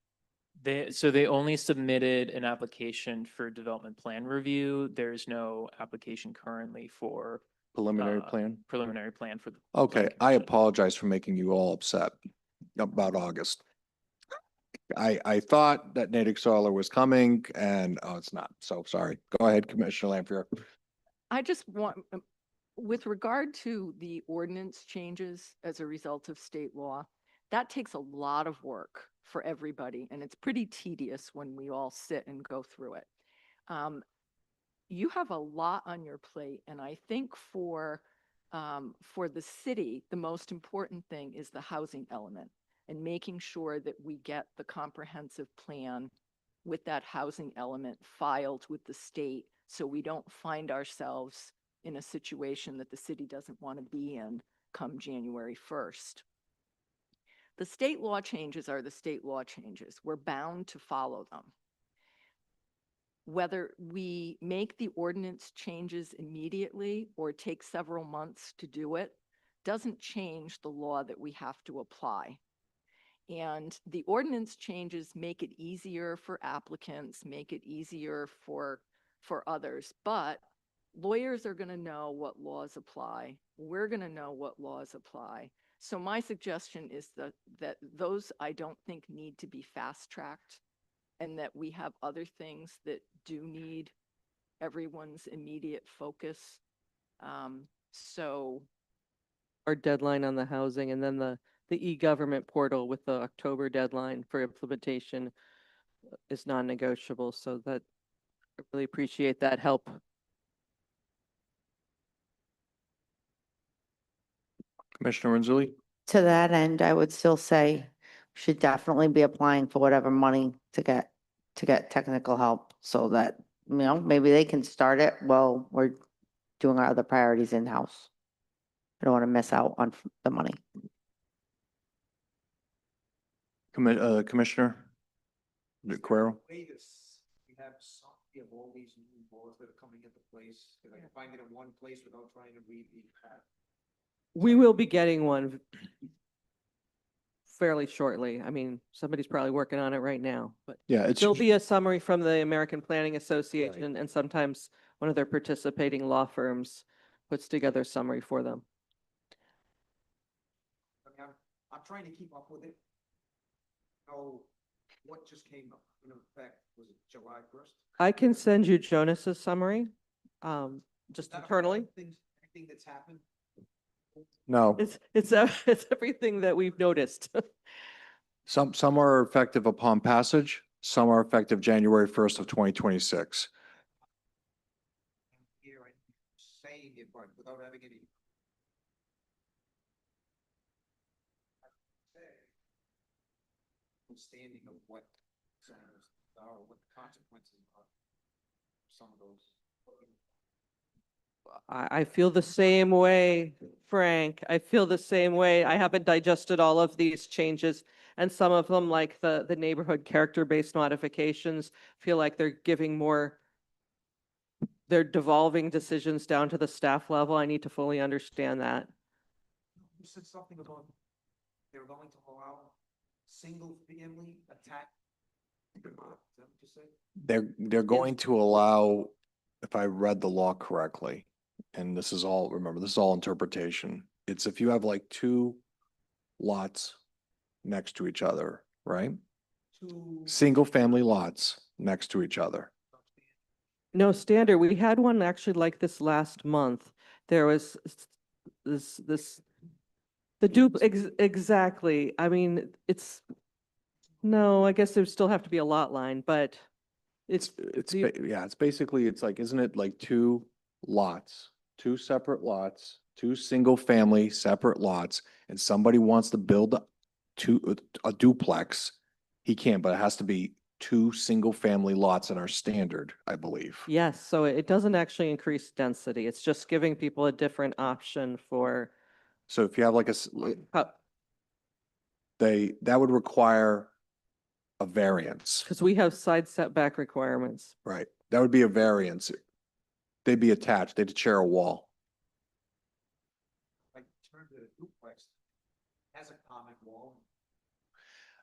So they only submitted an application for development plan review. There's no application currently for Preliminary plan? preliminary plan for the. Okay, I apologize for making you all upset about August. I thought that Natick Solar was coming and, oh, it's not. So sorry. Go ahead, Commissioner Lanfear. I just want, with regard to the ordinance changes as a result of state law, that takes a lot of work for everybody, and it's pretty tedious when we all sit and go through it. You have a lot on your plate, and I think for the city, the most important thing is the housing element and making sure that we get the comprehensive plan with that housing element filed with the state so we don't find ourselves in a situation that the city doesn't want to be in come January 1st. The state law changes are the state law changes. We're bound to follow them. Whether we make the ordinance changes immediately or take several months to do it doesn't change the law that we have to apply. And the ordinance changes make it easier for applicants, make it easier for others, but lawyers are going to know what laws apply. We're going to know what laws apply. So my suggestion is that those I don't think need to be fast-tracked, and that we have other things that do need everyone's immediate focus. So Our deadline on the housing, and then the e-government portal with the October deadline for implementation is non-negotiable, so that I really appreciate that help. Commissioner Renzulli? To that end, I would still say we should definitely be applying for whatever money to get technical help so that, maybe they can start it while we're doing our other priorities in-house. I don't want to miss out on the money. Commissioner Quero? We have some of all these new laws that are coming into place, that I can find it in one place without trying to read the. We will be getting one fairly shortly. I mean, somebody's probably working on it right now, but Yeah, it's, there'll be a summary from the American Planning Association, and sometimes one of their participating law firms puts together a summary for them. I mean, I'm trying to keep up with it. Oh, what just came up in effect, was it July 1st? I can send you Jonas's summary, just Not a- internally. Anything that's happened? no, It's everything that we've noticed. some are effective upon passage, some are effective January 1st of 2026. Here, I'm saying it, but without having any. Understanding of what some of those are, what the consequences are. Some of those. I feel the same way, Frank. I feel the same way. I haven't digested all of these changes, and some of them, like the neighborhood character-based modifications, feel like they're giving more, they're devolving decisions down to the staff level. I need to fully understand that. You said something about they're going to allow single family attack. Is that what you said? They're going to allow, if I read the law correctly, and this is all, remember, this is all interpretation. It's if you have like two lots next to each other, right? Single family lots next to each other. No, standard. We had one actually like this last month. There was exactly. I mean, no, I guess there still have to be a lot line, but it's It's basically, it's like, isn't it like two lots, two separate lots, two single family separate lots, and somebody wants to build a duplex, he can, but it has to be two single family lots in our standard, I believe. yes, so it doesn't actually increase density. It's just giving people a different option for, So if you have like that would require a variance, because we have side setback requirements. right? That would be a variance. They'd be attached, they'd share a wall. Like, turn to the duplex, has a common wall.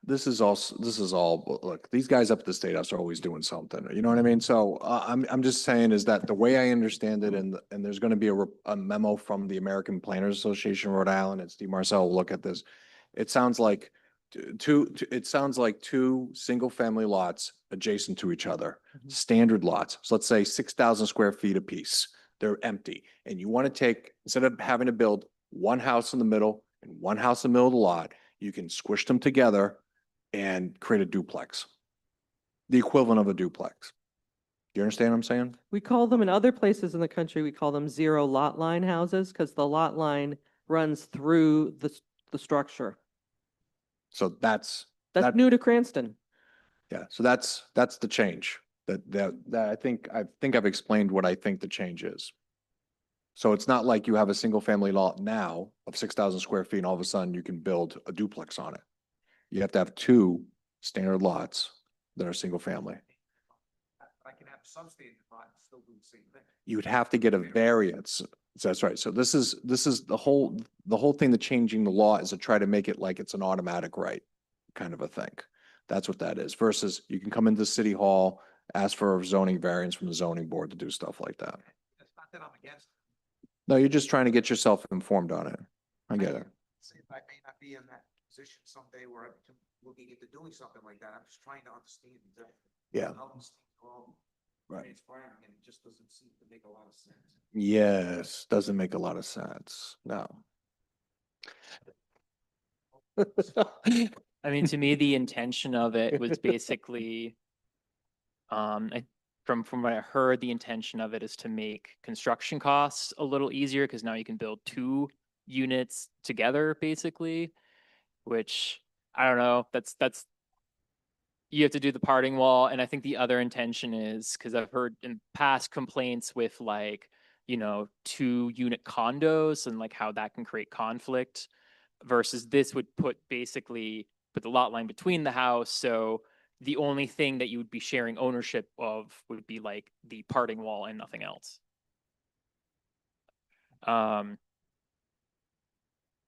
This is all, look, these guys up at the State House are always doing something, you know what I mean? So I'm just saying is that the way I understand it, and there's going to be a memo from the American Planners Association, Rhode Island, and Steve Marcel will look at this. It sounds like two single family lots adjacent to each other, standard lots. So let's say 6,000 square feet apiece. They're empty. And you want to take, instead of having to build one house in the middle and one house in the middle of the lot, you can squish them together and create a duplex, the equivalent of a duplex. You understand what I'm saying? We call them, in other places in the country, we call them zero lot line houses, because the lot line runs through the structure. So that's new to Cranston. yeah. So that's the change that I think I've explained what I think the change is. So it's not like you have a single family lot now of 6,000 square feet and all of a sudden you can build a duplex on it. You have to have two standard lots that are single family. I can have some standard lot and still do the same thing. You would have to get a variance. So that's right. So this is the whole thing that changing the law is to try to make it like it's an automatic right kind of a thing. That's what that is versus you can come into City Hall, ask for a zoning variance from the zoning board to do stuff like that. It's not that I'm against it. No, you're just trying to get yourself informed on it. I get it. I may not be in that position someday where I'm looking into doing something like that. I'm just trying to understand exactly. Yeah. How these things are all Right. transpiring, and it just doesn't seem to make a lot of sense. Yes, doesn't make a lot of sense. No. I mean, to me, the intention of it was basically, from what I heard, the intention of it is to make construction costs a little easier because now you can build 2 units together, basically, which I don't know, that's you have to do the parting wall. And I think the other intention is, because I've heard in past complaints with like, 2-unit condos and like how that can create conflict versus this would put the lot line between the house. So the only thing that you would be sharing ownership of would be like the parting wall and nothing else.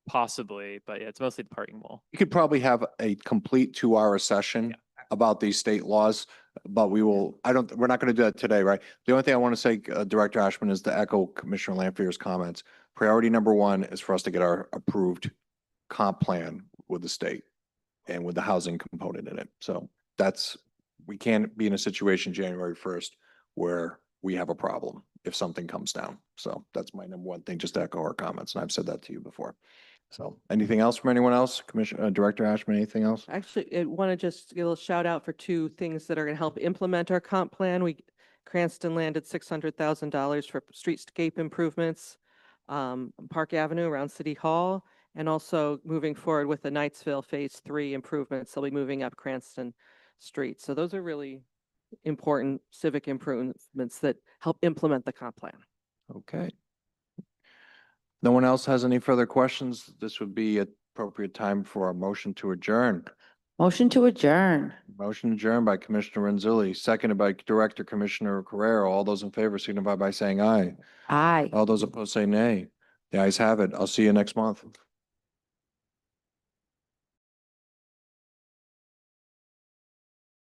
Possibly, but yeah, it's mostly the parting wall. You could probably have a complete 2-hour session about these state laws, but we're not going to do that today, right? The only thing I want to say, Director Ashman, is to echo Commissioner Lanfear's comments. Priority number 1 is for us to get our approved comp plan with the state and with the housing component in it. So we can't be in a situation January 1st where we have a problem if something comes down. So that's my number 1 thing, just to echo our comments. And I've said that to you before. So anything else from anyone else? Director Ashman, anything else? Actually, I want to just give a little shout out for 2 things that are going to help implement our comp plan. Cranston landed $600,000 for streetscape improvements, Park Avenue around City Hall, and also moving forward with the Knightsville Phase 3 improvements. They'll be moving up Cranston Street. So those are really important civic improvements that help implement the comp plan. Okay. No one else has any further questions? This would be appropriate time for a motion to adjourn. Motion to adjourn. Motion adjourned by Commissioner Renzilli, seconded by Director Commissioner Carrero. All those in favor signify by saying aye. Aye. All those opposed say nay. The ayes have it. I'll see you next month.